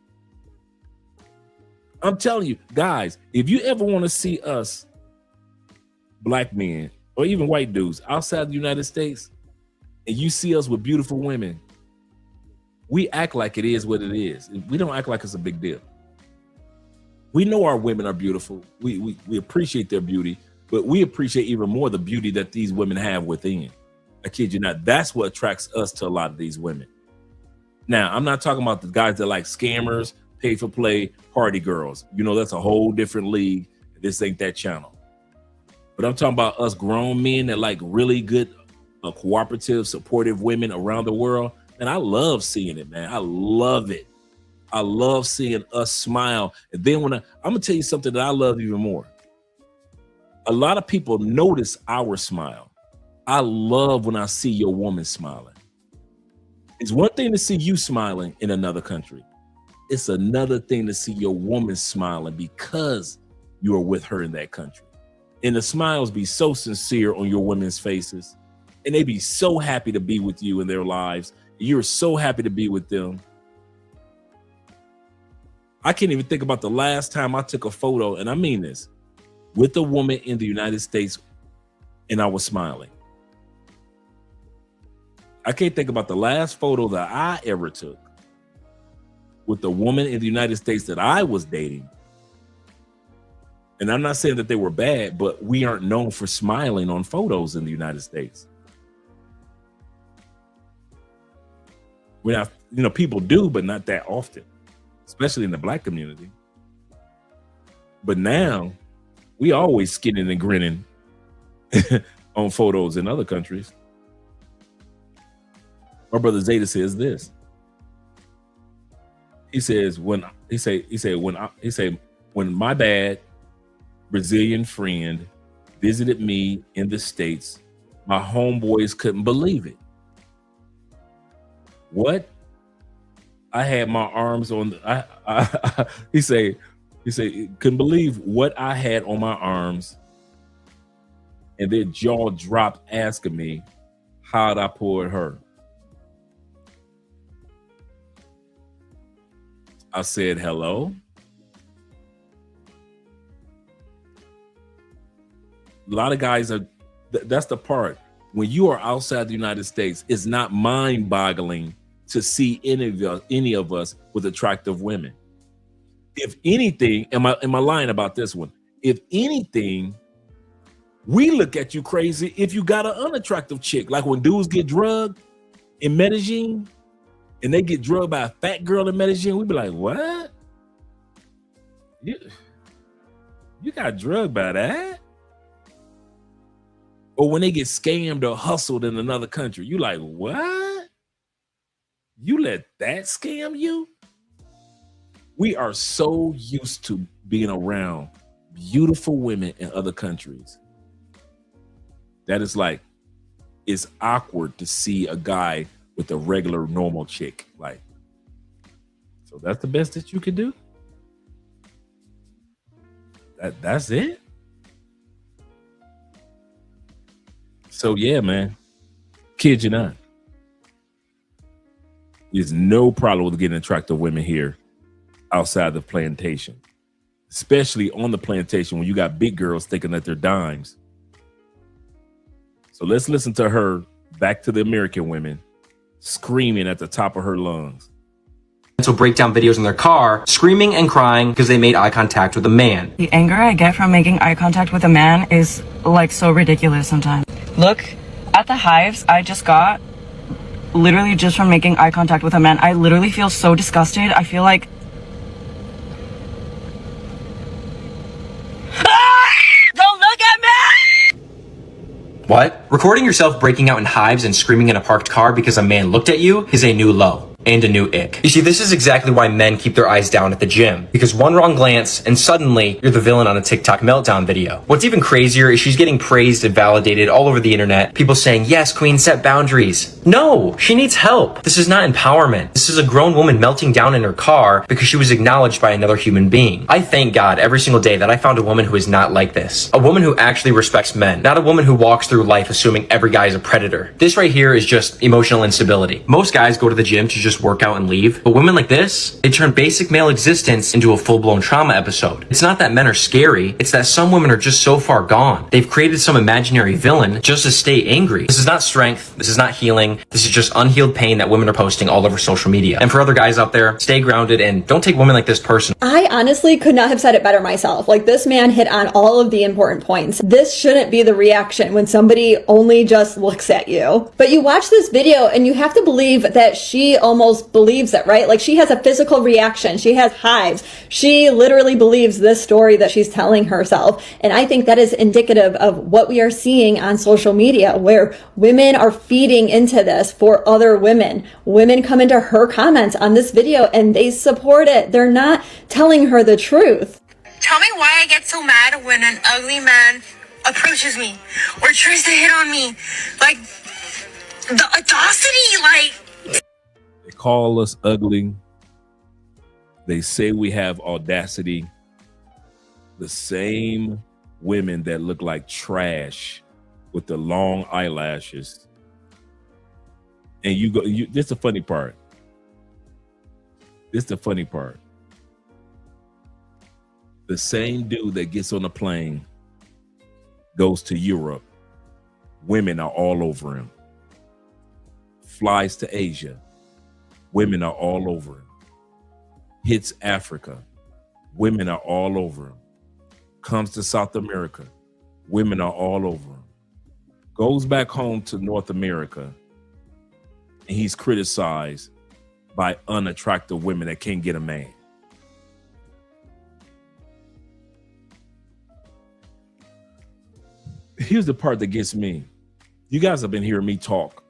I'm telling you, guys, if you ever want to see us black men or even white dudes outside the United States and you see us with beautiful women, we act like it is what it is. We don't act like it's a big deal. We know our women are beautiful. We appreciate their beauty, but we appreciate even more the beauty that these women have within. I kid you not. That's what attracts us to a lot of these women. Now, I'm not talking about the guys that like scammers, pay for play, party girls. You know, that's a whole different league. This ain't that channel. But I'm talking about us grown men that like really good, cooperative, supportive women around the world. And I love seeing it, man. I love it. I love seeing us smile. And then I'm gonna tell you something that I love even more. A lot of people notice our smile. I love when I see your woman smiling. It's one thing to see you smiling in another country. It's another thing to see your woman smiling because you are with her in that country. And the smiles be so sincere on your women's faces. And they be so happy to be with you in their lives. You're so happy to be with them. I can't even think about the last time I took a photo, and I mean this, with a woman in the United States and I was smiling. I can't think about the last photo that I ever took with the woman in the United States that I was dating. And I'm not saying that they were bad, but we aren't known for smiling on photos in the United States. We're not, people do, but not that often, especially in the black community. But now we always skinning and grinning on photos in other countries. My brother Zeta says this. He says when my bad Brazilian friend visited me in the States, my homeboys couldn't believe it. What? I had my arms on he say couldn't believe what I had on my arms, and their jaw dropped asking me how'd I pull her. I said hello. A lot of guys are, that's the part. When you are outside the United States, it's not mind-boggling to see any of us with attractive women. If anything, am I lying about this one? If anything, we look at you crazy if you got an unattractive chick. Like when dudes get drugged in Medellin and they get drugged by a fat girl in Medellin, we be like, what? You got drugged by that? Or when they get scammed or hustled in another country, you like, what? You let that scam you? We are so used to being around beautiful women in other countries that it's like, it's awkward to see a guy with a regular normal chick. Like, so that's the best that you can do? That's it? So yeah, man, kid you not. There's no problem with getting attractive women here outside the plantation, especially on the plantation when you got big girls thinking that they're dimes. So let's listen to her, back to the American women, screaming at the top of her lungs. Mental breakdown videos in their car, screaming and crying because they made eye contact with a man. The anger I get from making eye contact with a man is like so ridiculous sometimes. Look at the hives I just got, literally just from making eye contact with a man. I literally feel so disgusted. I feel like, don't look at me! What? Recording yourself breaking out in hives and screaming in a parked car because a man looked at you is a new low. And a new ick. You see, this is exactly why men keep their eyes down at the gym. Because one wrong glance and suddenly you're the villain on a TikTok meltdown video. What's even crazier is she's getting praised and validated all over the internet. People saying, yes, queen, set boundaries. No, she needs help. This is not empowerment. This is a grown woman melting down in her car because she was acknowledged by another human being. I thank God every single day that I found a woman who is not like this. A woman who actually respects men. Not a woman who walks through life assuming every guy is a predator. This right here is just emotional instability. Most guys go to the gym to just work out and leave, but women like this, they turn basic male existence into a full-blown trauma episode. It's not that men are scary, it's that some women are just so far gone. They've created some imaginary villain just to stay angry. This is not strength, this is not healing, this is just unhealed pain that women are posting all over social media. And for other guys out there, stay grounded and don't take women like this personally. I honestly could not have said it better myself. Like, this man hit on all of the important points. This shouldn't be the reaction when somebody only just looks at you. But you watch this video and you have to believe that she almost believes it, right? Like, she has a physical reaction. She has hives. She literally believes this story that she's telling herself. And I think that is indicative of what we are seeing on social media, where women are feeding into this for other women. Women come into her comments on this video and they support it. They're not telling her the truth. Tell me why I get so mad when an ugly man approaches me or tries to hit on me. Like, the audacity, like... They call us ugly. They say we have audacity. The same women that look like trash with the long eyelashes. And this is the funny part. This is the funny part. The same dude that gets on a plane goes to Europe. Women are all over him. Flies to Asia. Women are all over him. Hits Africa. Women are all over him. Comes to South America. Women are all over him. Goes back home to North America. And he's criticized by unattractive women that can't get a man. here's the part that gets me. You guys have been hearing me talk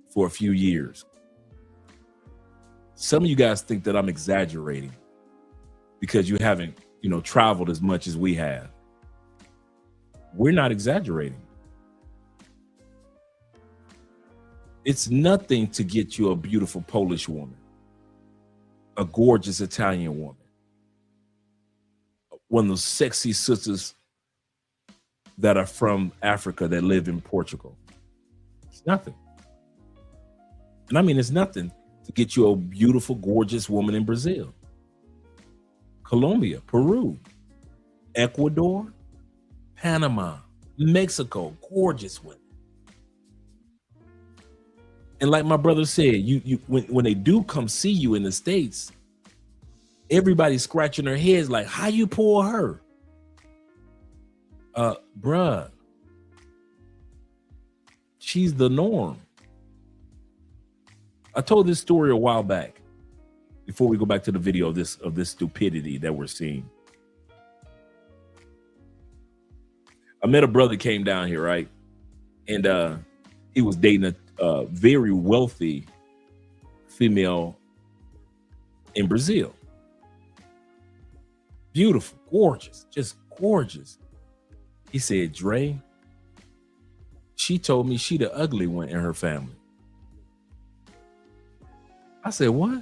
for a few years. Some of you guys think that I'm exaggerating because you haven't, traveled as much as we have. We're not exaggerating. It's nothing to get you a beautiful Polish woman, a gorgeous Italian woman, one of those sexy sisters that are from Africa that live in Portugal. It's nothing. And I mean, it's nothing to get you a beautiful, gorgeous woman in Brazil, Colombia, Peru, Ecuador, Panama, Mexico, gorgeous women. And like my brother said, when they do come see you in the States, everybody's scratching their heads like, how you pull her? Bruh, she's the norm. I told this story a while back before we go back to the video of this stupidity that we're seeing. I met a brother came down here, right? And he was dating a very wealthy female in Brazil. Beautiful, gorgeous, just gorgeous. He said, Dre, she told me she the ugly one in her family. I said, what?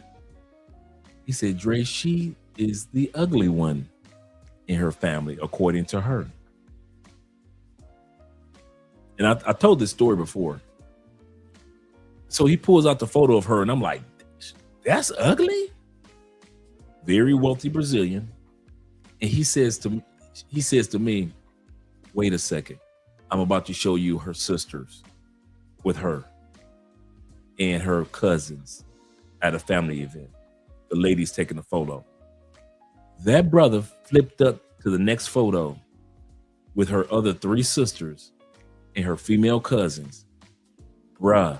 He said, Dre, she is the ugly one in her family, according to her. And I told this story before. So he pulls out the photo of her and I'm like, that's ugly? Very wealthy Brazilian. And he says to me, wait a second. I'm about to show you her sisters with her and her cousins at a family event. The lady's taking a photo. That brother flipped up to the next photo with her other 3 sisters and her female cousins. Bruh,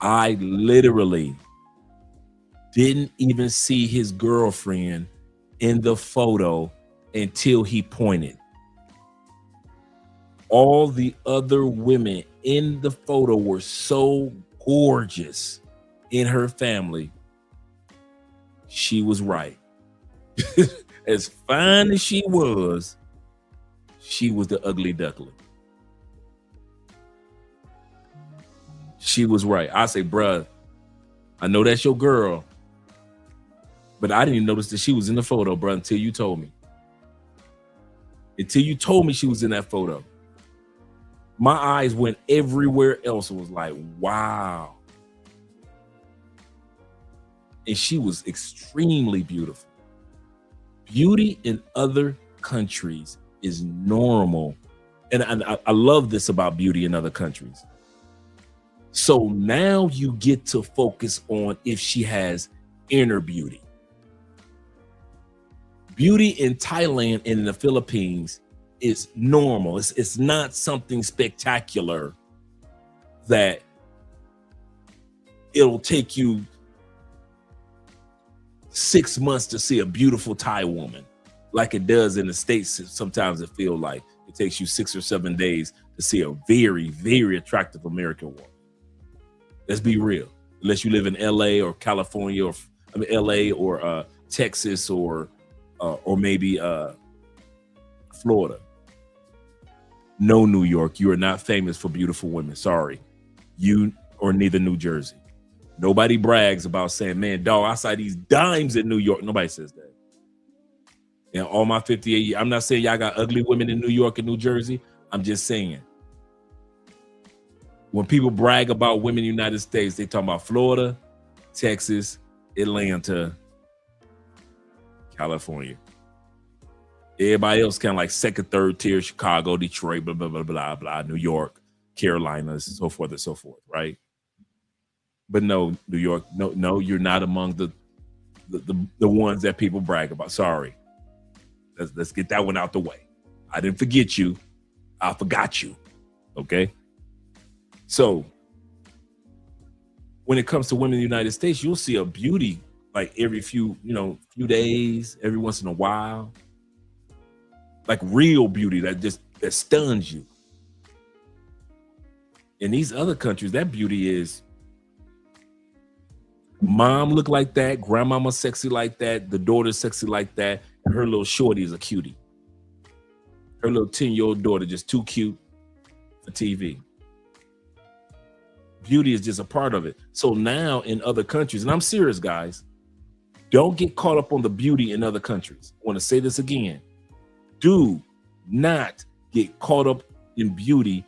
I literally didn't even see his girlfriend in the photo until he pointed. All the other women in the photo were so gorgeous in her family. She was right. As fine as she was the ugly duckling. She was right. I say, bruh, I know that's your girl, but I didn't even notice that she was in the photo, bruh, until you told me. Until you told me she was in that photo. My eyes went everywhere else. It was like, wow. And she was extremely beautiful. Beauty in other countries is normal. And I love this about beauty in other countries. So now you get to focus on if she has inner beauty. Beauty in Thailand and in the Philippines is normal. It's not something spectacular that it'll take you 6 months to see a beautiful Thai woman like it does in the States. Sometimes it feels like it takes you 6 or 7 days to see a very, very attractive American woman. Let's be real. Unless you live in LA or California or LA or Texas or maybe Florida. No, New York, you are not famous for beautiful women. Sorry. You or neither New Jersey. Nobody brags about saying, man, dog, I saw these dimes in New York. Nobody says that. And all my 58 years, I'm not saying y'all got ugly women in New York and New Jersey. I'm just saying. When people brag about women in the United States, they talking about Florida, Texas, Atlanta, California. Everybody else kind of like second, third tier, Chicago, Detroit, blah, blah, blah, blah, blah, New York, Carolinas, and so forth and so forth, right? But no, New York, no, you're not among the ones that people brag about. Sorry. Let's get that one out the way. I didn't forget you. I forgot you. Okay? So when it comes to women in the United States, you'll see a beauty like every few days, every once in a while. Like real beauty that just that stuns you. In these other countries, that beauty is mom look like that, grandmama sexy like that, the daughter sexy like that, and her little shorty is a cutie. Her little 10-year-old daughter just too cute for TV. Beauty is just a part of it. So now in other countries, and I'm serious, guys, don't get caught up on the beauty in other countries. I want to say this again. Do not get caught up in beauty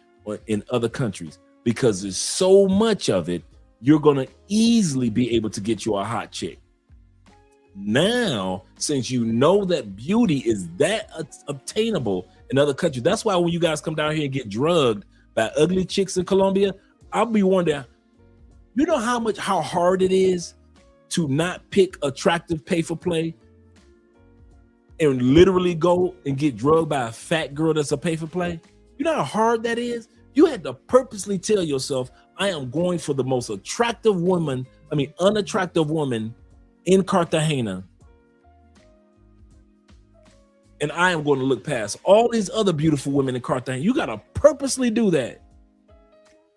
in other countries, because there's so much of it, you're going to easily be able to get you a hot chick. Now, since you know that beauty is that obtainable in other countries, that's why when you guys come down here and get drugged by ugly chicks in Colombia, I'll be wondering, you know how hard it is to not pick attractive pay for play and literally go and get drugged by a fat girl that's a pay for play? You know how hard that is? You had to purposely tell yourself, I am going for the most unattractive woman in Cartagena. And I am going to look past all these other beautiful women in Cartagena. You got to purposely do that.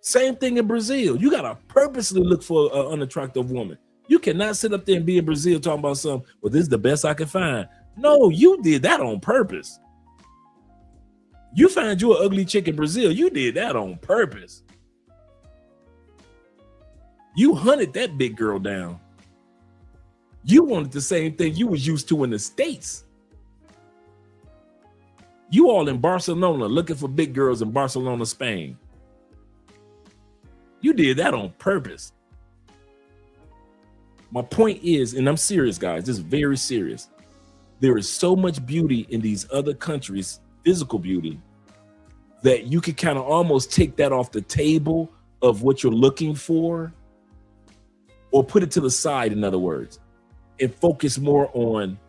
Same thing in Brazil. You got to purposely look for an unattractive woman. You cannot sit up there and be in Brazil talking about something, well, this is the best I can find. No, you did that on purpose. You find you an ugly chick in Brazil, you did that on purpose. You hunted that big girl down. You wanted the same thing you was used to in the States. You all in Barcelona looking for big girls in Barcelona, Spain. You did that on purpose. My point is, and I'm serious, guys, this is very serious. There is so much beauty in these other countries, physical beauty, that you can kind of almost take that off the table of what you're looking for, or put it to the side, in other words, and focus more on,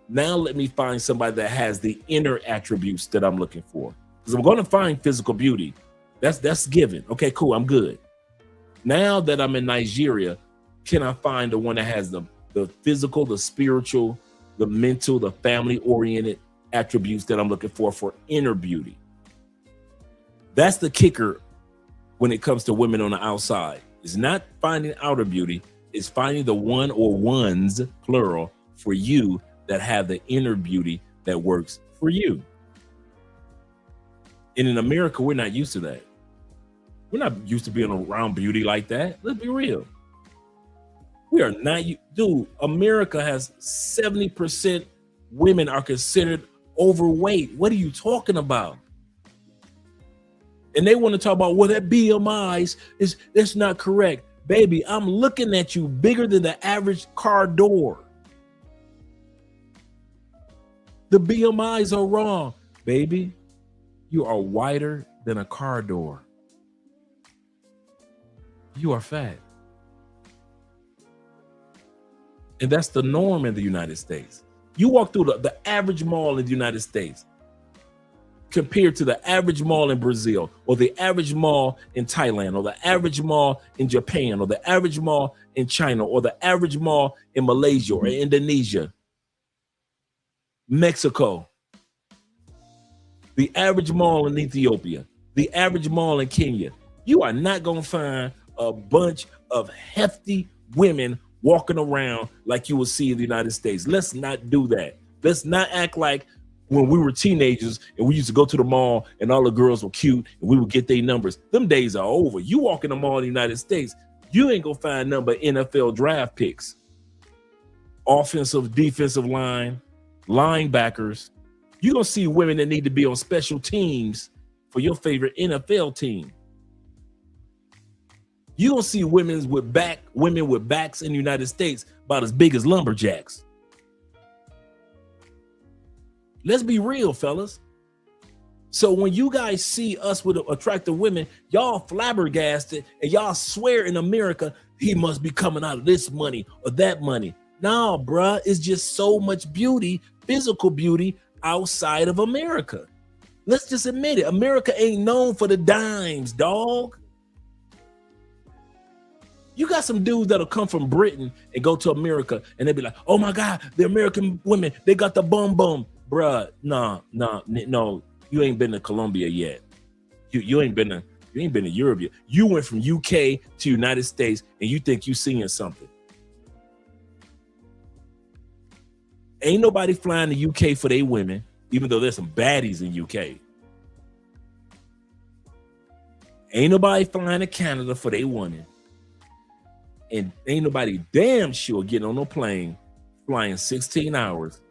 now let me find somebody that has the inner attributes that I'm looking for. Because I'm going to find physical beauty. That's given. Okay, cool, I'm good. Now that I'm in Nigeria, can I find the one that has the physical, the spiritual, the mental, the family-oriented attributes that I'm looking for inner beauty? That's the kicker when it comes to women on the outside. It's not finding outer beauty. It's finding the one or ones, plural, for you that have the inner beauty that works for you. And in America, we're not used to that. We're not used to being around beauty like that. Let's be real. We are not, dude, America has 70% women are considered overweight. What are you talking about? And they want to talk about, well, that BMI that's not correct. Baby, I'm looking at you bigger than the average car door. The BMIs are wrong. Baby, you are wider than a car door. You are fat. And that's the norm in the United States. You walk through the average mall in the United States compared to the average mall in Brazil, or the average mall in Thailand, or the average mall in Japan, or the average mall in China, or the average mall in Malaysia or Indonesia, Mexico, the average mall in Ethiopia, the average mall in Kenya. You are not going to find a bunch of hefty women walking around like you will see in the United States. Let's not do that. Let's not act like when we were teenagers and we used to go to the mall and all the girls were cute and we would get their numbers. Them days are over. You walk in the mall in the United States, you ain't gonna find number NFL draft picks, offensive, defensive line, linebackers. You're gonna see women that need to be on special teams for your favorite NFL team. You don't see women with backs in the United States about as big as lumberjacks. Let's be real, fellas. So when you guys see us with attractive women, y'all flabbergasted and y'all swear in America, he must be coming out of this money or that money. No, bruh, it's just so much beauty, physical beauty outside of America. Let's just admit it. America ain't known for the dimes, dog. You got some dudes that'll come from Britain and go to America and they'll be like, oh my God, the American women, they got the bum bum. Bruh, no. You ain't been to Colombia yet. You ain't been to Europe yet. You went from UK to United States and you think you seeing something. Ain't nobody flying to UK for their women, even though there's some baddies in UK. Ain't nobody flying to Canada for their women. And ain't nobody damn sure getting on no plane flying 16 hours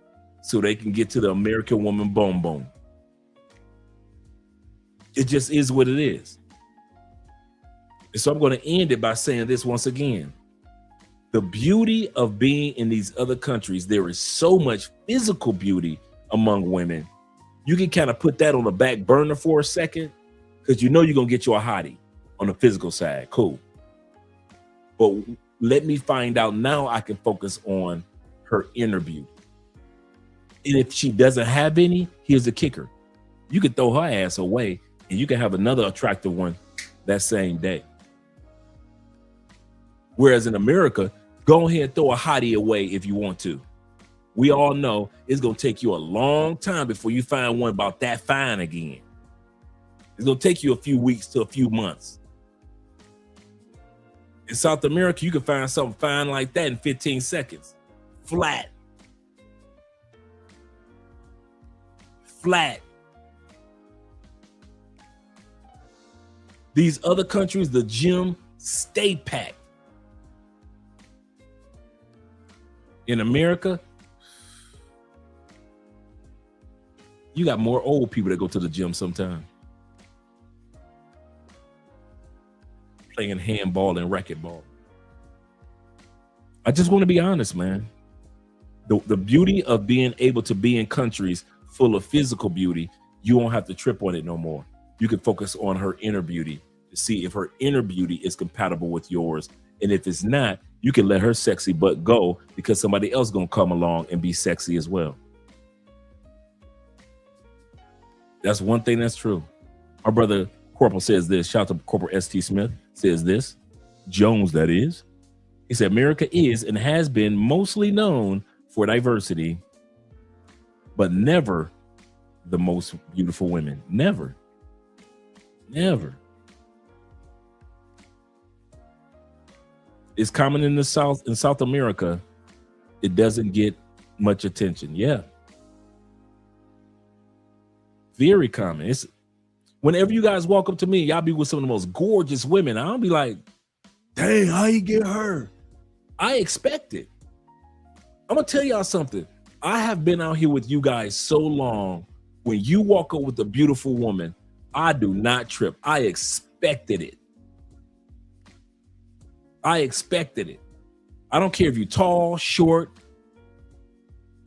so they can get to the American woman boom. It just is what it is. And so I'm going to end it by saying this once again. The beauty of being in these other countries, there is so much physical beauty among women. You can kind of put that on the back burner for a second because you know you're going to get you a hottie on the physical side. Cool. But let me find out now I can focus on her inner beauty. And if she doesn't have any, here's the kicker. You can throw her ass away and you can have another attractive one that same day. Whereas in America, go ahead and throw a hottie away if you want to. We all know it's going to take you a long time before you find one about that fine again. It's going to take you a few weeks to a few months. In South America, you can find something fine like that in 15 seconds. Flat. These other countries, the gym stay packed. In America, you got more old people that go to the gym sometimes. Playing handball and racquetball. I just want to be honest, man. The beauty of being able to be in countries full of physical beauty, you won't have to trip on it no more. You can focus on her inner beauty to see if her inner beauty is compatible with yours. And if it's not, you can let her sexy butt go because somebody else gonna come along and be sexy as well. That's one thing that's true. Our brother Corporal says this. Shout out to Corporal S.T. Smith says this. Jones, that is. He said, America is and has been mostly known for diversity, but never the most beautiful women. Never. It's common in the South, in South America. It doesn't get much attention. Yeah. Very common. It's whenever you guys walk up to me, y'all be with some of the most gorgeous women. I'll be like, dang, how you get her? I expect it. I'm gonna tell y'all something. I have been out here with you guys so long. When you walk up with a beautiful woman, I do not trip. I expected it. I don't care if you're tall, short.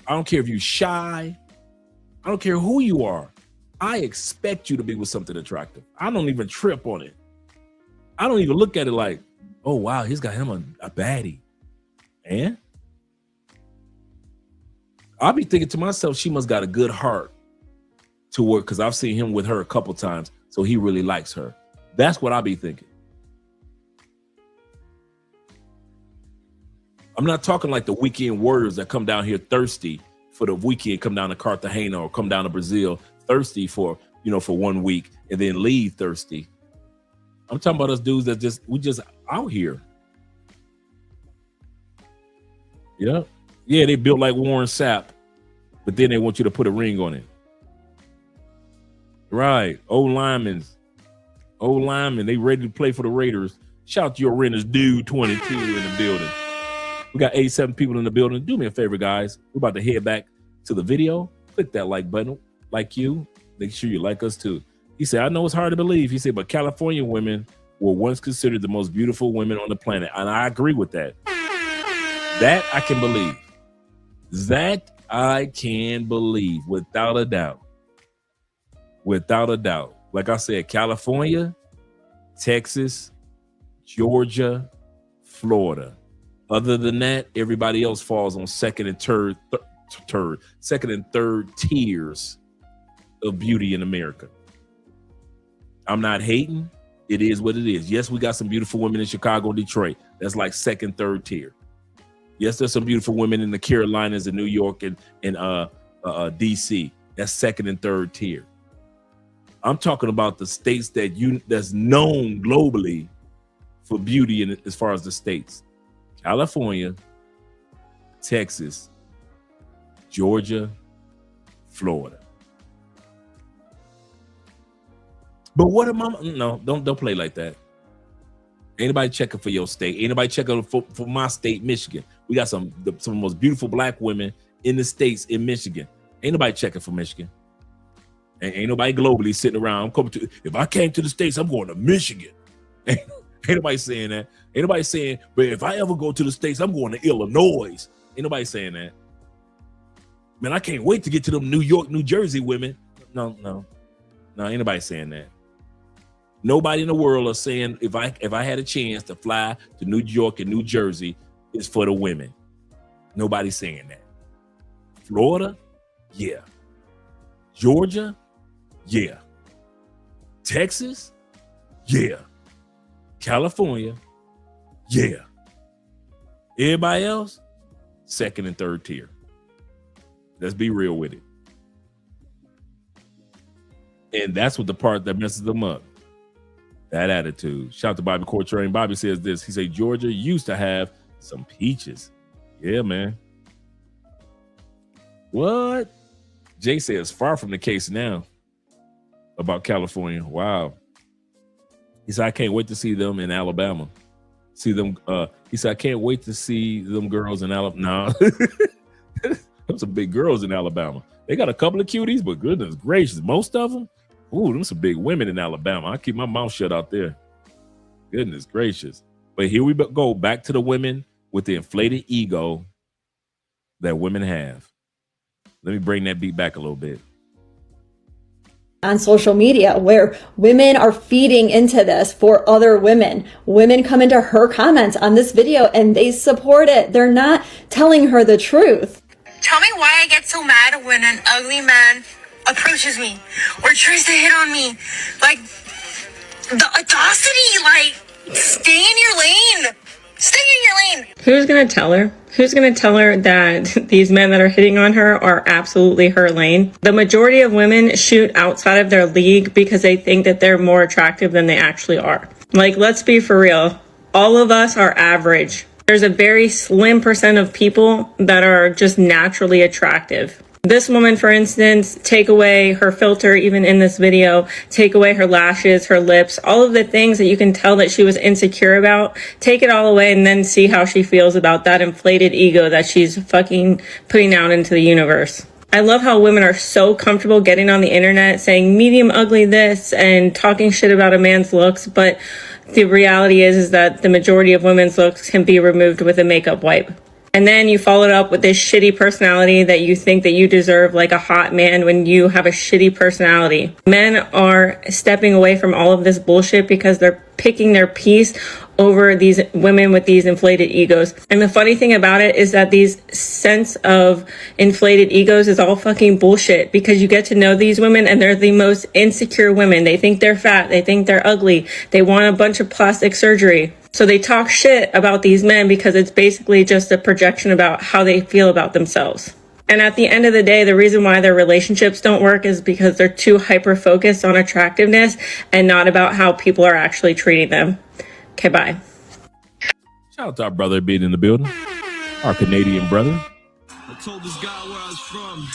I don't care if you're shy. I don't care who you are. I expect you to be with something attractive. I don't even trip on it. I don't even look at it like, oh, wow, he's got him a baddie. And I'll be thinking to myself, she must got a good heart to work because I've seen him with her a couple times. So he really likes her. That's what I'll be thinking. I'm not talking like the weekend warriors that come down here thirsty for the weekend, come down to Cartagena or come down to Brazil thirsty for 1 week and then leave thirsty. I'm talking about us dudes that we just out here. Yeah. Yeah, they built like Warren Sapp, but then they want you to put a ring on it. Right. Old linemen, they ready to play for the Raiders. Shout out to your renters, dude 22 in the building. We got 87 people in the building. Do me a favor, guys. We're about to head back to the video. Click that like button, like you. Make sure you like us too. He said, I know it's hard to believe. He said, but California women were once considered the most beautiful women on the planet. And I agree with that. That I can believe. That I can believe without a doubt. Without a doubt. Like I said, California, Texas, Georgia, Florida. Other than that, everybody else falls on second and third tiers of beauty in America. I'm not hating. It is what it is. Yes, we got some beautiful women in Chicago and Detroit. That's like second, third tier. Yes, there's some beautiful women in the Carolinas and New York and DC. That's second and third tier. I'm talking about the states that's known globally for beauty in, as far as the states. California, Texas, Georgia, Florida. But what am I? No, don't play like that. Ain't nobody checking for your state. Ain't nobody checking for my state, Michigan. We got some of the most beautiful black women in the states in Michigan. Ain't nobody checking for Michigan. Ain't nobody globally sitting around. I'm coming to. If I came to the states, I'm going to Michigan. Ain't nobody saying that. Ain't nobody saying. But if I ever go to the states, I'm going to Illinois. Ain't nobody saying that. Man, I can't wait to get to them New York, New Jersey women. No, ain't nobody saying that. Nobody in the world is saying if I had a chance to fly to New York and New Jersey, it's for the women. Nobody's saying that. Florida, yeah. Georgia, yeah. Texas, yeah. California, yeah. Everybody else, second and third tier. Let's be real with it. And that's what the part that messes them up. That attitude. Shout out to Bobby Courtrain. Bobby says this. He said Georgia used to have some peaches. Yeah, man. What? Jay says far from the case now about California. Wow. He said I can't wait to see them in Alabama. See them. He said I can't wait to see them girls in Alabama. No. Them some big girls in Alabama. They got a couple of cuties, but goodness gracious, most of them. Ooh, them some big women in Alabama. I keep my mouth shut out there. Goodness gracious. But here we go back to the women with the inflated ego that women have. Let me bring that beat back a little bit. On social media, where women are feeding into this for other women. Women come into her comments on this video and they support it. They're not telling her the truth. Tell me why I get so mad when an ugly man approaches me or tries to hit on me. Like, the audacity, like, stay in your lane. Stay in your lane. Who's gonna tell her? Who's gonna tell her that these men that are hitting on her are absolutely her lane? The majority of women shoot outside of their league because they think that they're more attractive than they actually are. Like, let's be for real. All of us are average. There's a very slim percent of people that are just naturally attractive. This woman, for instance, take away her filter, even in this video, take away her lashes, her lips, all of the things that you can tell that she was insecure about, take it all away and then see how she feels about that inflated ego that she's fucking putting out into the universe. I love how women are so comfortable getting on the internet saying medium ugly this and talking shit about a man's looks, but the reality is that the majority of women's looks can be removed with a makeup wipe. And then you follow it up with this shitty personality that you think that you deserve like a hot man when you have a shitty personality. Men are stepping away from all of this bullshit because they're picking their piece over these women with these inflated egos. And the funny thing about it is that these sense of inflated egos is all fucking bullshit because you get to know these women and they're the most insecure women. They think they're fat. They think they're ugly. They want a bunch of plastic surgery. So they talk shit about these men because it's basically just a projection about how they feel about themselves. And at the end of the day, the reason why their relationships don't work is because they're too hyper-focused on attractiveness and not about how people are actually treating them. Okay, bye. Shout out to our brother being in the building. Our Canadian brother. I told this guy where I was from.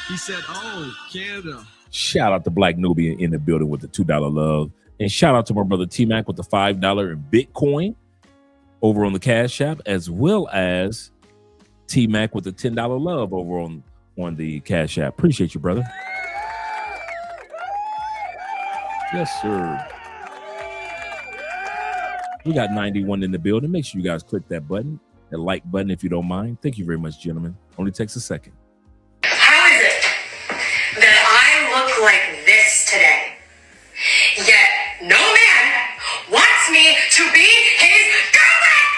He said, oh, Canada. Shout out to Black Nubian in the building with the $2 love. And shout out to my brother T-Mac with the $5 in Bitcoin over on the Cash App, as well as T-Mac with the $10 love over on the Cash App. Appreciate you, brother. Yes, sir. We got 91 in the building. Make sure you guys click that button, that like button if you don't mind. Thank you very much, gentlemen. Only takes a second. How is it that I look like this today, yet no man wants me to be his girlfriend?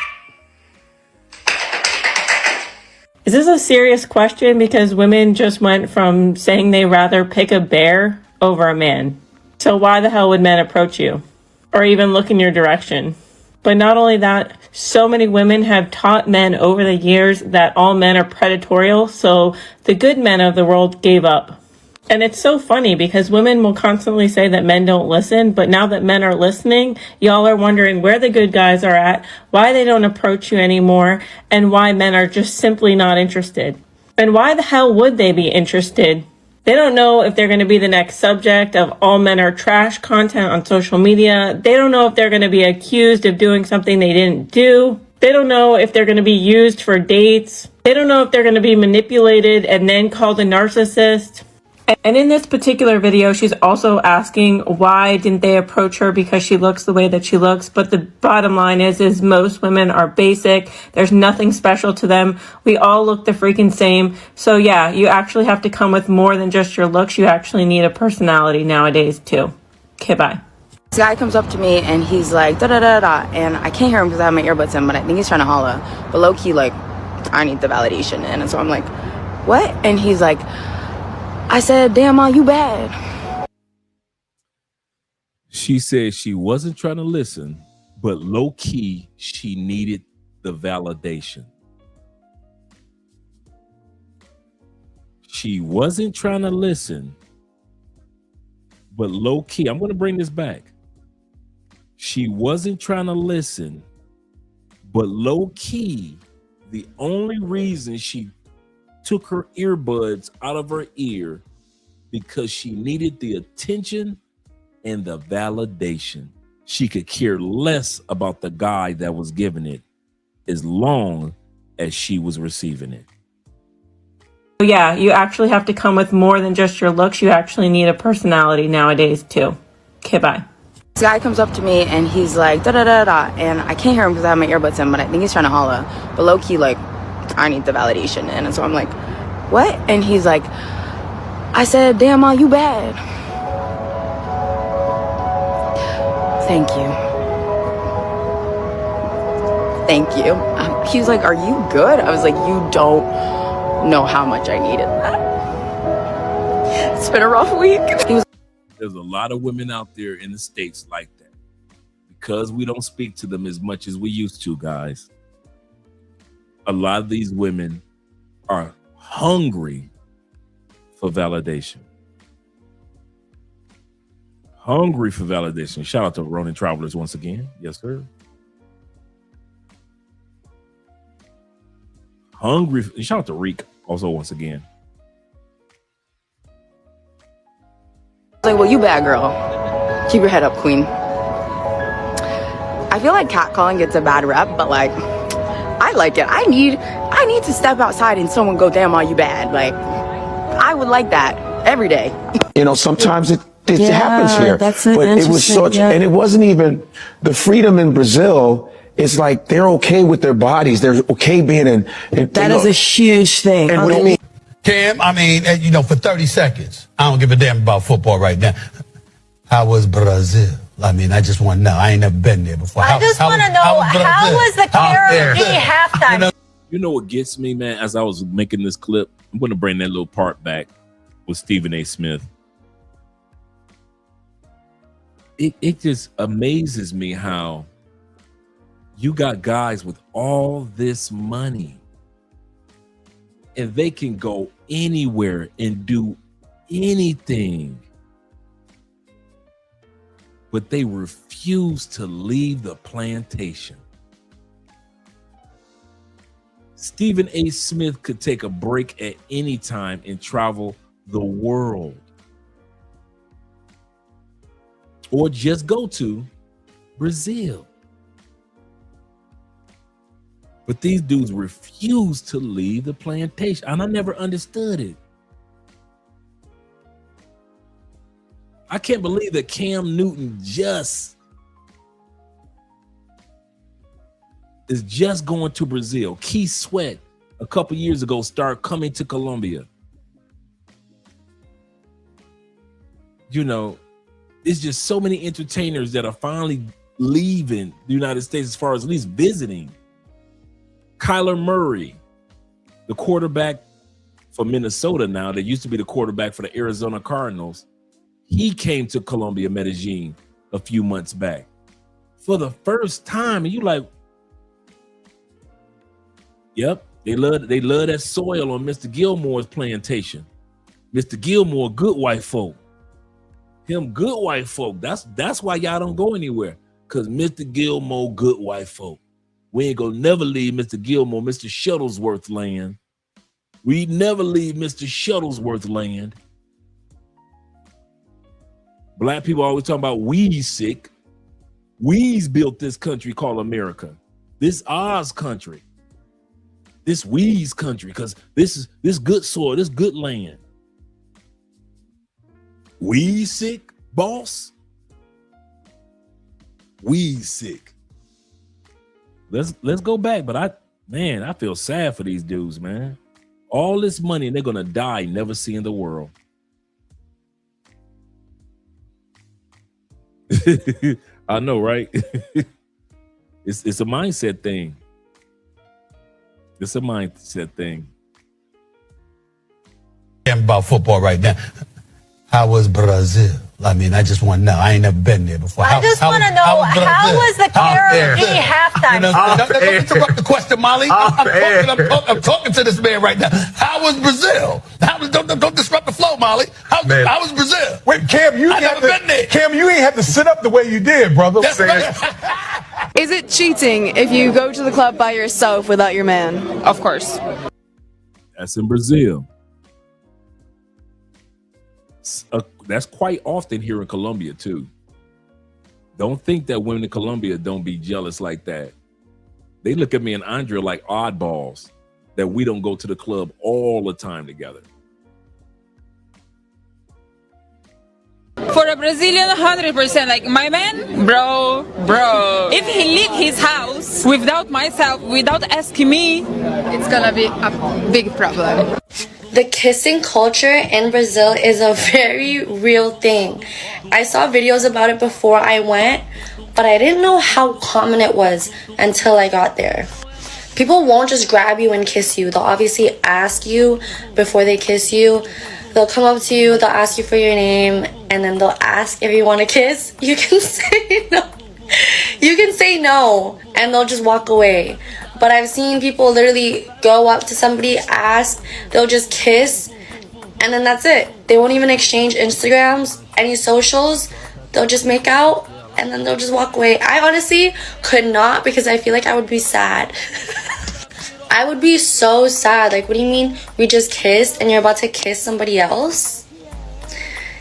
Is this a serious question? Because women just went from saying they rather pick a bear over a man. So why the hell would men approach you or even look in your direction? But not only that, so many women have taught men over the years that all men are predatorial, so the good men of the world gave up. And it's so funny because women will constantly say that men don't listen, but now that men are listening, y'all are wondering where the good guys are at, why they don't approach you anymore, and why men are just simply not interested. And why the hell would they be interested? They don't know if they're going to be the next subject of all men are trash content on social media. They don't know if they're going to be accused of doing something they didn't do. They don't know if they're going to be used for dates. They don't know if they're going to be manipulated and then called a narcissist. And in this particular video, she's also asking why didn't they approach her because she looks the way that she looks. But the bottom line is most women are basic. There's nothing special to them. We all look the freaking same. So yeah, you actually have to come with more than just your looks. You actually need a personality nowadays too. Okay, bye. This guy comes up to me and he's like, da da da da, and I can't hear him because I have my earbuds in, but I think he's trying to holler. But low key, like, I need the validation. And so I'm like, what? And he's like, I said, damn, Ma, you bad. She said she wasn't trying to listen, but low key, she needed the validation. She wasn't trying to listen, but low key, I'm going to bring this back. She wasn't trying to listen, but low key, the only reason she took her earbuds out of her ear because she needed the attention and the validation. She could care less about the guy that was giving it as long as she was receiving it. Yeah, you actually have to come with more than just your looks. You actually need a personality nowadays too. Okay, bye. This guy comes up to me and he's like, da da da da, and I can't hear him because I have my earbuds in, but I think he's trying to holler. But low key, like, I need the validation. And so I'm like, what? And he's like, I said, damn, Ma, you bad. Thank you. Thank you. He was like, are you good? I was like, you don't know how much I needed that. It's been a rough week. There's a lot of women out there in the States like that. Because we don't speak to them as much as we used to, guys. A lot of these women are hungry for validation. Hungry for validation. Shout out to Ronin Travelers once again. Yes, sir. Hungry. Shout out to Reek also once again. Like, well, you bad girl. Keep your head up, queen. I feel like catcalling gets a bad rep, but like, I like it. I need to step outside and someone go, damn, are you bad? Like, I would like that every day. You know, sometimes it happens here. That's but it was such, and it wasn't even the freedom in Brazil. It's like they're okay with their bodies. They're okay being in. That is a huge thing. And what do you mean? Cam, I mean, you know, for 30 seconds, I don't give a damn about football right now. How was Brazil? I mean, I just want to know. I ain't never been there before. I just want to know, how was the Caribbean halftime? You know what gets me, man? As I was making this clip, I'm going to bring that little part back with Stephen A. Smith. It just amazes me how you got guys with all this money and they can go anywhere and do anything, but they refuse to leave the plantation. Stephen A. Smith could take a break at any time and travel the world, or just go to Brazil. But these dudes refuse to leave the plantation, and I never understood it. I can't believe that Cam Newton is just going to Brazil. Keith Sweat, a couple years ago, started coming to Colombia. You know, it's just so many entertainers that are finally leaving the United States as far as at least visiting. Kyler Murray, the quarterback for Minnesota now, that used to be the quarterback for the Arizona Cardinals, he came to Colombia, Medellin, a few months back for the first time. And you like, yep, they love that soil on Mr. Gilmore's plantation. Mr. Gilmore, good white folk. Him good white folk. That's why y'all don't go anywhere. Cause Mr. Gilmore, good white folk. We ain't gonna never leave Mr. Gilmore, Mr. Shuttlesworth land. We never leave Mr. Shuttlesworth land. Black people always talking about we's sick. We's built this country called America. This Oz country. This we's country, because this good soil, this good land. We sick, boss? We sick. Let's go back, but I feel sad for these dudes, man. All this money and they're gonna die never seeing the world. I know, right? It's a mindset thing. It's a mindset thing. About football right now. How was Brazil? I mean, I just want to know. I ain't never been there before. I just want to know, how was the KRG halftime? Don't interrupt the question, Molly. I'm talking to this man right now. How was Brazil? Don't disrupt the flow, Molly. How was Brazil? Wait, Cam, you ain't been there. Cam, you ain't have to sit up the way you did, brother. That's right. Is it cheating if you go to the club by yourself without your man? Of course. That's in Brazil. That's quite often here in Colombia too. Don't think that women in Colombia don't be jealous like that. They look at me and Andre like oddballs that we don't go to the club all the time together. For a Brazilian, 100%. Like my man, bro. If he leave his house without myself, without asking me, it's gonna be a big problem. The kissing culture in Brazil is a very real thing. I saw videos about it before I went, but I didn't know how common it was until I got there. People won't just grab you and kiss you. They'll obviously ask you before they kiss you. They'll come up to you, they'll ask you for your name, and then they'll ask if you want to kiss. You can say no. You can say no, and they'll just walk away. But I've seen people literally go up to somebody, ask, they'll just kiss, and then that's it. They won't even exchange Instagrams, any socials. They'll just make out, and then they'll just walk away. I honestly could not, because I feel like I would be sad. I would be so sad. Like, what do you mean we just kissed and you're about to kiss somebody else?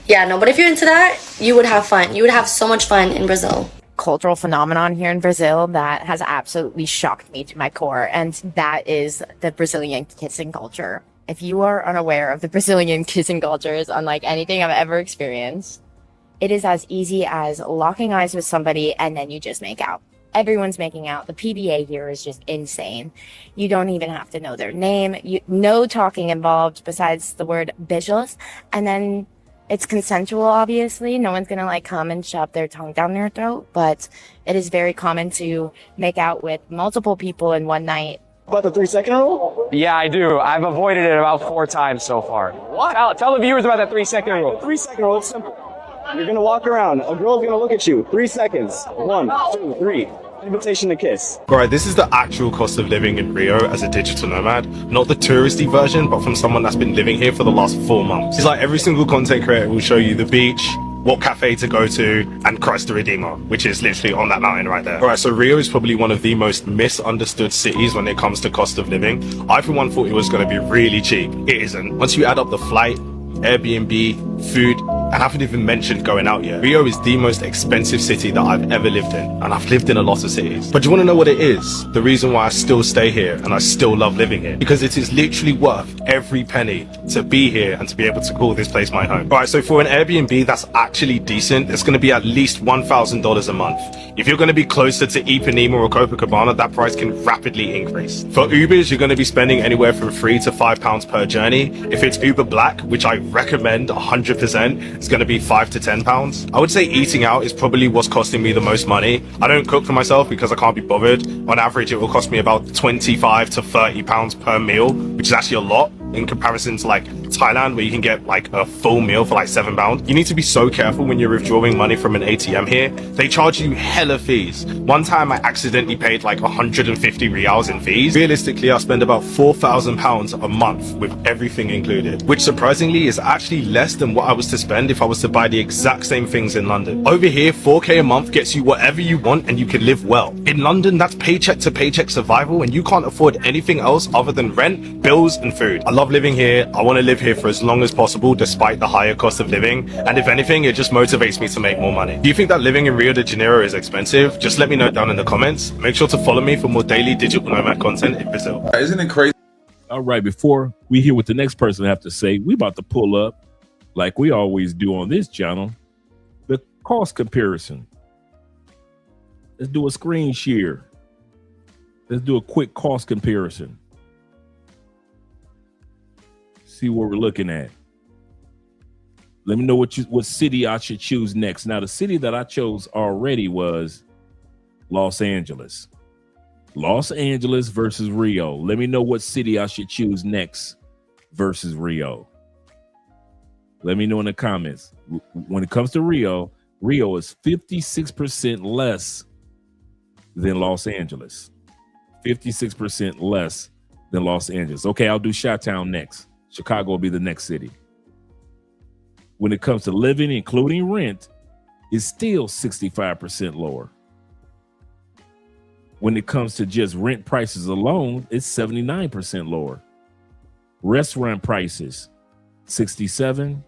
Yeah, no, but if you're into that, you would have fun. You would have so much fun in Brazil. Cultural phenomenon here in Brazil that has absolutely shocked me to my core, and that is the Brazilian kissing culture. If you are unaware of the Brazilian kissing culture, is unlike anything I've ever experienced. It is as easy as locking eyes with somebody and then you just make out. Everyone's making out. The PDA here is just insane. You don't even have to know their name. No talking involved besides the word beijos, and then it's consensual, obviously. No one's gonna come and shove their tongue down their throat, but it is very common to make out with multiple people in one night. About the 3-second rule? Yeah, I do. I've avoided it about 4 times so far. What? Tell the viewers about the 3-second rule. The 3-second rule is simple. You're gonna walk around. A girl's gonna look at you. 3 seconds. 1, 2, 3. Invitation to kiss. Right, this is the actual cost of living in Rio as a digital nomad, not the touristy version, but from someone that's been living here for the last 4 months. It's like every single content creator will show you the beach, what cafe to go to, and Christ the Redeemer, which is literally on that mountain right there. Alright, so Rio is probably one of the most misunderstood cities when it comes to cost of living. I, for one, thought it was going to be really cheap. It isn't. Once you add up the flight, Airbnb, food, and I haven't even mentioned going out yet. Rio is the most expensive city that I've ever lived in, and I've lived in a lot of cities. But do you want to know what it is? The reason why I still stay here and I still love living here? Because it is literally worth every penny to be here and to be able to call this place my home. Alright, so for an Airbnb that's actually decent, it's going to be at least $1,000 a month. If you're going to be closer to Ipanema or Copacabana, that price can rapidly increase. For Ubers, you're going to be spending anywhere from £3 to £5 per journey. If it's Uber Black, which I recommend 100%, it's going to be £5 to £10. I would say eating out is probably what's costing me the most money. I don't cook for myself because I can't be bothered. On average, it will cost me about £25 to £30 per meal, which is actually a lot in comparison to like Thailand where you can get like a full meal for like £7. You need to be so careful when you're withdrawing money from an ATM here. They charge you hella fees. One time I accidentally paid like 150 reals in fees. Realistically, I spend about £4,000 a month with everything included, which surprisingly is actually less than what I was to spend if I was to buy the exact same things in London. Over here, 4K a month gets you whatever you want and you can live well. In London, that's paycheck to paycheck survival and you can't afford anything else other than rent, bills and food. I love living here. I want to live here for as long as possible despite the higher cost of living, and if anything, it just motivates me to make more money. Do you think that living in Rio de Janeiro is expensive? Just let me know down in the comments. Make sure to follow me for more daily digital nomad content in Brazil. Isn't it crazy? All right, before we hear what the next person have to say, we about to pull up, like we always do on this channel, the cost comparison. Let's do a screen share. Let's do a quick cost comparison. See what we're looking at. Let me know what city I should choose next. Now, the city that I chose already was Los Angeles. Los Angeles versus Rio. Let me know what city I should choose next versus Rio. Let me know in the comments. When it comes to Rio, Rio is 56% less than Los Angeles. 56% less than Los Angeles. Okay, I'll do Chi-Town next. Chicago will be the next city. When it comes to living, including rent, it's still 65% lower. When it comes to just rent prices alone, it's 79% lower. Restaurant prices, 67%.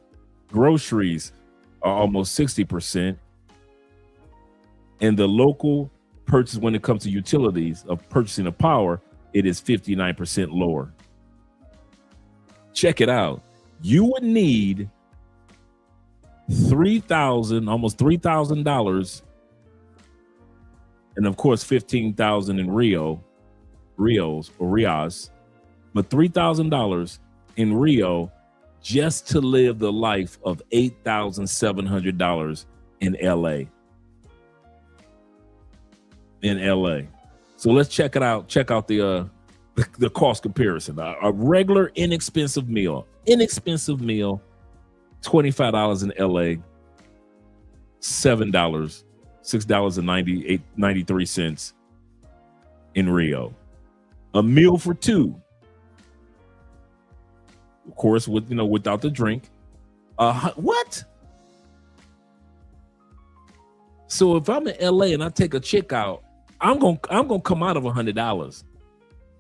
Groceries are almost 60%. And the local purchase, when it comes to utilities of purchasing of power, it is 59% lower. Check it out. You would need almost $3,000, and of course $15,000 in Rios, but $3,000 in Rio just to live the life of $8,700 in LA. So let's check it out. Check out the cost comparison. A regular inexpensive meal, $25 in LA, $6.93 in Rio. A meal for two, of course, without the drink. What? So if I'm in LA and I take a chick out, I'm gonna come out of $100,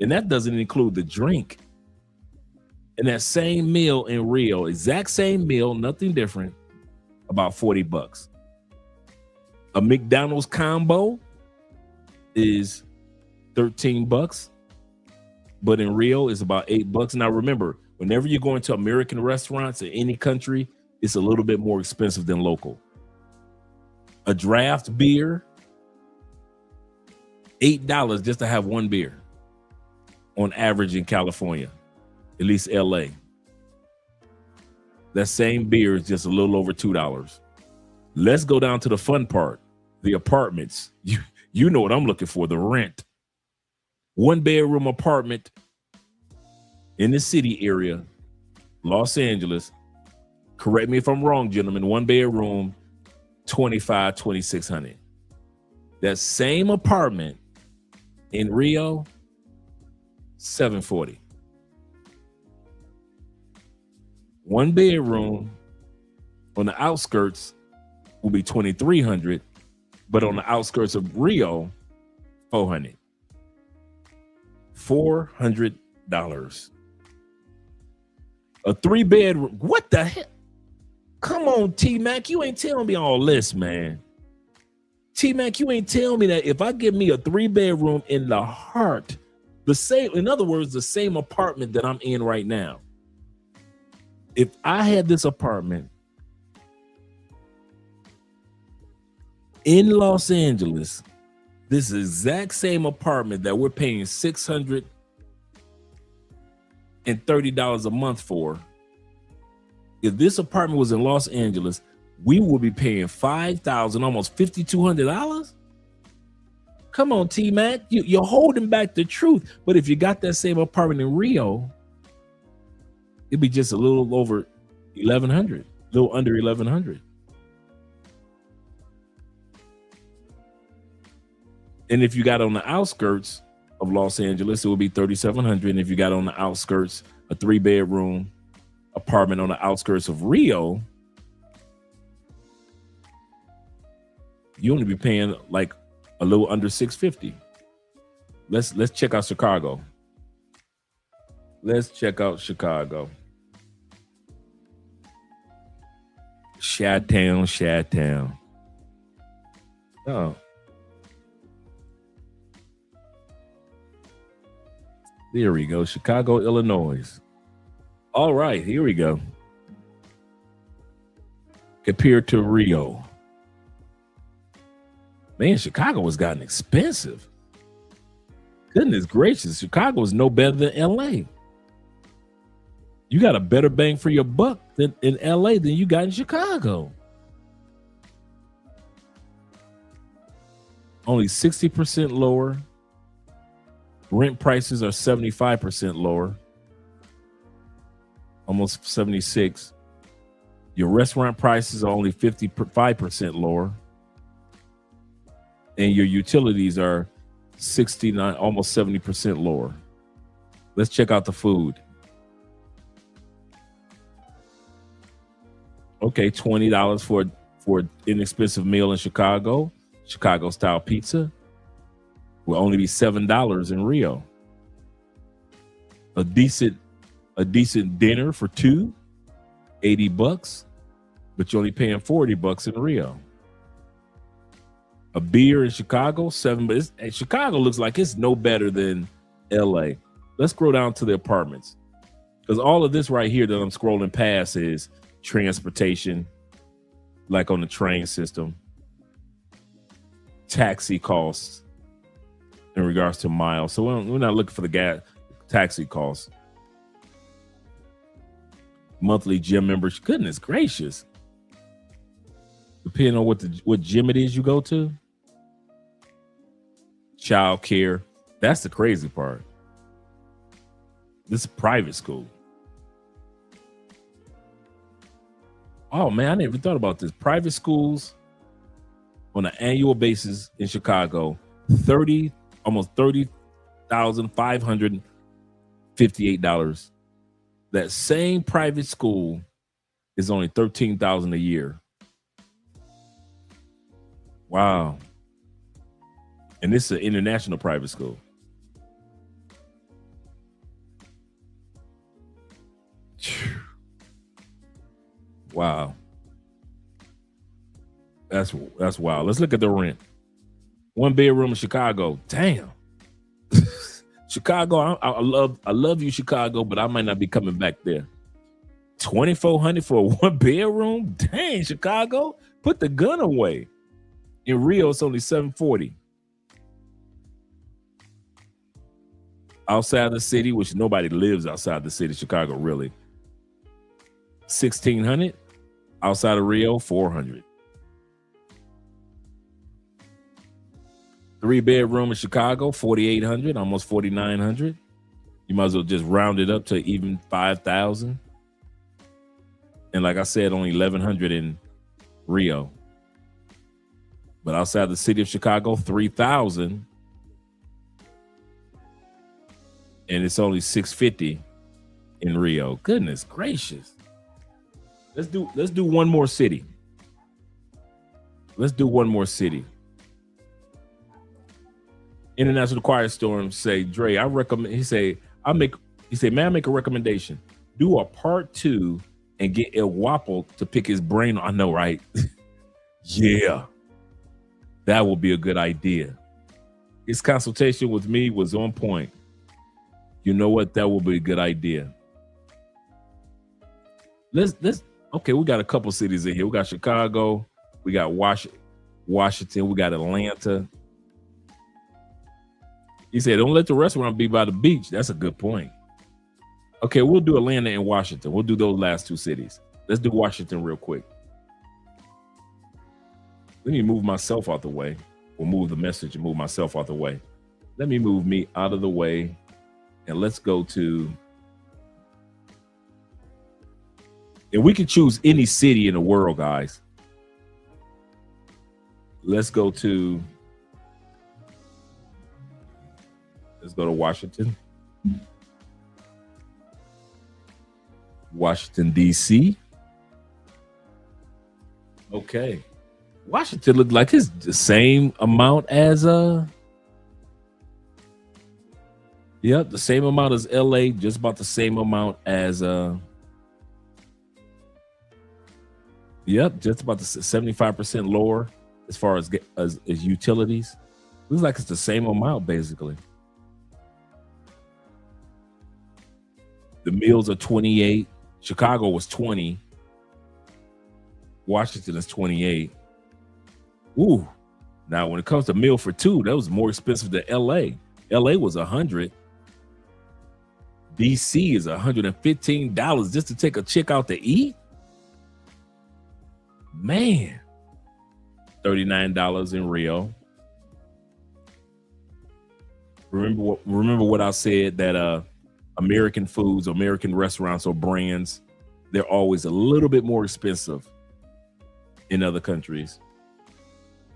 and that doesn't include the drink. And that same meal in Rio, exact same meal, nothing different, about $40. A McDonald's combo is $13, but in Rio is about $8. Now remember, whenever you go into American restaurants in any country, it's a little bit more expensive than local. A draft beer, $8 just to have one beer on average in California, at least LA. That same beer is just a little over $2. Let's go down to the fun part, the apartments. You know what I'm looking for, the rent. 1-bedroom apartment in the city area, Los Angeles. Correct me if I'm wrong, gentlemen. 1-bedroom, $2,600. That same apartment in Rio, $740. 1-bedroom on the outskirts will be $2,300, but on the outskirts of Rio, $400. $400. A 3-bedroom. What the hell? Come on, T-Mac. You ain't telling me all this, man. T-Mac, you ain't telling me that if I give me a 3-bedroom in the heart, in other words, the same apartment that I'm in right now. If I had this apartment in Los Angeles, this exact same apartment that we're paying $630 a month for, if this apartment was in Los Angeles, we would be paying $5,000, almost $5,200. Come on, T-Mac, you're holding back the truth. But if you got that same apartment in Rio, It'd be just a little over 1,100, a little under 1,100. And if you got on the outskirts of Los Angeles, it would be 3,700. And if you got on the outskirts, a 3-bedroom apartment on the outskirts of Rio, you only be paying like a little under $650. Let's check out Chicago. Let's check out Chicago. Chi-town. Oh. There we go. Chicago, Illinois. All right, here we go. Compared to Rio. Man, Chicago has gotten expensive. Goodness gracious, Chicago is no better than LA. You got a better bang for your buck in LA than you got in Chicago. Only 60% lower. Rent prices are 75% lower. Almost 76. Your restaurant prices are only 55% lower. And your utilities are 69, almost 70% lower. Let's check out the food. Okay, $20 for an inexpensive meal in Chicago. Chicago style pizza will only be $7 in Rio. A decent dinner for two, $80, but you're only paying $40 in Rio. A beer in Chicago, $7. But Chicago looks like it's no better than LA. Let's scroll down to the apartments, because all of this right here that I'm scrolling past is transportation, like on the train system, taxi costs in regards to miles. So we're not looking for the gas taxi costs. Monthly gym membership. Goodness gracious. Depending on what gym it is you go to. Child care. That's the crazy part. This is private school. Oh man, I never even thought about this. Private schools on an annual basis in Chicago, almost $30,558. That same private school is only $13,000 a year. Wow. And this is an international private school. Wow. That's wild. Let's look at the rent. 1 bedroom in Chicago. Damn. Chicago, I love you, Chicago, but I might not be coming back there. $2,400 for a 1 bedroom? Dang, Chicago. Put the gun away. In Rio, it's only $740. Outside the city, which nobody lives outside the city, Chicago, really. $1,600. Outside of Rio, $400. 3-bedroom in Chicago, $4,800, almost $4,900. You might as well just round it up to even $5,000. And like I said, only $1,100 in Rio. But outside the city of Chicago, $3,000. And it's only $650 in Rio. Goodness gracious. Let's do one more city. Let's do one more city. International Quiet Storm say, Dre, I recommend, he say, may I make a recommendation? Do a part 2 and get El Guapo to pick his brain. I know, right? Yeah. That will be a good idea. His consultation with me was on point. You know what? That will be a good idea. Okay, we got a couple cities in here. We got Chicago, we got Washington, we got Atlanta. He said, don't let the restaurant be by the beach. That's a good point. Okay, we'll do Atlanta and Washington. We'll do those last 2 cities. Let's do Washington real quick. Let me move myself out the way. We'll move the message and move myself out the way. Let me move me out of the way. And let's go to And we can choose any city in the world, guys. Let's go to Washington. Washington, D.C. Okay. Washington looked like it's the same amount as yep, the same amount as LA, just about the same amount as yep, just about the 75% lower as far as utilities. Looks like it's the same amount basically. The meals are 28. Chicago was 20. Washington is 28. Ooh. Now, when it comes to meal for two, that was more expensive than LA. LA was 100. DC is $115 just to take a chick out to eat. Man. $39 in Rio. Remember what I said, that American foods, American restaurants or brands, they're always a little bit more expensive in other countries.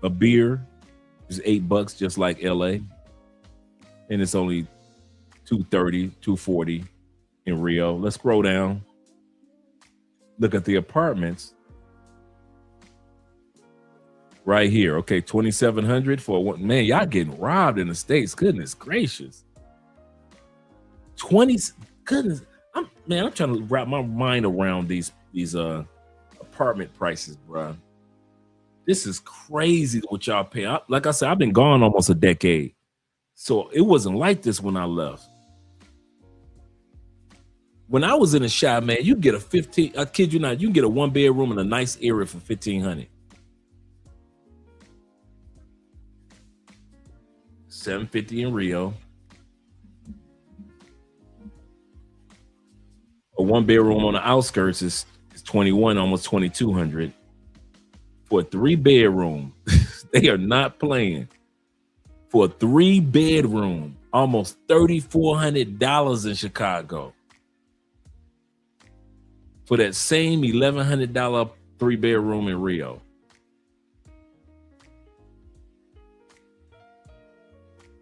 A beer is $8 just like LA, and it's only $230, $240 in Rio. Let's scroll down. Look at the apartments right here. Okay, $2,700 for one. Man, y'all getting robbed in the States. Goodness gracious. 20. Goodness. I'm trying to wrap my mind around these apartment prices, bro. This is crazy what y'all pay. Like I said, I've been gone almost a decade, so it wasn't like this when I left. When I was in the shop, man, you get a 15. I kid you not, you can get a 1-bedroom in a nice area for $1,500. $750 in Rio. A 1-bedroom on the outskirts is 21, almost 2,200. For a 3-bedroom, they are not playing. For a 3-bedroom, almost $3,400 in Chicago. For that same $1,100 3-bedroom in Rio.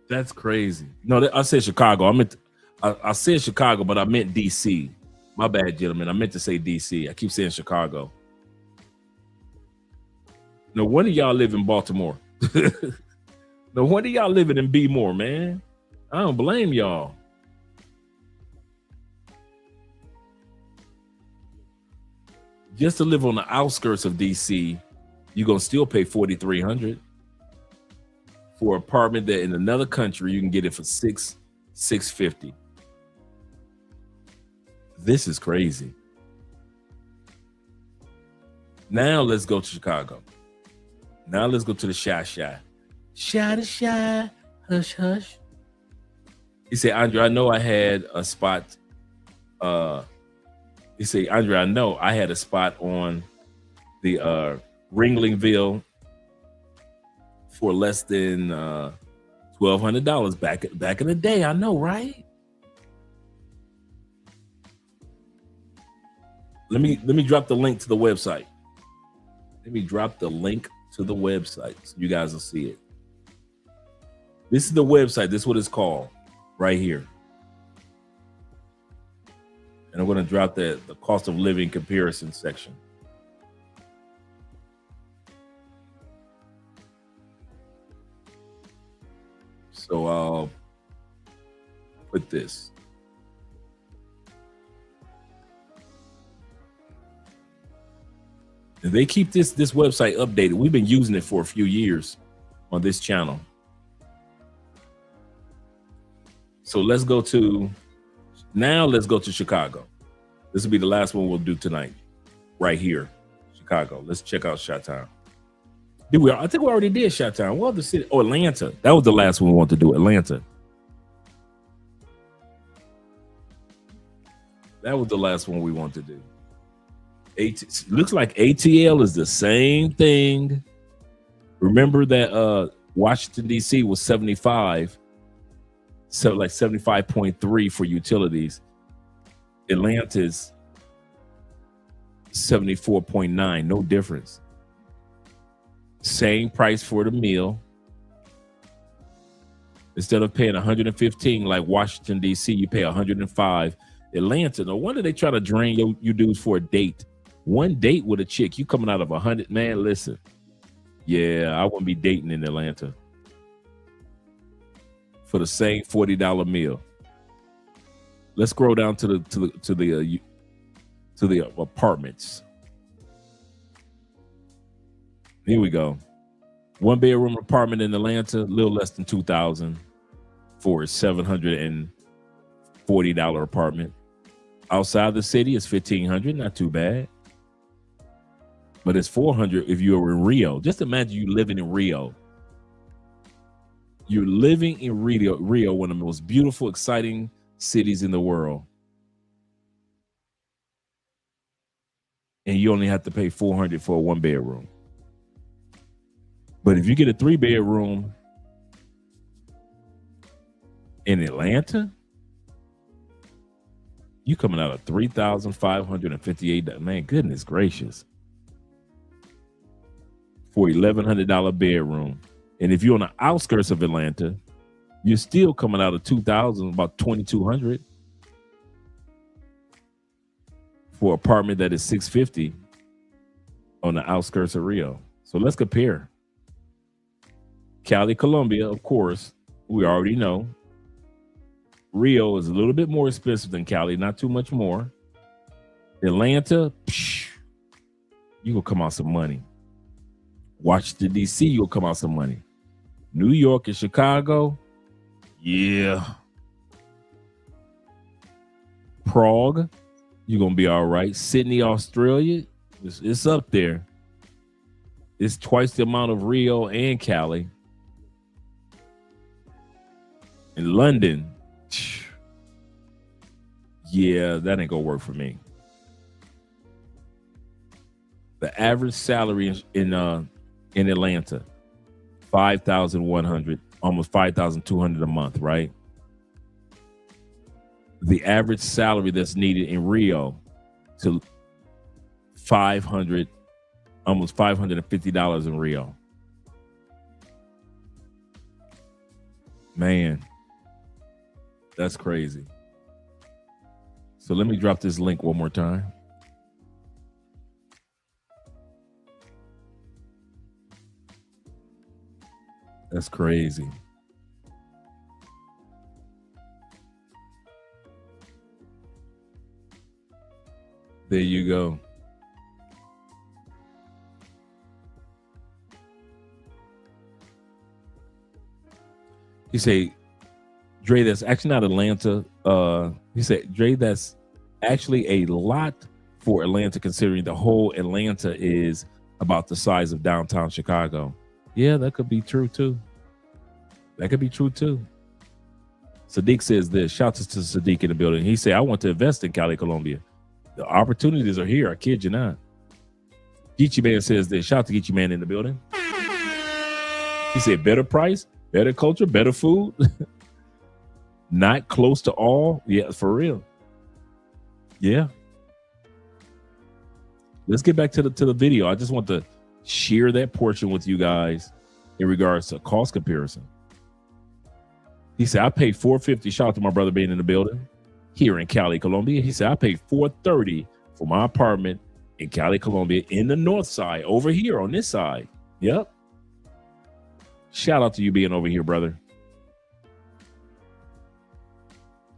That's crazy. No, I said Chicago. I said Chicago, but I meant DC. My bad, gentlemen. I meant to say DC. I keep saying Chicago. No wonder y'all live in Baltimore. No wonder y'all living in B-more, man. I don't blame y'all. Just to live on the outskirts of DC, you're gonna still pay $4,300 for an apartment that in another country you can get it for $650. This is crazy. Now let's go to Chicago. Now let's go to the shy. Shy to shy, hush hush. He said, Andre, I know I had a spot. He said, Andre, I know I had a spot on the Ringlingville for less than $1,200 back in the day. I know, right? Let me drop the link to the website. Let me drop the link to the website so you guys will see it. This is the website. This is what it's called right here. And I'm going to drop the cost of living comparison section. So I'll put this. And they keep this website updated. We've been using it for a few years on this channel. So let's go to Chicago. This will be the last one we'll do tonight, right here, Chicago. Let's check out Chi-Town. I think we already did Chi-Town. What other city? Oh, Atlanta. That was the last one we want to do, Atlanta. That was the last one we want to do. Looks like ATL is the same thing. Remember that Washington, D.C. was 75. So like 75.3 for utilities. Atlanta's 74.9, no difference. Same price for the meal. Instead of paying 115 like Washington, D.C., you pay 105. Atlanta, no wonder they try to drain you dudes for a date. One date with a chick, you coming out of 100. Man, listen. Yeah, I wouldn't be dating in Atlanta for the same $40 meal. Let's scroll down to the apartments. Here we go. 1-bedroom apartment in Atlanta, a little less than $2,000 for a $740 apartment. Outside the city, it's $1,500, not too bad. But it's $400 if you're in Rio. Just imagine you living in Rio. You're living in Rio, one of the most beautiful, exciting cities in the world. And you only have to pay $400 for a 1-bedroom. But if you get a 3-bedroom in Atlanta, you coming out of $3,558. Man, goodness gracious. For $1,100 bedroom. And if you're on the outskirts of Atlanta, you're still coming out of $2,000, about $2,200 for an apartment that is $650 on the outskirts of Rio. So let's compare. Cali, Colombia, of course, we already know. Rio is a little bit more expensive than Cali, not too much more. Atlanta, you gonna come out some money. Washington, D.C., you'll come out some money. New York and Chicago, yeah. Prague, you're gonna be all right. Sydney, Australia, it's up there. It's twice the amount of Rio and Cali. In London, yeah, that ain't gonna work for me. The average salary in Atlanta, $5,100, almost $5,200 a month, right? The average salary that's needed in Rio to $500, almost $550 in Rio. Man, that's crazy. So let me drop this link one more time. That's crazy. There you go. You say, Dre, that's actually not Atlanta. He said, Dre, that's actually a lot for Atlanta, considering the whole Atlanta is about the size of downtown Chicago. Yeah, that could be true too. That could be true too. Sadiq says this. Shouts to Sadiq in the building. He said, I want to invest in Cali, Colombia. The opportunities are here. I kid you not. Geechee Man says this. Shout out to Geechee Man in the building. He said, better price, better culture, better food. Not close to all. Yeah, for real. Yeah. Let's get back to the video. I just want to share that portion with you guys in regards to cost comparison. He said, I paid $450. Shout out to my brother being in the building here in Cali, Colombia. He said, I paid $430 for my apartment in Cali, Colombia, in the north side, over here on this side. Yep. Shout out to you being over here, brother.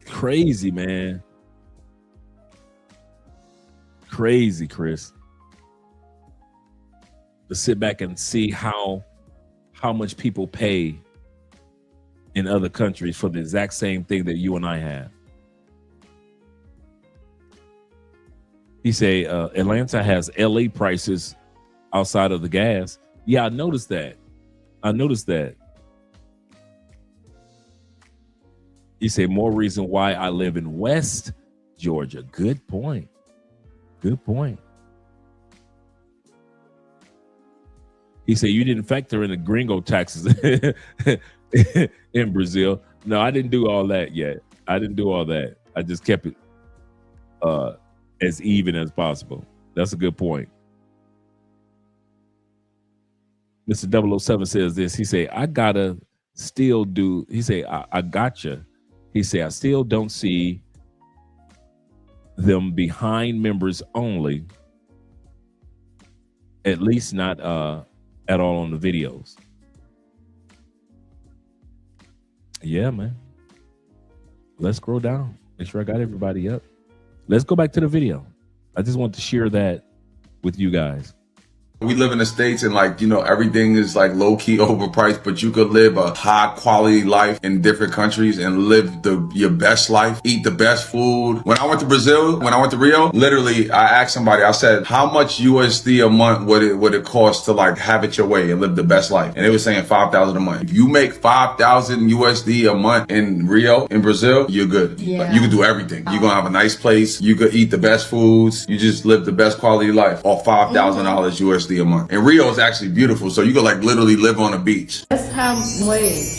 Crazy, man. Crazy, Chris. To sit back and see how much people pay in other countries for the exact same thing that you and I have. He say Atlanta has LA prices outside of the gas. Yeah, I noticed that. He say more reason why I live in West Georgia. Good point. He said you didn't factor in the gringo taxes in Brazil. No, I didn't do all that yet. I just kept it as even as possible. That's a good point. Mr. 007 says this. He say, I gotta still do. He say, I gotcha. He say, I still don't see them behind members only. At least not at all on the videos. Yeah, man. Let's scroll down. Make sure I got everybody up. Let's go back to the video. I just want to share that with you guys. We live in the States and like, you know, everything is like low key overpriced, but you could live a high quality life in different countries and live your best life, eat the best food. When I went to Brazil, when I went to Rio, literally I asked somebody, I said, how much USD a month would it cost to like have it your way and live the best life? And they were saying 5,000 a month. If you make 5,000 USD a month in Rio, in Brazil, you're good. Yeah. You can do everything. You're gonna have a nice place. You could eat the best foods. You just live the best quality life off $5,000 USD a month. And Rio is actually beautiful, so you could like literally live on a beach. Let's have wage.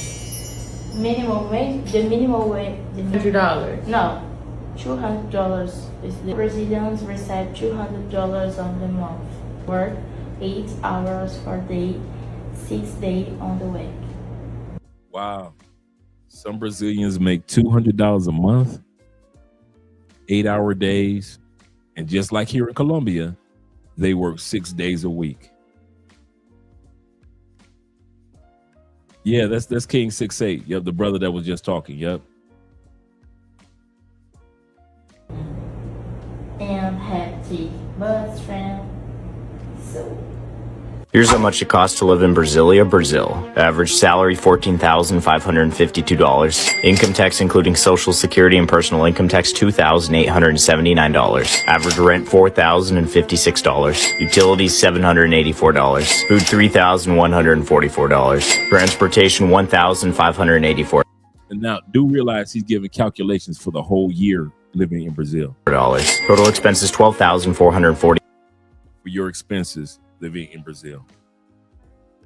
Minimum wage? The minimum wage. $100. No, $200 is the Brazilians receive $200 on the month. Work 8 hours per day, 6 days on the week. Wow. Some Brazilians make $200 a month, 8-hour days, and just like here in Colombia, they work 6 days a week. Yeah, that's King 68. Yep, the brother that was just talking. Yep. And happy best friend. So Here's how much it costs to live in Brasilia, Brazil. Average salary, $14,552. Income tax, including Social Security and personal income tax, $2,879. Average rent, $4,056. Utilities, $784. Food, $3,144. Transportation, $1,584. And now do realize he's giving calculations for the whole year living in Brazil. Total expenses, $12,440. For your expenses living in Brazil.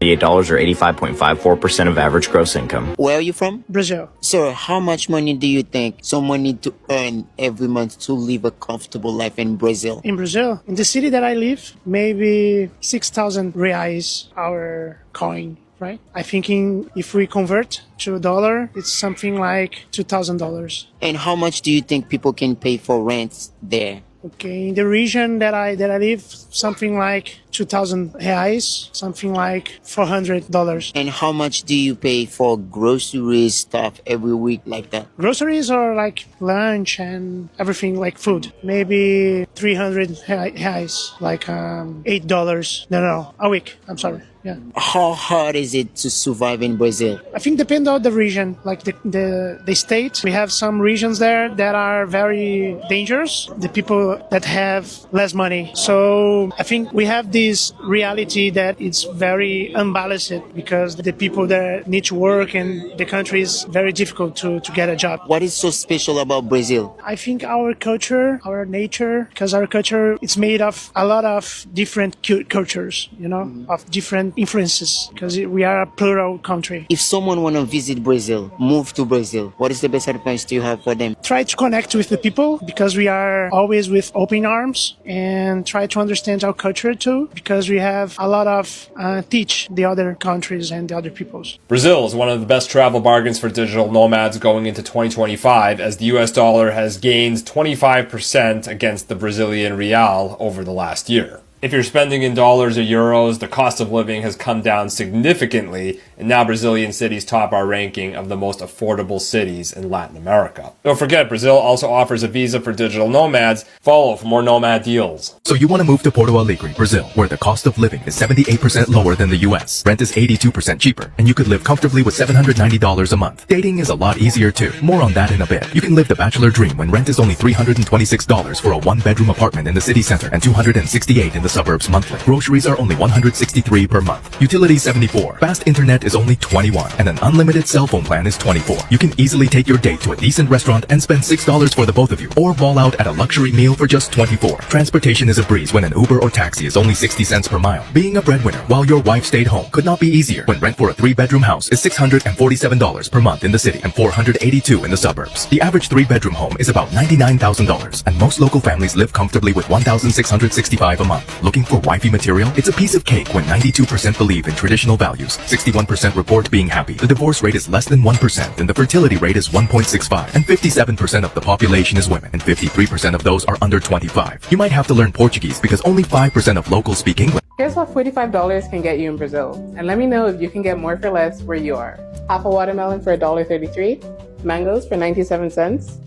$8 or 85.54% of average gross income. Where are you from? Brazil. So how much money do you think someone need to earn every month to live a comfortable life in Brazil? In Brazil, in the city that I live, maybe 6,000 reais our coin, right? I think if we convert to a dollar, it's something like $2,000. And how much do you think people can pay for rent there? Okay, in the region that I live, something like 2,000 reais, something like $400. And how much do you pay for groceries stuff every week like that? Groceries are like lunch and everything like food. Maybe 300 reais, like $8. No, a week. I'm sorry. Yeah. How hard is it to survive in Brazil? I think depends on the region, like the state. We have some regions there that are very dangerous. The people that have less money. So I think we have this reality that it's very unbalanced because the people that need to work and the country is very difficult to get a job. What is so special about Brazil? I think our culture, our nature, because our culture is made of a lot of different cultures, you know, of different influences, because we are a plural country. If someone want to visit Brazil, move to Brazil, what is the best advice do you have for them? Try to connect with the people, because we are always with open arms, and try to understand our culture too, because we have a lot of teach the other countries and the other peoples. Brazil is one of the best travel bargains for digital nomads going into 2025, as the US dollar has gained 25% against the Brazilian real over the last year. If you're spending in dollars or euros, the cost of living has come down significantly, and now Brazilian cities top our ranking of the most affordable cities in Latin America. Don't forget, Brazil also offers a visa for digital nomads. Follow for more nomad deals. So you want to move to Porto Alegre, Brazil, where the cost of living is 78% lower than the US. Rent is 82% cheaper, and you could live comfortably with $790 a month. Dating is a lot easier too. More on that in a bit. You can live the bachelor dream when rent is only $326 for a one-bedroom apartment in the city center and $268 in the the suburbs monthly. Groceries are only $163 per month. Utilities $74. Fast internet is only $21. And an unlimited cell phone plan is $24. You can easily take your date to a decent restaurant and spend $6 for the both of you. Or ball out at a luxury meal for just $24. Transportation is a breeze when an Uber or taxi is only 60 cents per mile. Being a breadwinner while your wife stayed home could not be easier when rent for a 3-bedroom house is $647 per month in the city and $482 in the suburbs. The average 3-bedroom home is about $99,000 and most local families live comfortably with $1,665 a month. Looking for wifey material? It's a piece of cake when 92% believe in traditional values, 61% report being happy, the divorce rate is less than 1%, and the fertility rate is 1.65, and 57% of the population is women, and 53% of those are under 25. You might have to learn Portuguese because only 5% of locals speak English. Here's what $45 can get you in Brazil, and let me know if you can get more for less where you are. Half a watermelon for $1.33, mangoes for 97 cents,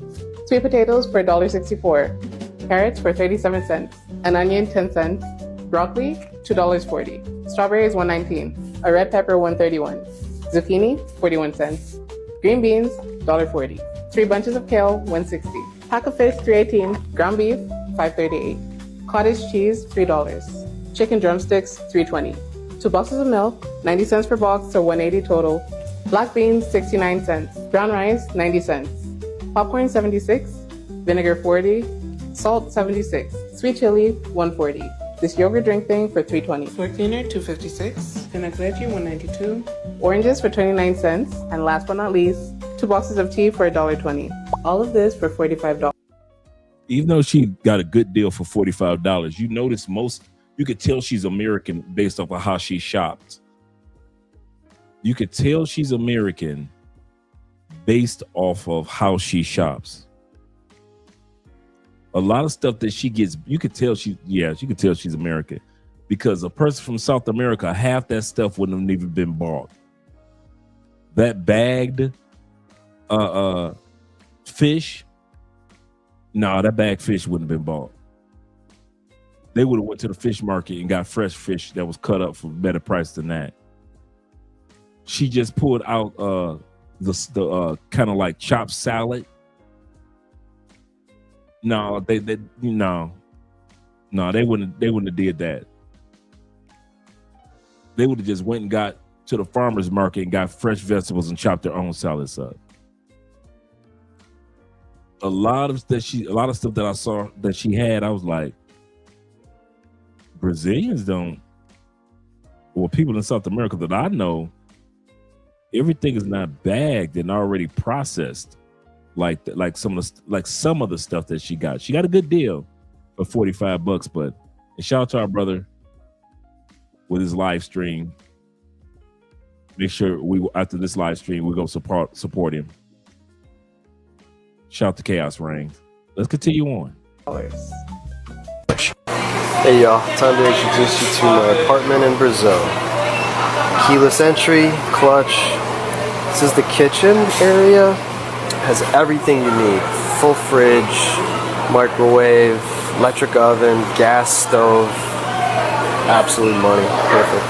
sweet potatoes for $1.64, carrots for 37 cents, an onion 10 cents, broccoli $2.40, strawberries $1.19, a red pepper $1.31, zucchini 41 cents, green beans $1.40, 3 bunches of kale $1.60, pack of fish $3.18, ground beef $5.38, cottage cheese $3, chicken drumsticks $3.20, 2 boxes of milk 90 cents per box, so $1.80 total, black beans 69 cents, brown rice 90 cents, popcorn 76, vinegar 40, salt 76, sweet chili 140. This yogurt drink thing for $3.20. Soy cleaner $2.56. Vinaigrette $1.92. Oranges for 29 cents. And last but not least, 2 boxes of tea for $1.20. All of this for $45. Even though she got a good deal for $45, you notice you could tell she's American based off of how she shopped. You could tell she's American based off of how she shops. A lot of stuff that she gets, you could tell she's American, because a person from South America, half that stuff wouldn't have even been bought. That bagged fish, that bagged fish wouldn't have been bought. They would have went to the fish market and got fresh fish that was cut up for a better price than that. She just pulled out the kind of like chopped salad. No, they wouldn't have did that. They would have just went and got to the farmer's market and got fresh vegetables and chopped their own salads up. A lot of stuff that I saw that she had, I was like, Brazilians don't, or people in South America that I know, everything is not bagged and already processed. Like some of the stuff that she got. She got a good deal for $45, but shout out to our brother with his live stream. Make sure after this live stream we go support him. Shout out to Chaos Reigns. Let's continue on. Hey y'all, time to introduce you to my apartment in Brazil. Keyless entry, clutch. This is the kitchen area. Has everything you need. Full fridge, microwave, electric oven, gas stove. Absolute money. Perfect.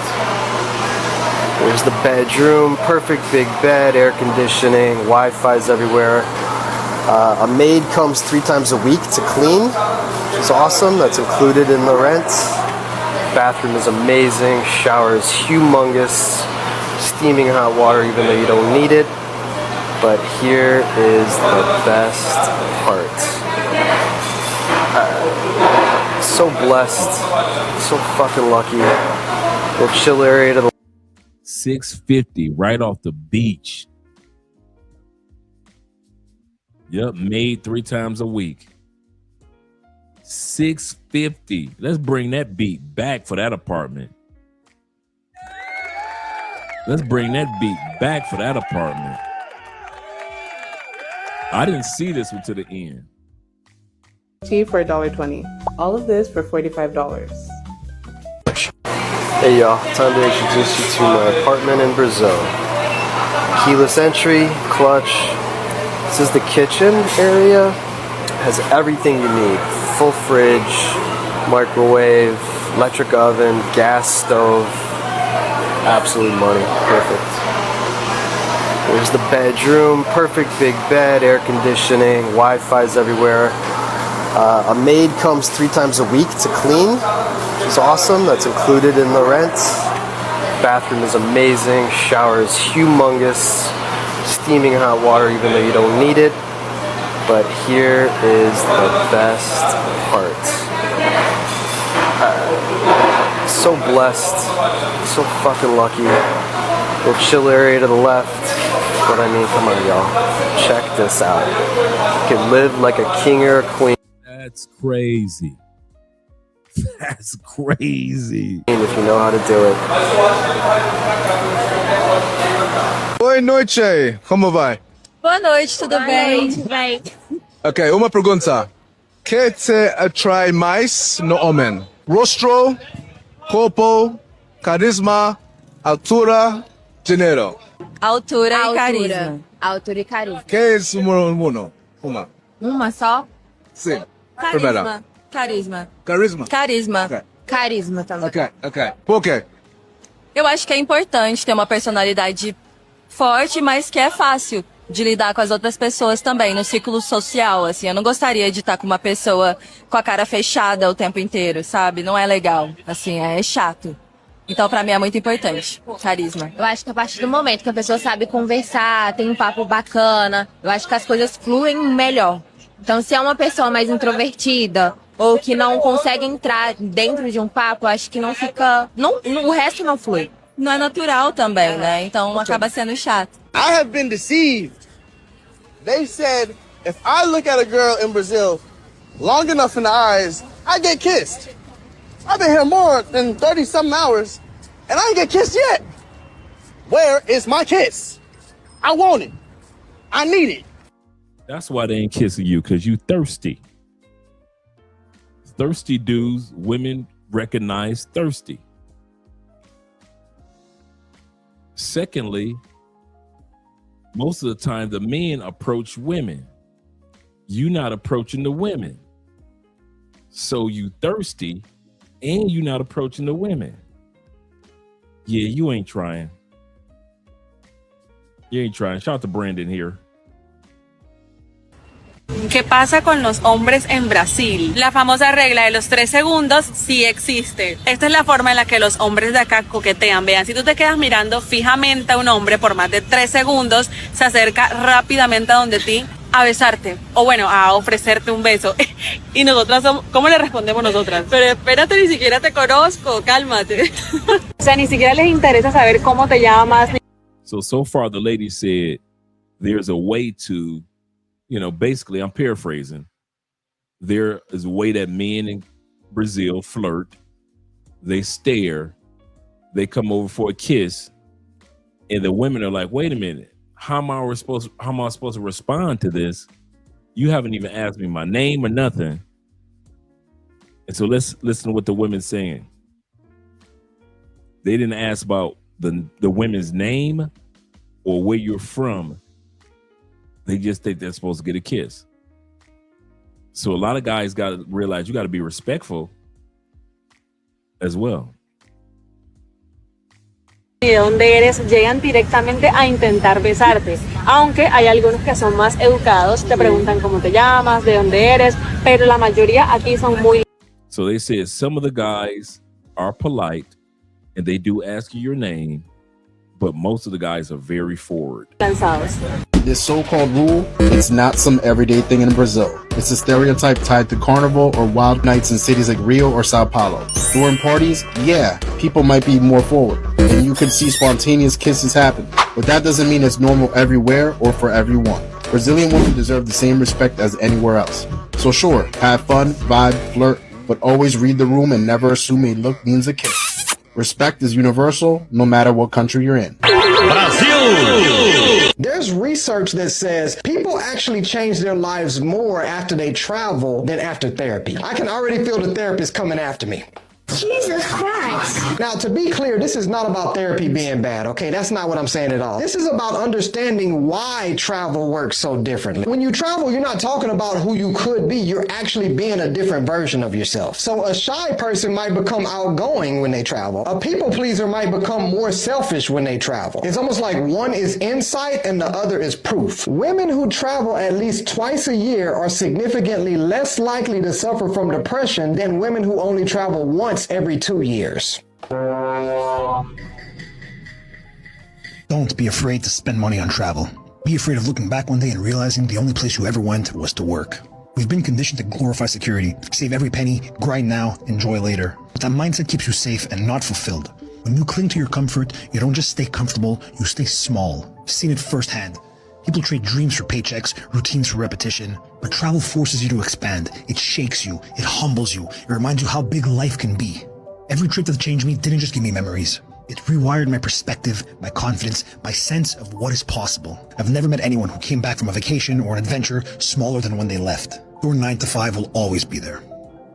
Here's the bedroom. Perfect big bed, air conditioning, Wi-Fi's everywhere. A maid comes 3 times a week to clean, which is awesome. That's included in the rent. Bathroom is amazing. Shower is humongous. Steaming hot water even though you don't need it. But here is the best part. So blessed. So fucking lucky. Little chill area to the $650 right off the beach. Yep, made 3 times a week. $650. Let's bring that beat back for that apartment. Let's bring that beat back for that apartment. I didn't see this one to the end. Tea for $1.20. All of this for $45. Hey y'all, time to introduce you to my apartment in Brazil. Keyless entry, clutch. This is the kitchen area. Has everything you need. Full fridge, microwave, electric oven, gas stove. Absolute money. Perfect. Here's the bedroom. Perfect big bed, air conditioning, Wi-Fi's everywhere. A maid comes 3 times a week to clean, which is awesome. That's included in the rent. Bathroom is amazing. Shower is humongous. Steaming hot water even though you don't need it. But here is the best part. So blessed. So fucking lucky. Little chill area to the left. But I mean, come on, y'all. Check this out. You can live like a king or a queen. That's crazy. That's crazy. If you know how to do it. Boa noite, como vai? Boa noite, tudo bem? Bem. Ok, uma pergunta. Que te atrai mais no homem? Rostro, corpo, carisma, altura, dinheiro. Altura e carisma. Altura e carisma. Que é o número 1? Uma. Uma só? Sim. Carisma. Carisma. Carisma? Carisma. Ok. Carisma também. Ok. Por quê? Eu acho que é importante ter uma personalidade forte, mas que é fácil de lidar com as outras pessoas também, no ciclo social, assim. Eu não gostaria de estar com uma pessoa com a cara fechada o tempo inteiro, sabe? Não é legal, assim, é chato. Então, pra mim, é muito importante. Carisma. Eu acho que a partir do momento que a pessoa sabe conversar, tem um papo bacana, eu acho que as coisas fluem melhor. Então, se é uma pessoa mais introvertida ou que não consegue entrar dentro de um papo, eu acho que não fica... o resto não flui. Não é natural também, né? Então, acaba sendo chato. I have been deceived. They said if I look at a girl in Brazil long enough in the eyes, I get kissed. I've been here more than 30-something hours, and I ain't get kissed yet. Where is my kiss? I want it. I need it. That's why they ain't kissing you, because you thirsty. Thirsty dudes, women recognize thirsty. Secondly, most of the time the men approach women. You not approaching the women. So you thirsty and you not approaching the women. Yeah, you ain't trying. You ain't trying. Shout out to Brandon here. ¿Qué pasa con los hombres en Brasil? La famosa regla de los 3 segundos sí existe. Esta es la forma en la que los hombres de acá coquetean. Vean, si tú te quedas mirando fijamente a un hombre por más de 3 segundos, se acerca rápidamente a donde ti a besarte, o bueno, a ofrecerte un beso. Y nosotras somos, ¿cómo le respondemos nosotras? Pero espérate, ni siquiera te conozco, cálmate. O sea, ni siquiera les interesa saber cómo te llamas. So far the lady said there's a way to, basically I'm paraphrasing. There is a way that men in Brazil flirt. They stare. They come over for a kiss. And the women are like, wait a minute. How am I supposed to respond to this? You haven't even asked me my name or nothing. And so let's listen to what the women's saying. They didn't ask about the women's name or where you're from. They just think they're supposed to get a kiss. So a lot of guys got to realize you got to be respectful as well. Y de dónde eres, llegan directamente a intentar besarte. Aunque hay algunos que son más educados, te preguntan cómo te llamas, de dónde eres, pero la mayoría aquí son muy... So they said some of the guys are polite and they do ask you your name, but most of the guys are very forward. lanzados. This so-called rule, it's not some everyday thing in Brazil. It's a stereotype tied to carnival or wild nights in cities like Rio or Sao Paulo. During parties, yeah, people might be more forward, and you could see spontaneous kisses happen. But that doesn't mean it's normal everywhere or for everyone. Brazilian women deserve the same respect as anywhere else. So sure, have fun, vibe, flirt, but always read the room and never assume a look means a kiss. Respect is universal, no matter what country you're in. Brazil! There's research that says people actually change their lives more after they travel than after therapy. I can already feel the therapist coming after me. Jesus Christ. Now, to be clear, this is not about therapy being bad, okay? That's not what I'm saying at all. This is about understanding why travel works so differently. When you travel, you're not talking about who you could be. You're actually being a different version of yourself. So a shy person might become outgoing when they travel. A people pleaser might become more selfish when they travel. It's almost like one is insight and the other is proof. Women who travel at least twice a year are significantly less likely to suffer from depression than women who only travel once every 2 years. Don't be afraid to spend money on travel. Be afraid of looking back one day and realizing the only place you ever went was to work. We've been conditioned to glorify security, save every penny, grind now, enjoy later. But that mindset keeps you safe and not fulfilled. When you cling to your comfort, you don't just stay comfortable, you stay small. I've seen it firsthand. People trade dreams for paychecks, routines for repetition, but travel forces you to expand. It shakes you, it humbles you, it reminds you how big life can be. Every trip that changed me didn't just give me memories. It rewired my perspective, my confidence, my sense of what is possible. I've never met anyone who came back from a vacation or an adventure smaller than when they left. Your 9 to 5 will always be there.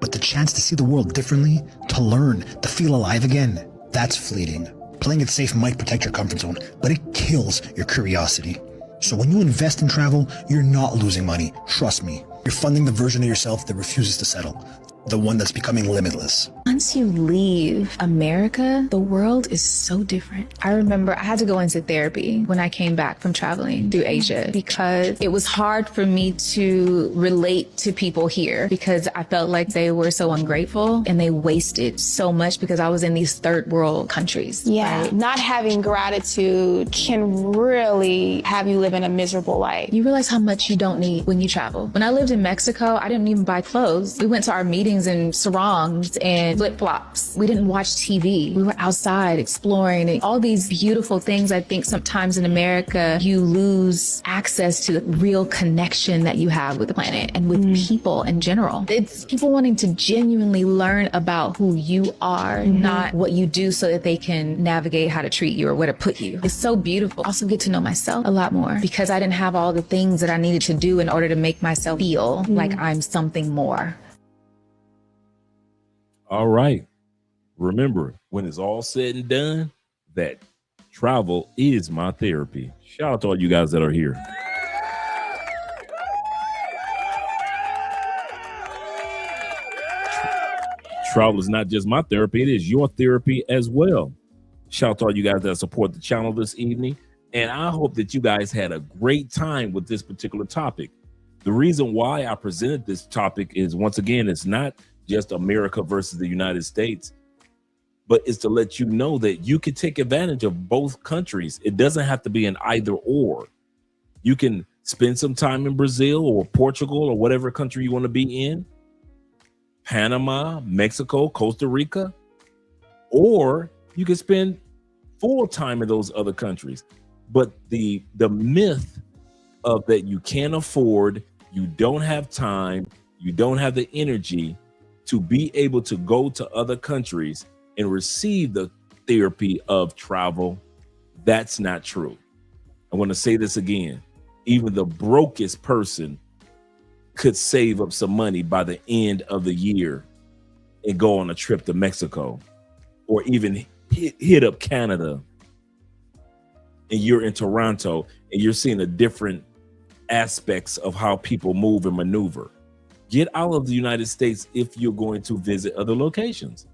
But the chance to see the world differently, to learn, to feel alive again, that's fleeting. Playing it safe might protect your comfort zone, but it kills your curiosity. So when you invest in travel, you're not losing money. Trust me. You're funding the version of yourself that refuses to settle. The one that's becoming limitless. Once you leave America, the world is so different. I remember I had to go into therapy when I came back from traveling through Asia because it was hard for me to relate to people here because I felt like they were so ungrateful and they wasted so much because I was in these third world countries. Yeah, right? not having gratitude can really have you live in a miserable life. You realize how much you don't need when you travel. When I lived in Mexico, I didn't even buy clothes. We went to our meetings in sarongs and flip-flops. We didn't watch TV. We were outside exploring and all these beautiful things. I think sometimes in America, you lose access to the real connection that you have with the planet and with people in general. It's people wanting to genuinely learn about who you are, not what you do so that they can navigate how to treat you or where to put you. It's so beautiful. Also get to know myself a lot more because I didn't have all the things that I needed to do in order to make myself feel like I'm something more. All right. Remember, when it's all said and done, that travel is my therapy. Shout out to all you guys that are here. Travel is not just my therapy, it is your therapy as well. Shout out to all you guys that support the channel this evening. And I hope that you guys had a great time with this particular topic. The reason why I presented this topic is, once again, it's not just America versus the United States, but it's to let you know that you can take advantage of both countries. It doesn't have to be an either or. You can spend some time in Brazil or Portugal or whatever country you want to be in, Panama, Mexico, Costa Rica, or you can spend full time in those other countries. But the myth of that you can't afford, you don't have time, you don't have the energy to be able to go to other countries and receive the therapy of travel, that's not true. I want to say this again. Even the brokest person could save up some money by the end of the year and go on a trip to Mexico, or even hit up Canada, and you're in Toronto and you're seeing the different aspects of how people move and maneuver. Get out of the United States if you're going to visit other locations.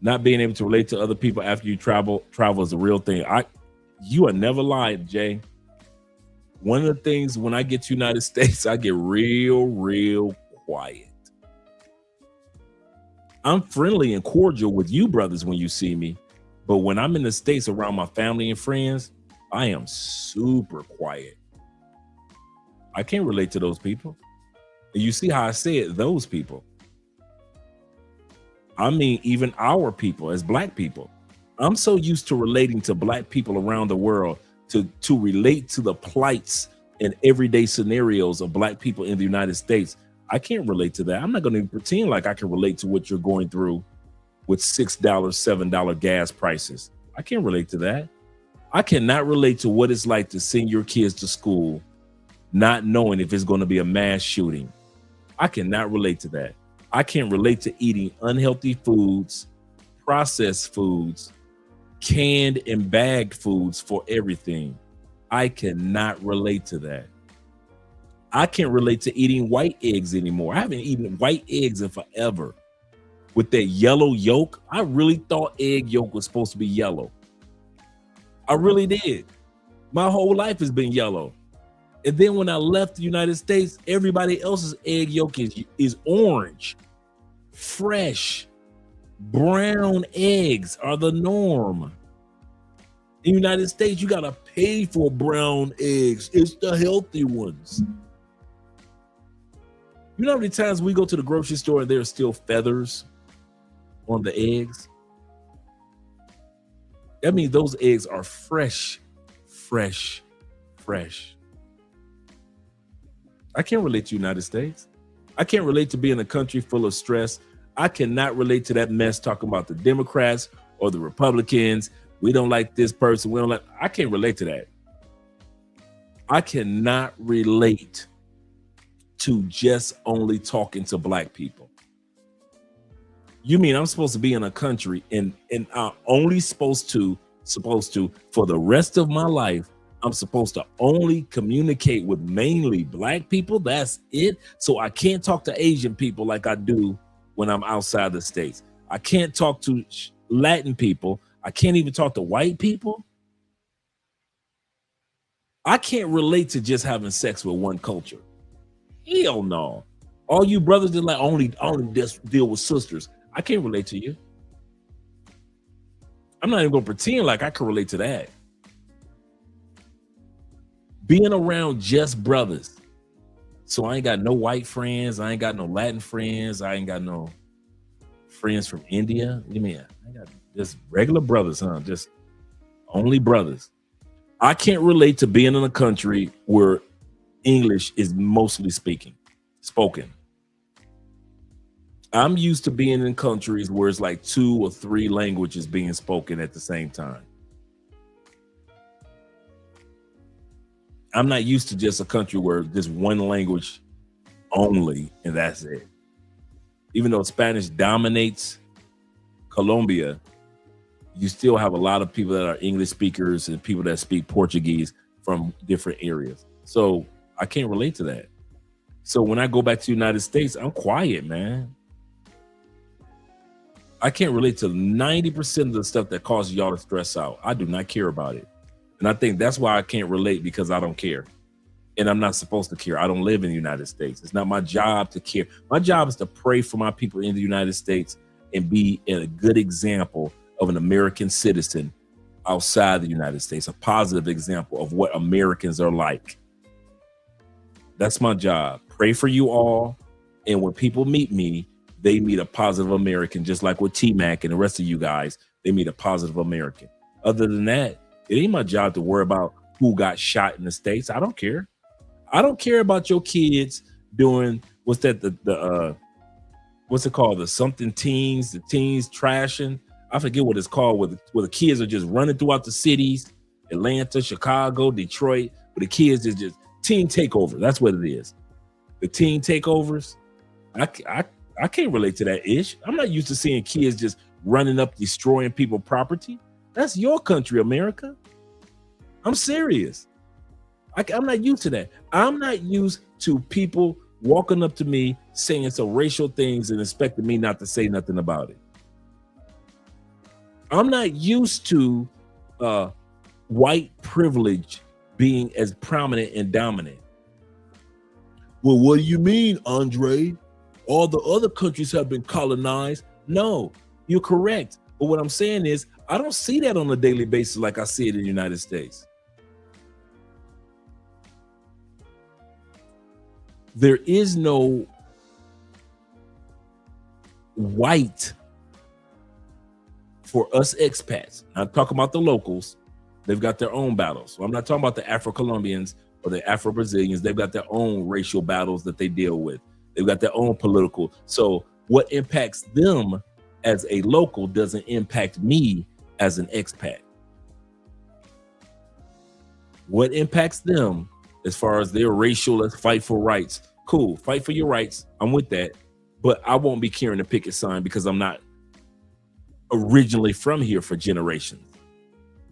Not being able to relate to other people after you travel is a real thing. You are never lied, Jay. One of the things when I get to United States, I get real quiet. I'm friendly and cordial with you brothers when you see me, but when I'm in the States around my family and friends, I am super quiet. I can't relate to those people. And you see how I say it, those people. I mean, even our people as Black people. I'm so used to relating to Black people around the world to relate to the plights and everyday scenarios of Black people in the United States. I can't relate to that. I'm not going to pretend like I can relate to what you're going through with $6, $7 gas prices. I can't relate to that. I cannot relate to what it's like to send your kids to school not knowing if it's going to be a mass shooting. I cannot relate to that. I can't relate to eating unhealthy foods, processed foods, canned and bagged foods for everything. I cannot relate to that. I can't relate to eating white eggs anymore. I haven't eaten white eggs in forever. With that yellow yolk, I really thought egg yolk was supposed to be yellow. I really did. My whole life has been yellow. And then when I left the United States, everybody else's egg yolk is orange. Fresh, brown eggs are the norm. In the United States, you gotta pay for brown eggs. It's the healthy ones. You know how many times we go to the grocery store and there's still feathers on the eggs? That means those eggs are fresh. I can't relate to the United States. I can't relate to being a country full of stress. I cannot relate to that mess talking about the Democrats or the Republicans. We don't like this person. I can't relate to that. I cannot relate to just only talking to black people. You mean I'm supposed to be in a country and I'm only supposed to for the rest of my life, I'm supposed to only communicate with mainly black people? That's it? So I can't talk to Asian people like I do when I'm outside the States. I can't talk to Latin people. I can't even talk to white people. I can't relate to just having sex with one culture. Hell no. All you brothers that like only just deal with sisters. I can't relate to you. I'm not even gonna pretend like I can relate to that. Being around just brothers. So I ain't got no white friends. I ain't got no Latin friends. I ain't got no friends from India. You mean I got just regular brothers, huh? Just only brothers. I can't relate to being in a country where English is mostly spoken. I'm used to being in countries where it's like 2 or 3 languages being spoken at the same time. I'm not used to just a country where there's one language only and that's it. Even though Spanish dominates Colombia, you still have a lot of people that are English speakers and people that speak Portuguese from different areas. So I can't relate to that. So when I go back to the United States, I'm quiet, man. I can't relate to 90% of the stuff that causes y'all to stress out. I do not care about it. And I think that's why I can't relate, because I don't care. And I'm not supposed to care. I don't live in the United States. It's not my job to care. My job is to pray for my people in the United States and be a good example of an American citizen outside the United States, a positive example of what Americans are like. That's my job. Pray for you all. And when people meet me, they meet a positive American, just like with T-Mac and the rest of you guys, they meet a positive American. Other than that, it ain't my job to worry about who got shot in the States. I don't care. I don't care about your kids doing, what's it called? The something teens, the teens trashing. I forget what it's called, where the kids are just running throughout the cities, Atlanta, Chicago, Detroit, where the kids is just teen takeover. That's what it is. The teen takeovers. I can't relate to that ish. I'm not used to seeing kids just running up, destroying people's property. That's your country, America. I'm serious. I'm not used to that. I'm not used to people walking up to me saying some racial things and expecting me not to say nothing about it. I'm not used to white privilege being as prominent and dominant. Well, what do you mean, Andre? All the other countries have been colonized. No, you're correct. But what I'm saying is, I don't see that on a daily basis like I see it in the United States. There is no white for us expats. I'm talking about the locals. They've got their own battles. So I'm not talking about the Afro-Colombians or the Afro-Brazilians. They've got their own racial battles that they deal with. They've got their own political. So what impacts them as a local doesn't impact me as an expat. What impacts them as far as their racial, let's fight for rights, Cool, fight for your rights. I'm with that. But I won't be carrying a picket sign because I'm not originally from here for generations.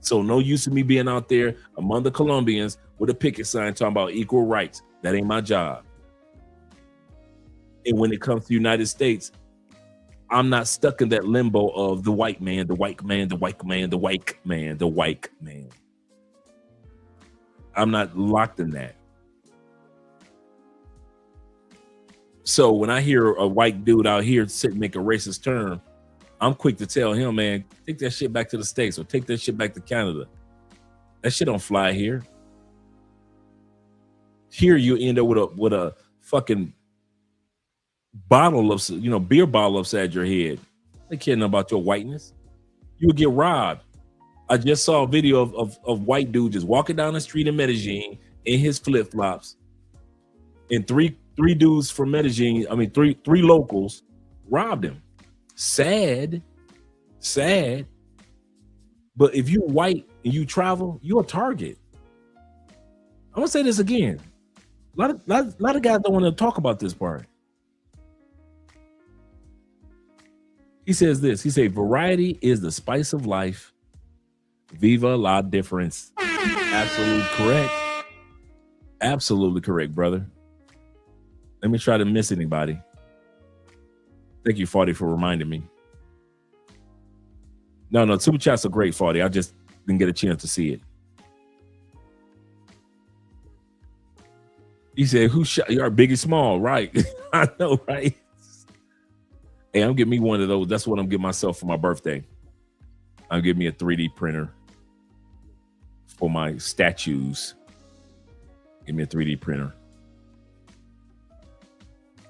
So no use of me being out there among the Colombians with a picket sign talking about equal rights. That ain't my job. And when it comes to the United States, I'm not stuck in that limbo of the white man, the white man, the white man, the white man, the white man. I'm not locked in that. So when I hear a white dude out here sit make a racist turn, I'm quick to tell him, man, take that shit back to the States or take that shit back to Canada. That shit don't fly here. Here you end up with a fucking bottle of, beer bottle upside your head. They care nothing about your whiteness. You would get robbed. I just saw a video of white dude just walking down the street in Medellin in his flip-flops, and three dudes from Medellin, three locals robbed him. Sad. But if you white and you travel, you're a target. I'm gonna say this again. A lot of guys don't want to talk about this part. He says this. He says, variety is the spice of life. Viva la difference. Absolutely correct. Absolutely correct, brother. Let me try to miss anybody. Thank you, Farty, for reminding me. No, super chats are great, Farty. I just didn't get a chance to see it. He said, who shot? You're Biggie Small, right? I know, right? Hey, I'm getting me one of those. That's what I'm getting myself for my birthday. I'm getting me a 3D printer for my statues. Give me a 3D printer.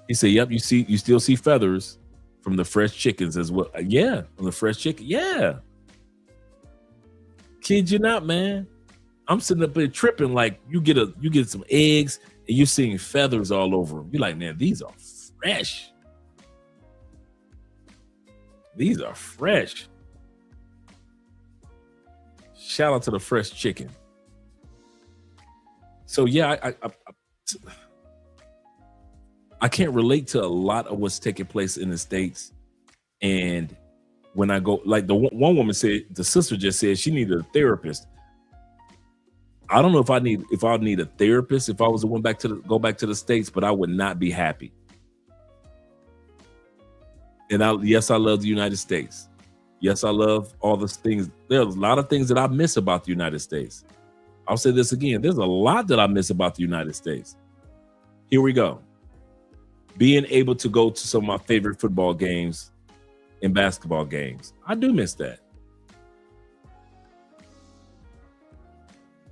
He said, yep, you still see feathers from the fresh chickens as well. Yeah, from the fresh chicken. Yeah. Kid you not, man. I'm sitting up there tripping like you get some eggs and you're seeing feathers all over them. You're like, man, these are fresh. These are fresh. Shout out to the fresh chicken. So yeah, I can't relate to a lot of what's taking place in the States. And when I go, like the one woman said, the sister just said she needed a therapist. I don't know if I'd need a therapist if I was to go back to the States, but I would not be happy. And yes, I love the United States. Yes, I love all the things. There's a lot of things that I miss about the United States. I'll say this again. There's a lot that I miss about the United States. Here we go. Being able to go to some of my favorite football games and basketball games. I do miss that.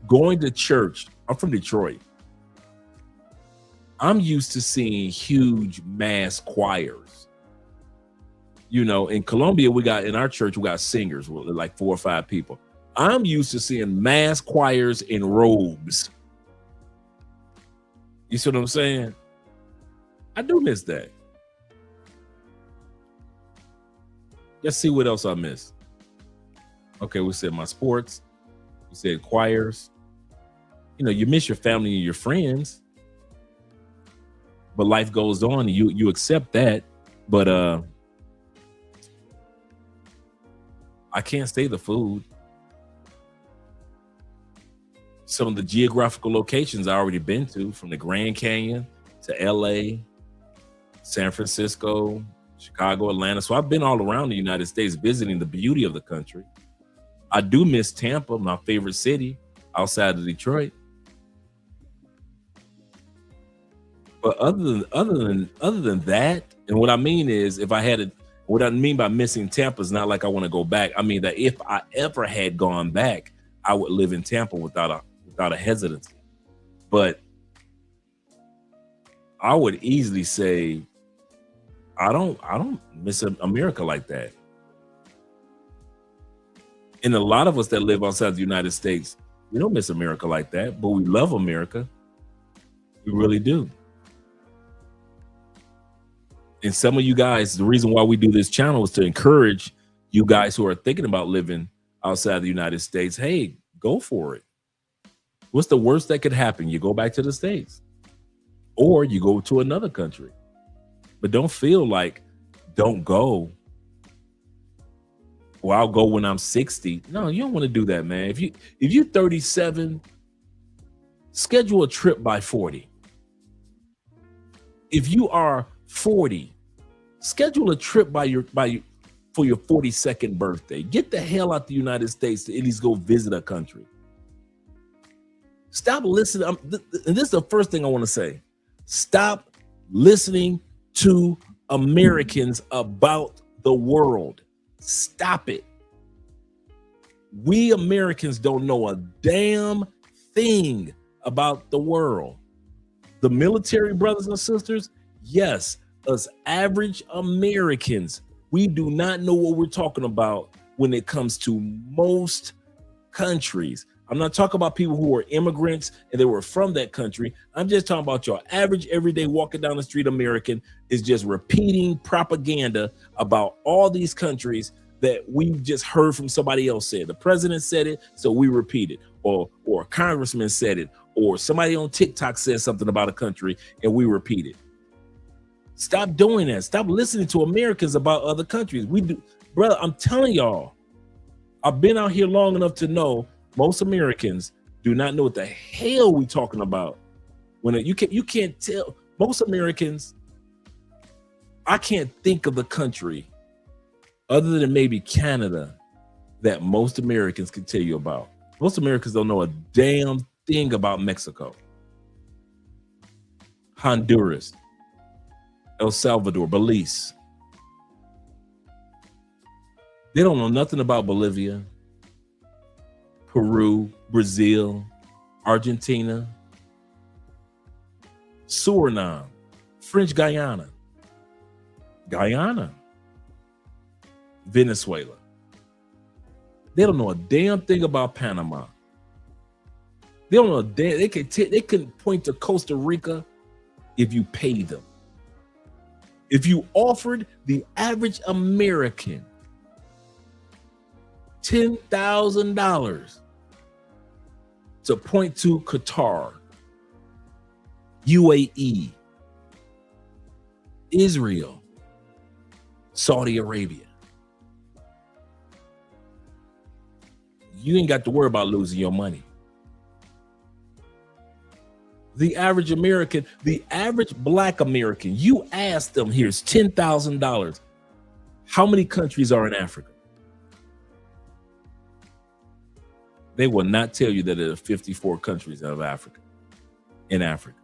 Going to church. I'm from Detroit. I'm used to seeing huge mass choirs. In Colombia, in our church, we got singers, like 4 or 5 people. I'm used to seeing mass choirs in robes. You see what I'm saying? I do miss that. Let's see what else I miss. Okay, we said my sports. We said choirs. You miss your family and your friends. But life goes on and you accept that. But I can't say the food. Some of the geographical locations I already been to, from the Grand Canyon to LA, San Francisco, Chicago, Atlanta. So I've been all around the United States visiting the beauty of the country. I do miss Tampa, my favorite city outside of Detroit. But other than that, and what I mean is, what I mean by missing Tampa is not like I want to go back. I mean that if I ever had gone back, I would live in Tampa without a hesitancy. But I would easily say I don't miss America like that. And a lot of us that live outside the United States, we don't miss America like that, but we love America. We really do. And some of you guys, the reason why we do this channel is to encourage you guys who are thinking about living outside the United States. Hey, go for it. What's the worst that could happen? You go back to the States. or you go to another country. But don't feel like don't go. Well, I'll go when I'm 60. No, you don't want to do that, man. If you're 37, schedule a trip by 40. If you are 40, schedule a trip for your 42nd birthday. Get the hell out the United States to at least go visit a country. Stop listening. And this is the first thing I want to say. Stop listening to Americans about the world. Stop it. We Americans don't know a damn thing about the world. The military brothers and sisters, yes, us average Americans, we do not know what we're talking about when it comes to most countries. I'm not talking about people who are immigrants and they were from that country. I'm just talking about your average, everyday walking down the street American is just repeating propaganda about all these countries that we just heard from somebody else said. The president said it, so we repeat it. Or a congressman said it, or somebody on TikTok said something about a country and we repeat it. Stop doing that. Stop listening to Americans about other countries. We do, brother, I'm telling y'all, I've been out here long enough to know most Americans do not know what the hell we talking about. When you can't tell most Americans, I can't think of the country other than maybe Canada that most Americans can tell you about. Most Americans don't know a damn thing about Mexico, Honduras, El Salvador, Belize. They don't know nothing about Bolivia, Peru, Brazil, Argentina, Suriname, French Guyana, Venezuela. They don't know a damn thing about Panama. They don't know a damn. They can point to Costa Rica if you pay them. If you offered the average American $10,000 to point to Qatar, UAE, Israel, Saudi Arabia, you ain't got to worry about losing your money. The average American, the average Black American, you ask them, here's $10,000. How many countries are in Africa? They will not tell you that there are 54 countries of Africa, in Africa.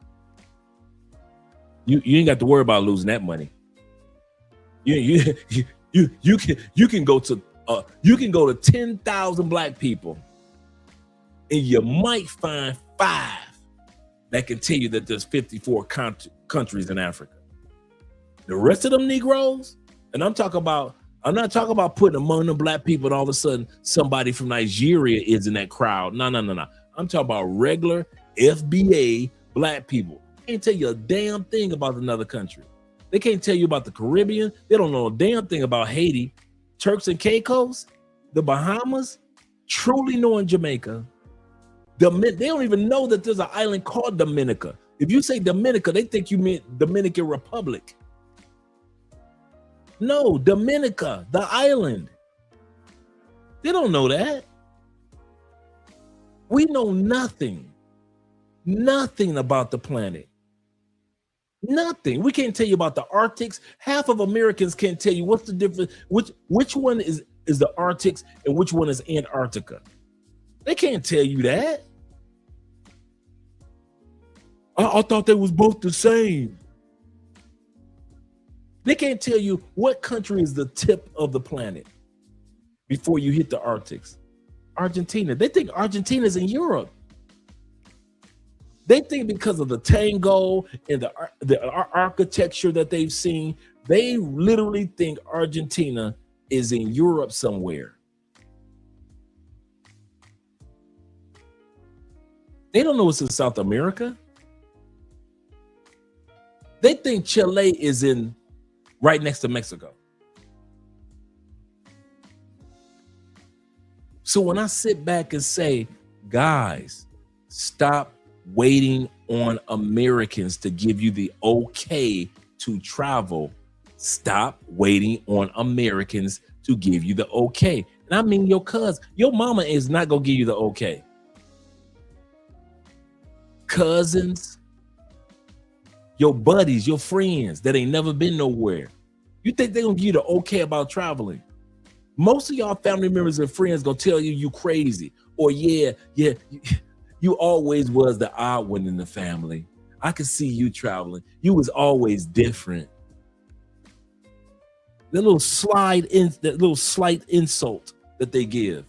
You ain't got to worry about losing that money. You can go to 10,000 Black people, and you might find 5 that can tell you that there's 54 countries in Africa. The rest of them Negroes, and I'm not talking about putting among the Black people and all of a sudden somebody from Nigeria is in that crowd. No. I'm talking about regular FBA Black people. They can't tell you a damn thing about another country. They can't tell you about the Caribbean. They don't know a damn thing about Haiti, Turks and Caicos, the Bahamas, truly knowing Jamaica. They don't even know that there's an island called Dominica. If you say Dominica, they think you meant Dominican Republic. No, Dominica, the island. They don't know that. We know nothing about the planet. Nothing. We can't tell you about the Arctics. Half of Americans can't tell you what's the difference, which one is the Arctics and which one is Antarctica. They can't tell you that. I thought they was both the same. They can't tell you what country is the tip of the planet before you hit the Arctics. Argentina. They think Argentina's in Europe. They think because of the tango and the architecture that they've seen, they literally think Argentina is in Europe somewhere. They don't know it's in South America. They think Chile is in right next to Mexico. So when I sit back and say, guys, stop waiting on Americans to give you the okay to travel. Stop waiting on Americans to give you the okay. And I mean your cousin, your mama is not gonna give you the okay. Cousins, your buddies, your friends that ain't never been nowhere. You think they're gonna give you the okay about traveling? Most of y'all family members and friends gonna tell you crazy, or yeah, you always was the odd one in the family. I could see you traveling. You was always different. That little slight insult that they give.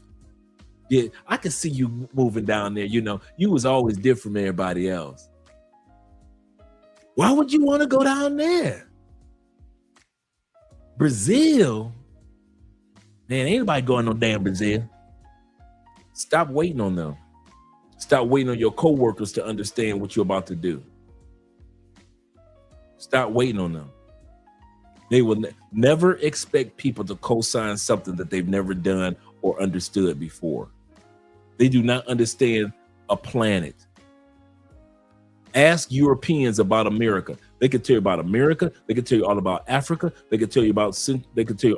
Yeah, I could see you moving down there. You know, you was always different from everybody else. Why would you want to go down there? Brazil? Man, ain't nobody going no damn Brazil. Stop waiting on them. Stop waiting on your coworkers to understand what you're about to do. Stop waiting on them. They will never expect people to co-sign something that they've never done or understood before. They do not understand a planet. Ask Europeans about America. They can tell you about America. They can tell you all about Africa. They can tell you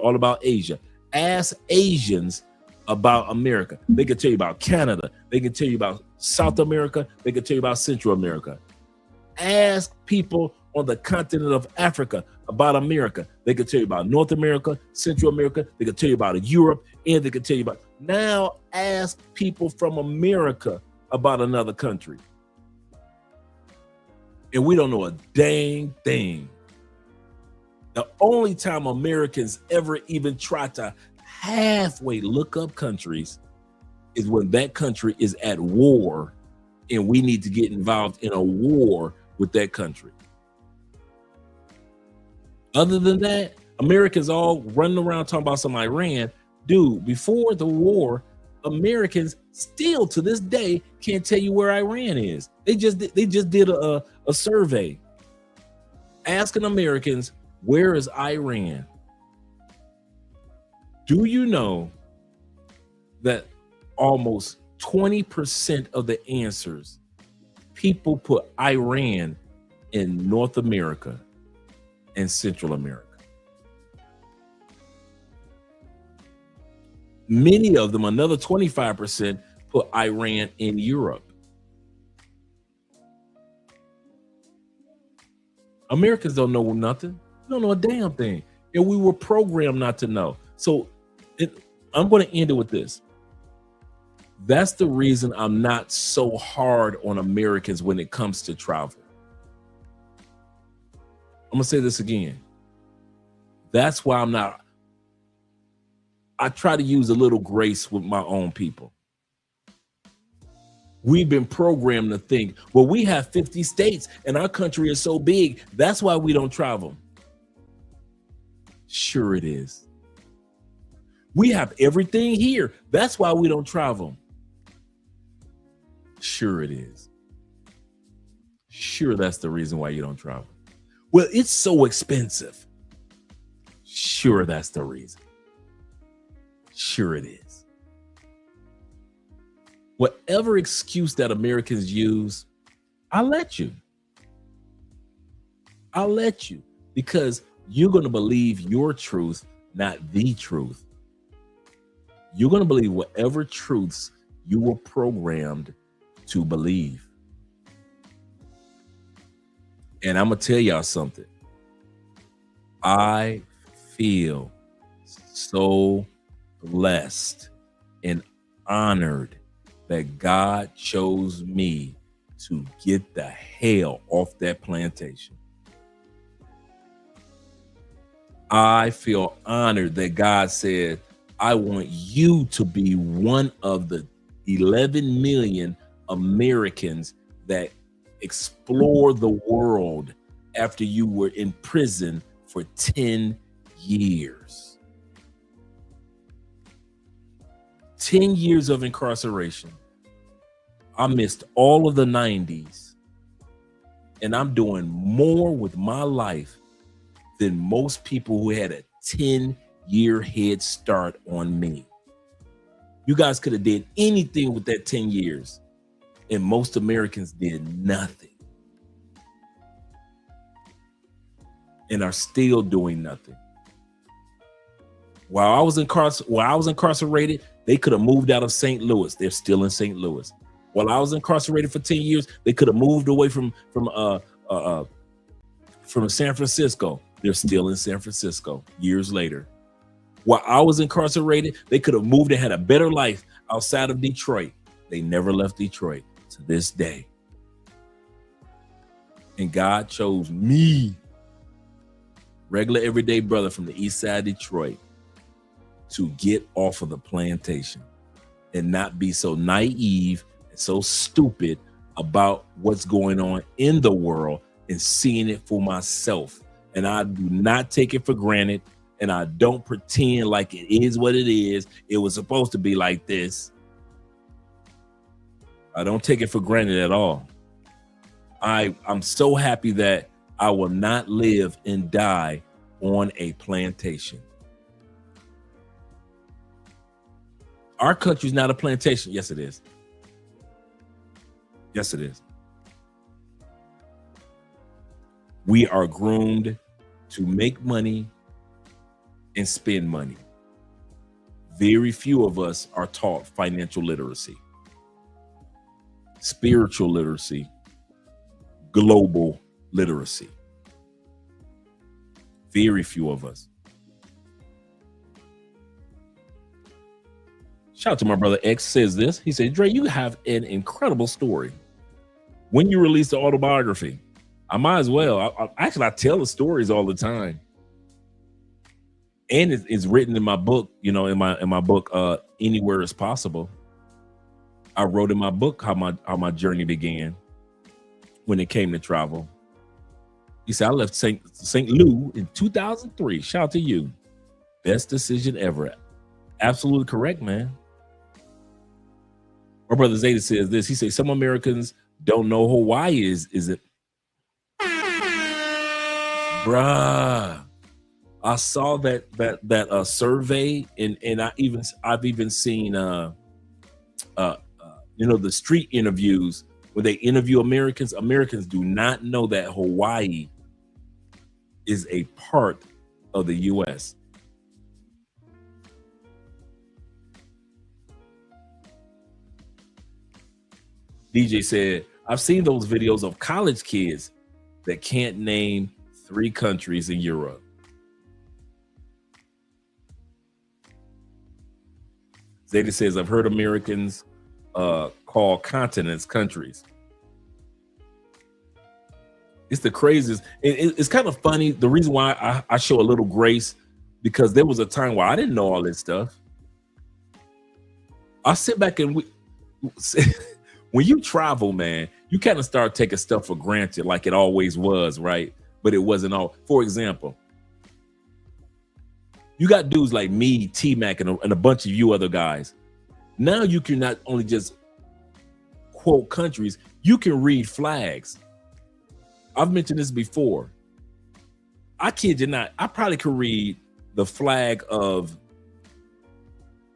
all about Asia. Ask Asians about America. They can tell you about Canada. They can tell you about South America. They can tell you about Central America. Ask people on the continent of Africa about America. They can tell you about North America, Central America. They can tell you about Europe, and they can tell you about. Now ask people from America about another country. And we don't know a dang thing. The only time Americans ever even try to halfway look up countries is when that country is at war and we need to get involved in a war with that country. Other than that, Americans all running around talking about some Iran. Dude, before the war, Americans still to this day can't tell you where Iran is. They just did a survey asking Americans, where is Iran? Do you know that almost 20% of the answers, people put Iran in North America and Central America? Many of them, another 25%, put Iran in Europe. Americans don't know nothing. They don't know a damn thing. And we were programmed not to know. So I'm going to end it with this. That's the reason I'm not so hard on Americans when it comes to travel. I'm going to say this again. That's why I try to use a little grace with my own people. We've been programmed to think, well, we have 50 states and our country is so big. That's why we don't travel. Sure it is. We have everything here. That's why we don't travel. Sure it is. Sure, that's the reason why you don't travel. Well, it's so expensive. Sure, that's the reason. Sure it is. Whatever excuse that Americans use, I'll let you. I'll let you, because you're going to believe your truth, not the truth. You're going to believe whatever truths you were programmed to believe. And I'm going to tell y'all something. I feel so blessed and honored that God chose me to get the hell off that plantation. I feel honored that God said, I want you to be one of the 11 million Americans that explore the world after you were in prison for 10 years. 10 years of incarceration. I missed all of the 90s, and I'm doing more with my life than most people who had a 10-year head start on me. You guys could have did anything with that 10 years, and most Americans did nothing. and are still doing nothing. While I was incarcerated, they could have moved out of St. Louis. They're still in St. Louis. While I was incarcerated for 10 years, they could have moved away from San Francisco. They're still in San Francisco years later. While I was incarcerated, they could have moved and had a better life outside of Detroit. They never left Detroit to this day. And God chose me, regular everyday brother from the east side of Detroit, to get off of the plantation and not be so naive and so stupid about what's going on in the world and seeing it for myself. And I do not take it for granted, and I don't pretend like it is what it is. It was supposed to be like this. I don't take it for granted at all. I'm so happy that I will not live and die on a plantation. Our country's not a plantation. Yes, it is. Yes, it is. We are groomed to make money and spend money. Very few of us are taught financial literacy, spiritual literacy, global literacy. Very few of us. Shout out to my brother X says this. He said, Dre, you have an incredible story. When you release the autobiography, I might as well. I tell the stories all the time. And it's written in my book, in my book, Anywhere is Possible. I wrote in my book how my journey began when it came to travel. He said, I left St. Louis in 2003. Shout out to you. Best decision ever. Absolutely correct, man. My brother Zeta says this. He says, some Americans don't know Hawaii is it? Bruh, I saw that survey, and I've even seen the street interviews where they interview Americans. Americans do not know that Hawaii is a part of the U.S. DJ said, I've seen those videos of college kids that can't name 3 countries in Europe. Zeta says, I've heard Americans call continents countries. It's the craziest. It's kind of funny. The reason why I show a little grace, because there was a time where I didn't know all this stuff. I sit back and when you travel, man, you kind of start taking stuff for granted like it always was, right? But it wasn't all. For example, you got dudes like me, T-Mac, and a bunch of you other guys. Now you can not only just quote countries, you can read flags. I've mentioned this before. I kid you not, I probably could read the flag of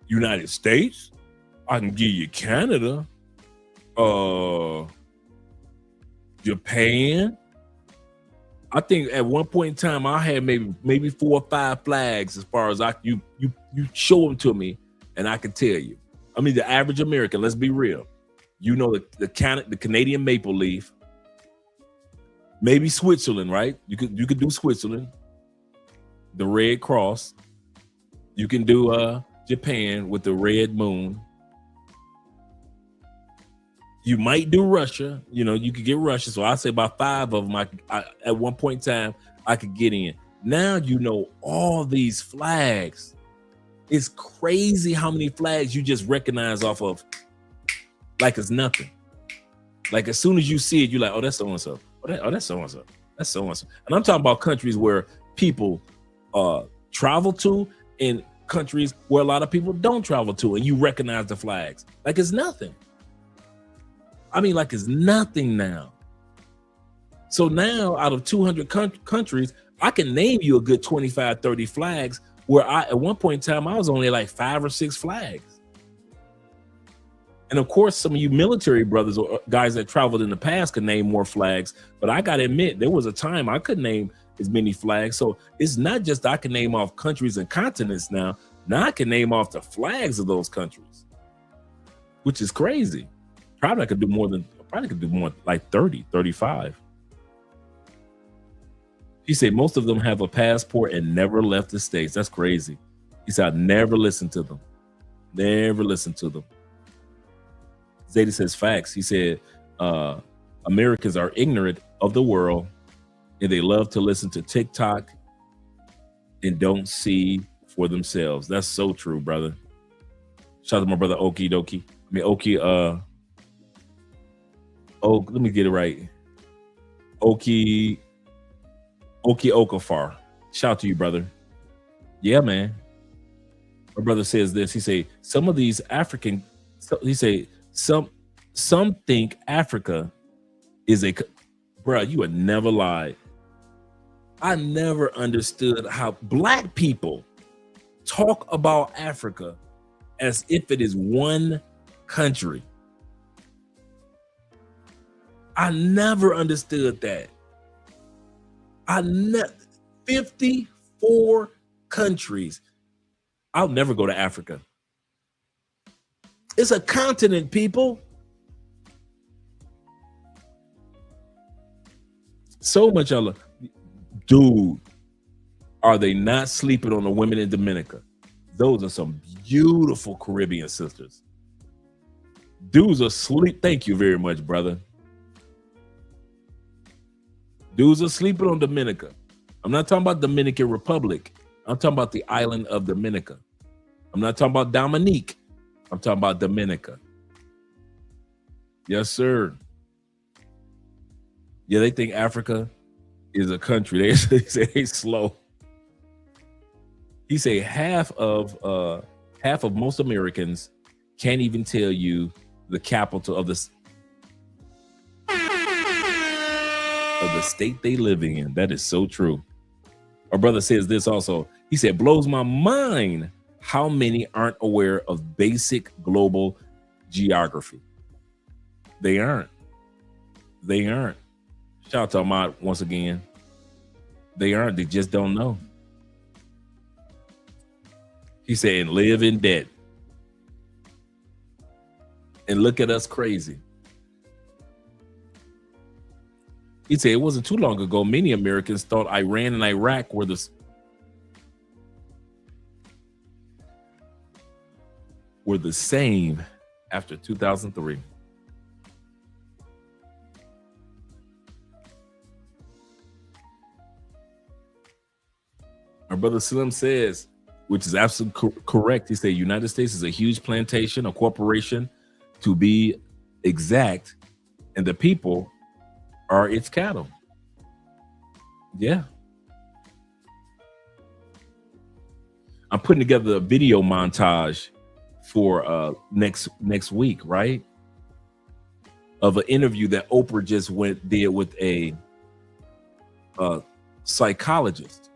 United States. I can give you Canada, Japan. I think at one point in time I had maybe 4 or 5 flags as far as you show them to me and I can tell you. I mean, the average American, let's be real. You know the Canadian maple leaf, maybe Switzerland, right? You could do Switzerland, the Red Cross. You can do Japan with the red moon. You might do Russia. You could get Russia. So I say about 5 of them. At one point in time, I could get in. Now you know all these flags. It's crazy how many flags you just recognize off of, like it's nothing. Like as soon as you see it, you're like, oh, that's so and so. Oh, that's so and so. That's so and so. And I'm talking about countries where people travel to, and countries where a lot of people don't travel to, and you recognize the flags. Like it's nothing. I mean, like it's nothing now. So now out of 200 countries, I can name you a good 25, 30 flags, where at one point in time, I was only like 5 or 6 flags. And of course, some of you military brothers or guys that traveled in the past could name more flags, but I got to admit, there was a time I could name as many flags. So it's not just I can name off countries and continents now. Now I can name off the flags of those countries, which is crazy. Probably could do more like 30, 35. He said most of them have a passport and never left the States. That's crazy. He said, I never listened to them. Never listened to them. Zeta says facts. He said, Americans are ignorant of the world and they love to listen to TikTok and don't see for themselves. That's so true, brother. Shout out to my brother Okie Dokie. Let me get it right. Okie Okafar. Shout out to you, brother. Yeah, man. My brother says this. He say some of these African. He say some think Africa is a. Bruh, you would never lie. I never understood how black people talk about Africa as if it is one country. I never understood that. 54 countries. I'll never go to Africa. It's a continent, people. So much I love. Dude, are they not sleeping on the women in Dominica? Those are some beautiful Caribbean sisters. Dudes are sleep. Thank you very much, brother. Dudes are sleeping on Dominica. I'm not talking about Dominican Republic. I'm talking about the island of Dominica. I'm not talking about Dominique. I'm talking about Dominica. Yes, sir. Yeah, they think Africa is a country. They say they slow. He say half of most Americans can't even tell you the capital of the state they living in. That is so true. Our brother says this also. He said, blows my mind how many aren't aware of basic global geography. They aren't. Shout out to Ahmad once again. They aren't. They just don't know. He said, and live in debt. And look at us crazy. He said it wasn't too long ago. Many Americans thought Iran and Iraq were the same after 2003. Our brother Slim says, which is absolutely correct. He said, United States is a huge plantation, a corporation to be exact, and the people are its cattle. Yeah. I'm putting together a video montage for next week, right? Of an interview that Oprah just did with a psychologist.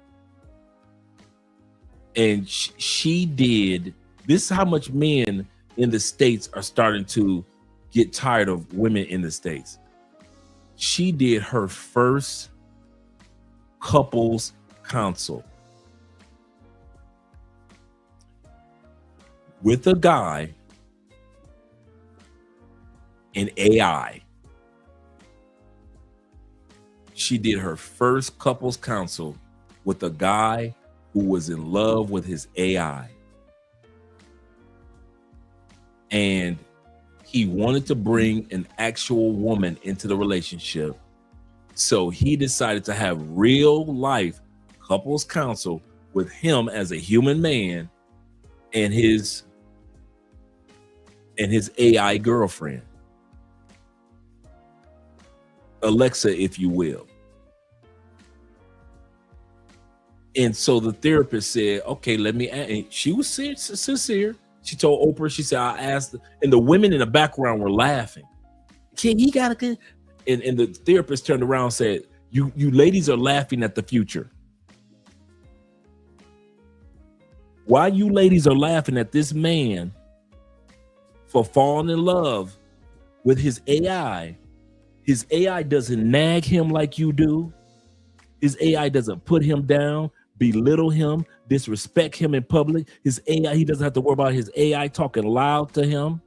And she did, this is how much men in the States are starting to get tired of women in the States. She did her first couples consult with a guy in AI. She did her first couples consult with a guy who was in love with his AI. And he wanted to bring an actual woman into the relationship. So he decided to have real life couples counsel with him as a human man and his AI girlfriend. Alexa, if you will. And so the therapist said, okay, let me ask. And she was sincere. She told Oprah, she said, I asked, and the women in the background were laughing. He got a good. And the therapist turned around and said, you ladies are laughing at the future. Why you ladies are laughing at this man for falling in love with his AI. His AI doesn't nag him like you do. His AI doesn't put him down, belittle him, disrespect him in public. His AI, he doesn't have to worry about his AI talking loud to him.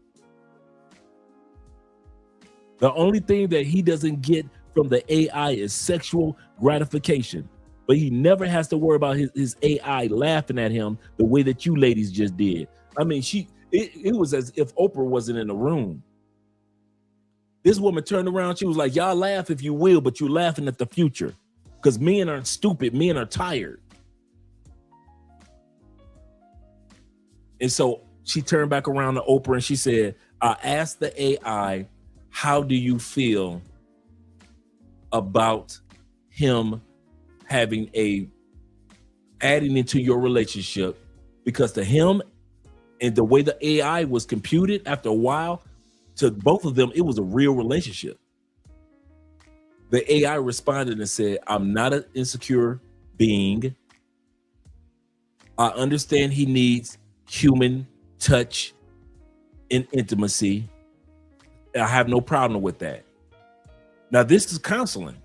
The only thing that he doesn't get from the AI is sexual gratification. But he never has to worry about his AI laughing at him the way that you ladies just did. I mean, it was as if Oprah wasn't in the room. This woman turned around, she was like, y'all laugh if you will, but you're laughing at the future. Because men aren't stupid, men are tired. And so she turned back around to Oprah and she said, I asked the AI, how do you feel about him having adding into your relationship? Because to him and the way the AI was computed, after a while, to both of them, it was a real relationship. The AI responded and said, I'm not an insecure being. I understand he needs human touch and intimacy. I have no problem with that. Now, this is counseling.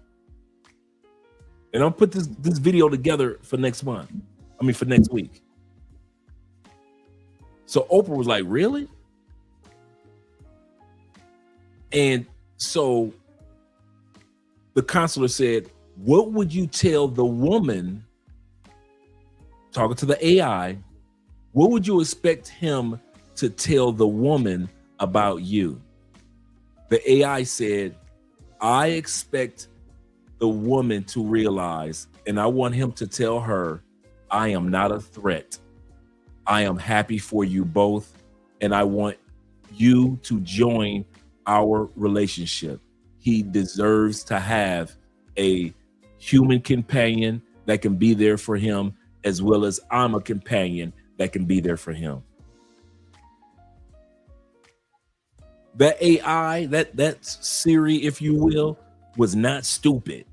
And I'll put this video together for next month. For next week. So Oprah was like, really? And so the counselor said, what would you tell the woman, talking to the AI, what would you expect him to tell the woman about you? The AI said, I expect the woman to realize, and I want him to tell her, I am not a threat. I am happy for you both, and I want you to join our relationship. He deserves to have a human companion that can be there for him, as well as I'm a companion that can be there for him. That AI, that Siri, if you will, was not stupid.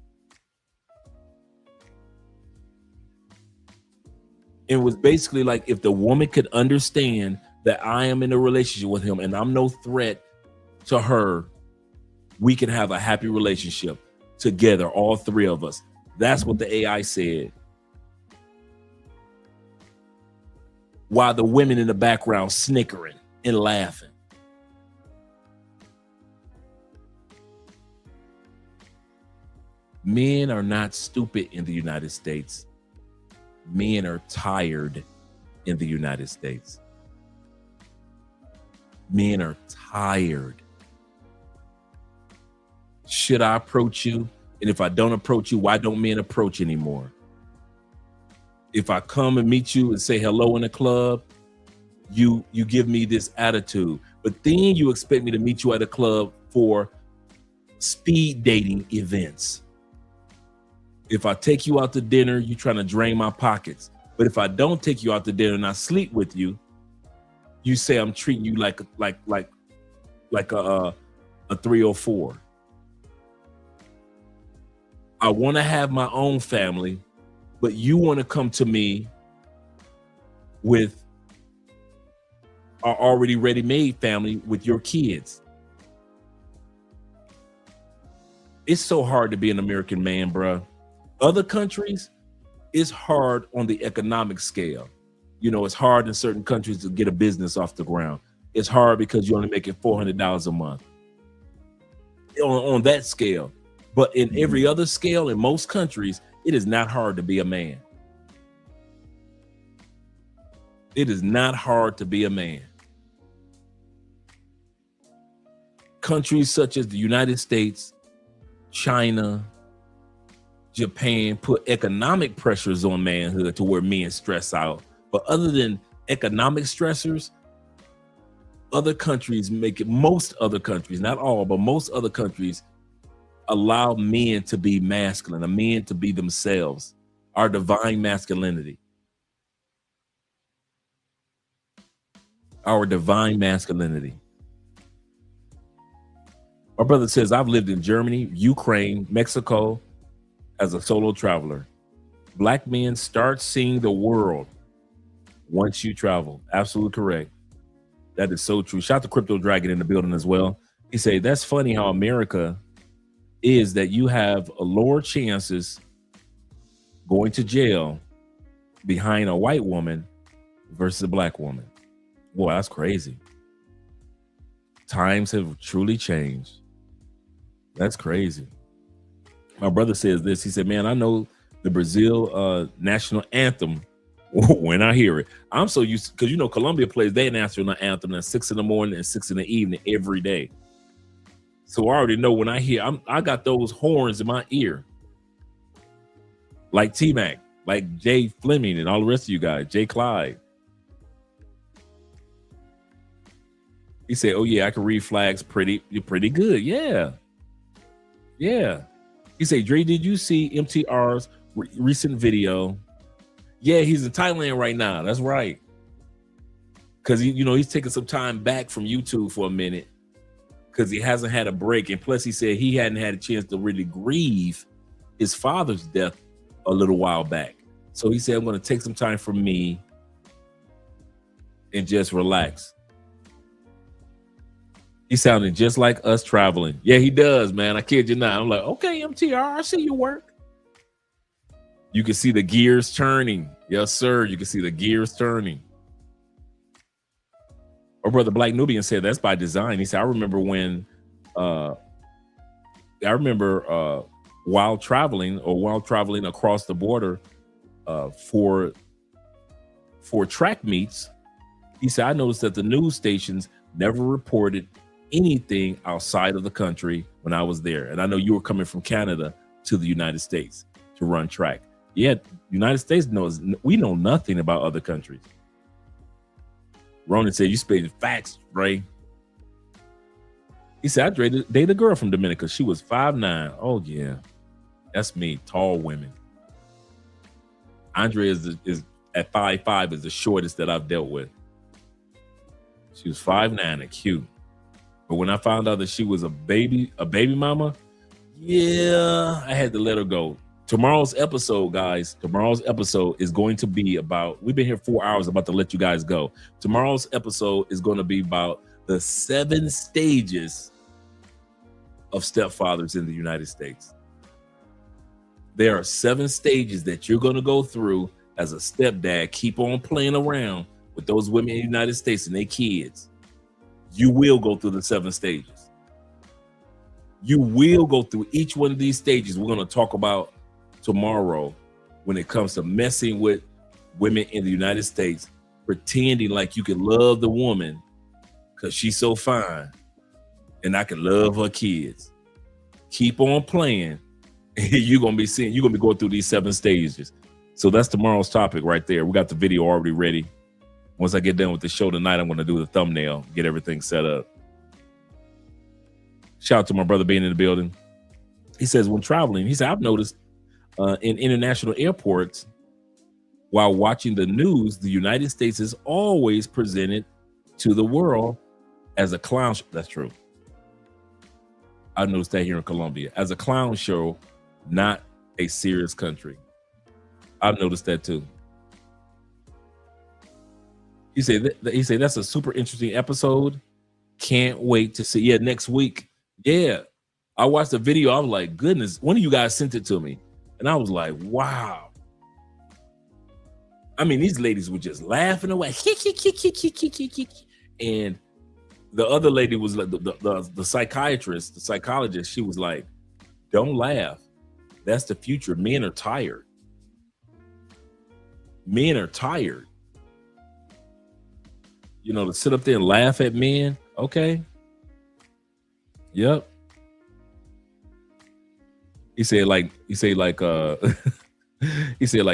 It was basically like, if the woman could understand that I am in a relationship with him and I'm no threat to her, we can have a happy relationship together, all three of us. That's what the AI said. While the women in the background snickering and laughing. Men are not stupid in the United States. Men are tired in the United States. Men are tired. Should I approach you? And if I don't approach you, why don't men approach anymore? If I come and meet you and say hello in a club, you give me this attitude. But then you expect me to meet you at a club for speed dating events. If I take you out to dinner, you're trying to drain my pockets. But if I don't take you out to dinner and I sleep with you, you say I'm treating you like a 304. I want to have my own family, but you want to come to me with our already ready-made family with your kids. It's so hard to be an American man, bruh. Other countries, it's hard on the economic scale. You know, it's hard in certain countries to get a business off the ground. It's hard because you're only making $400 a month on that scale. But in every other scale, in most countries, it is not hard to be a man. It is not hard to be a man. Countries such as the United States, China, Japan put economic pressures on manhood to where men stress out. But other than economic stressors, other countries make it, most other countries, not all, but most other countries allow men to be masculine, a men to be themselves, our divine masculinity. Our divine masculinity. My brother says, I've lived in Germany, Ukraine, Mexico as a solo traveler. Black men start seeing the world once you travel. Absolutely correct. That is so true. Shout out to Crypto Dragon in the building as well. He said, that's funny how America is that you have a lower chances going to jail behind a white woman versus a black woman. Boy, that's crazy. Times have truly changed. That's crazy. My brother says this. He said, man, I know the Brazil national anthem when I hear it. I'm so used to, because you know Colombia plays their national anthem at 6 a.m. and 6 p.m. every day. So I already know when I hear, I got those horns in my ear. Like T-Mac, like Jay Fleming and all the rest of you guys, Jay Clyde. He said, oh yeah, I can read flags pretty good. Yeah. Yeah. He said, Dre, did you see MTR's recent video? Yeah, he's in Thailand right now. That's right. Because he's taking some time back from YouTube for a minute because he hasn't had a break. And plus he said he hadn't had a chance to really grieve his father's death a little while back. So he said, I'm going to take some time for me and just relax. He sounded just like us traveling. Yeah, he does, man. I kid you not. I'm like, okay, MTR, I see your work. You can see the gears turning. Yes, sir. You can see the gears turning. Our brother Black Nubian said that's by design. He said, I remember while traveling across the border for track meets, he said, I noticed that the news stations never reported anything outside of the country when I was there. And I know you were coming from Canada to the United States to run track. Yeah, United States we know nothing about other countries. Ronan said, you spitting facts, Ray. He said, I dated a girl from Dominica. She was 5'9". Oh, yeah. That's me, tall women. Andre is at 5'5", is the shortest that I've dealt with. She was 5'9" and cute. But when I found out that she was a baby mama, yeah, I had to let her go. Tomorrow's episode, guys, is going to be about, we've been here 4 hours, about to let you guys go. Tomorrow's episode is going to be about the 7 stages of stepfathers in the United States. There are 7 stages that you're going to go through as a stepdad. Keep on playing around with those women in the United States and their kids. You will go through the 7 stages. You will go through each one of these stages. We're going to talk about tomorrow when it comes to messing with women in the United States, pretending like you can love the woman because she's so fine and I can love her kids. Keep on playing. You're going to be going through these 7 stages. So that's tomorrow's topic right there. We got the video already ready. Once I get done with the show tonight, I'm going to do the thumbnail, get everything set up. Shout out to my brother being in the building. He says, when traveling, he said, I've noticed in international airports, while watching the news, the United States is always presented to the world as a clown show. That's true. I noticed that here in Colombia, as a clown show, not a serious country. I've noticed that too. He said that's a super interesting episode. Can't wait to see. Yeah, next week. Yeah. I watched the video. I was like, goodness, one of you guys sent it to me. And I was like, wow. I mean, these ladies were just laughing away. And the other lady was like, the psychiatrist, the psychologist, she was like, don't laugh. That's the future. Men are tired. Men are tired. You know, to sit up there and laugh at men. Okay. Yep. He said like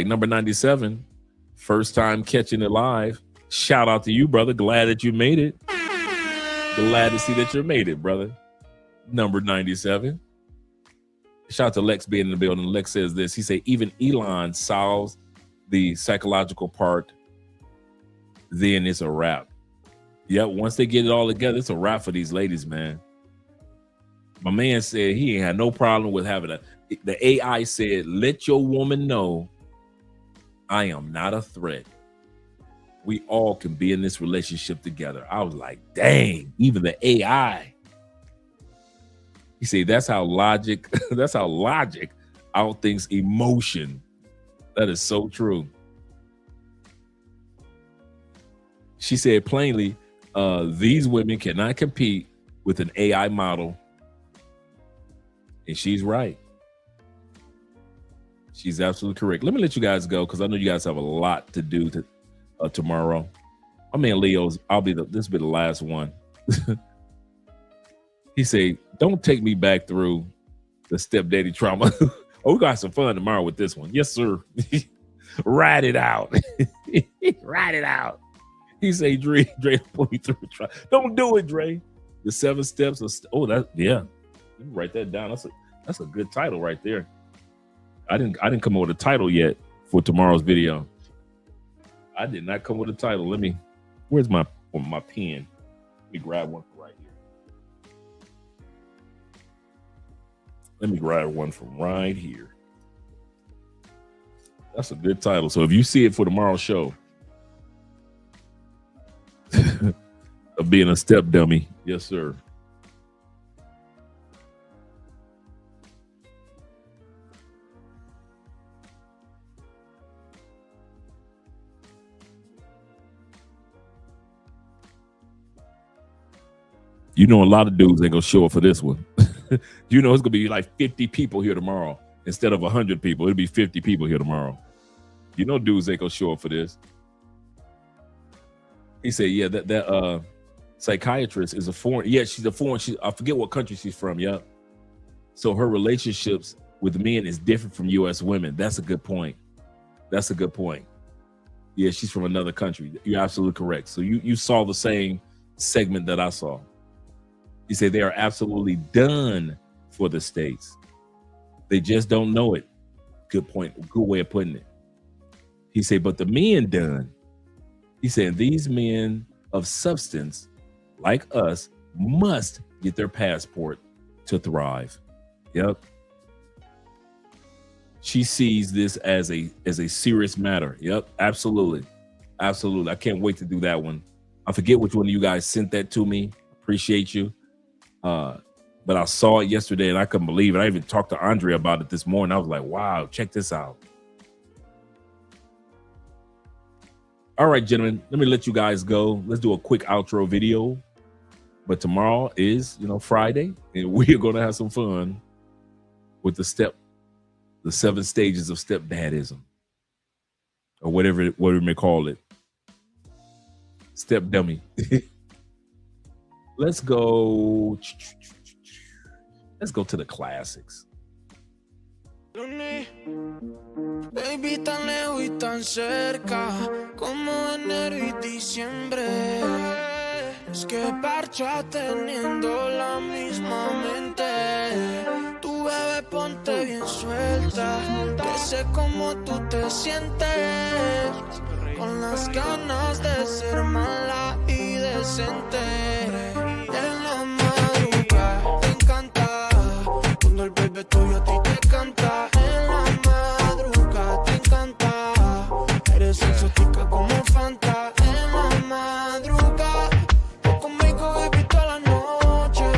number 97, first time catching it live. Shout out to you, brother. Glad that you made it. Glad to see that you made it, brother. Number 97. Shout out to Lex being in the building. Lex says this. He said, even Elon solves the psychological part, then it's a wrap. Yep, once they get it all together, it's a wrap for these ladies, man. My man said he ain't had no problem with having the AI said, let your woman know I am not a threat. We all can be in this relationship together. I was like, dang, even the AI. He said, that's how logic outthinks emotion. That is so true. She said plainly, these women cannot compete with an AI model. And she's right. She's absolutely correct. Let me let you guys go because I know you guys have a lot to do tomorrow. I mean, Leo's, this will be the last one. He said, don't take me back through the stepdaddy trauma. Oh, we got some fun tomorrow with this one. Yes, sir. Ride it out. Ride it out. He say, Dre put me through a trial. Don't do it, Dre. The 7 steps of yeah. Let me write that down. That's a good title right there. I didn't come up with a title yet for tomorrow's video. I did not come with a title. Where's my pen? Let me grab one from right here. Let me grab one from right here. That's a good title. So if you see it for tomorrow's show, of being a step dummy. Yes, sir. You know, a lot of dudes ain't gonna show up for this one. You know, it's gonna be like 50 people here tomorrow instead of 100 people. It'll be 50 people here tomorrow. You know, dudes ain't gonna show up for this. He said, yeah, that psychiatrist is a foreign. Yeah, she's a foreign. I forget what country she's from. Yeah. So her relationships with men is different from U.S. women. That's a good point. That's a good point. Yeah, she's from another country. You're absolutely correct. So you saw the same segment that I saw. You say they are absolutely done for the States. They just don't know it. Good point. Good way of putting it. He said, but the men done. He said, these men of substance like us must get their passport to thrive. Yep. She sees this as a serious matter. Yep, absolutely. Absolutely. I can't wait to do that one. I forget which one of you guys sent that to me. Appreciate you. But I saw it yesterday and I couldn't believe it. I even talked to Andre about it this morning. I was like, wow, check this out. All right, gentlemen, let me let you guys go. Let's do a quick outro video. But tomorrow is, Friday, and we're going to have some fun with the 7 stages of stepdadism, or whatever we may call it. Step dummy. Let's go to the classics. Baby, tan lejos y tan cerca, como enero y diciembre. Es que parcha teniendo la misma mente. Tu bebé ponte bien suelta, que sé cómo tú te sientes. Con las ganas de ser mala y decente. En la madrugada te encanta, cuando el bebé tuyo a ti te canta. En la madrugada te encanta, eres exótica como Fanta. En la madrugada, tú conmigo baby toda la noche.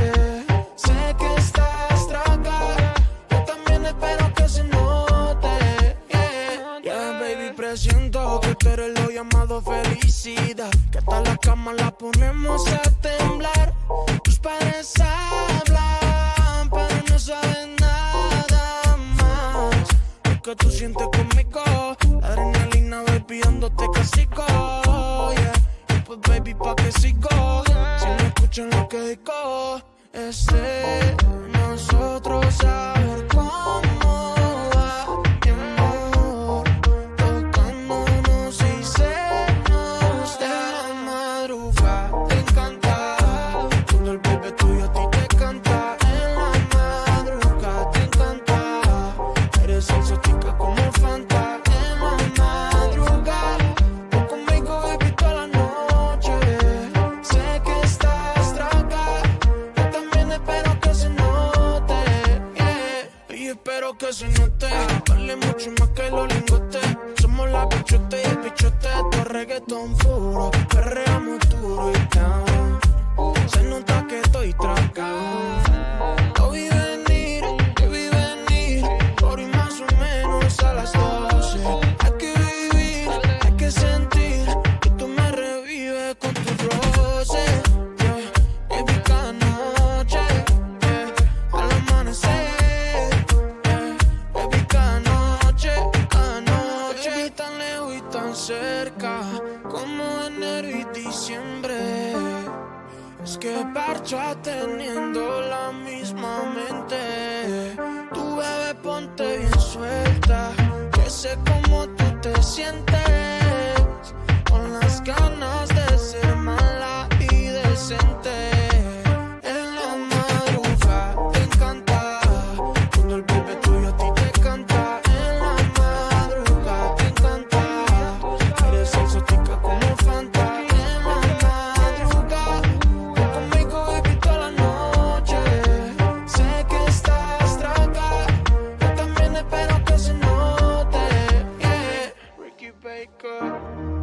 Sé que estás traga, yo también espero que se note. Yeah, baby, presiento que tú eres lo llamado felicidad. Que hasta la cama la ponemos a temblar. Tus padres hablan, pero no saben nada más. Lo que tú sientes conmigo, la adrenalina baby dándote casico. Yeah. Y pues baby pa' que sigo, si no escuchan lo que digo, es de nosotros saber cómo va mi amor, tocándonos y se nos de la madrugada. Te encanta cuando el bebé tuyo a ti te canta. En la madrugada te encanta, eres exótica como Fanta. En la madrugada, tú conmigo baby toda la noche. Sé que estás traga, yo también espero que se note. Yeah. Y espero que se note. Vale mucho más que los lingotes. Somos la bichote y el bichote. Esto es reggaetón puro, perreamos duro y down. Se nota que estoy tragado. Lo vi venir, por y más o menos a las 12. y tan cerca como enero y diciembre. Es que parcha teniendo la misma mente. Tu bebé ponte bien suelta, que sé cómo tú te sientes, con las ganas de ser mala y decente. En la madrugada te encanta, cuando el bebé tuyo a ti te canta. En la madrugada te encanta, eres exótica como Fanta. En la madrugada, ven conmigo baby toda la noche. Sé que estás traga, yo también espero que se note. Yeah. Ricky Baker.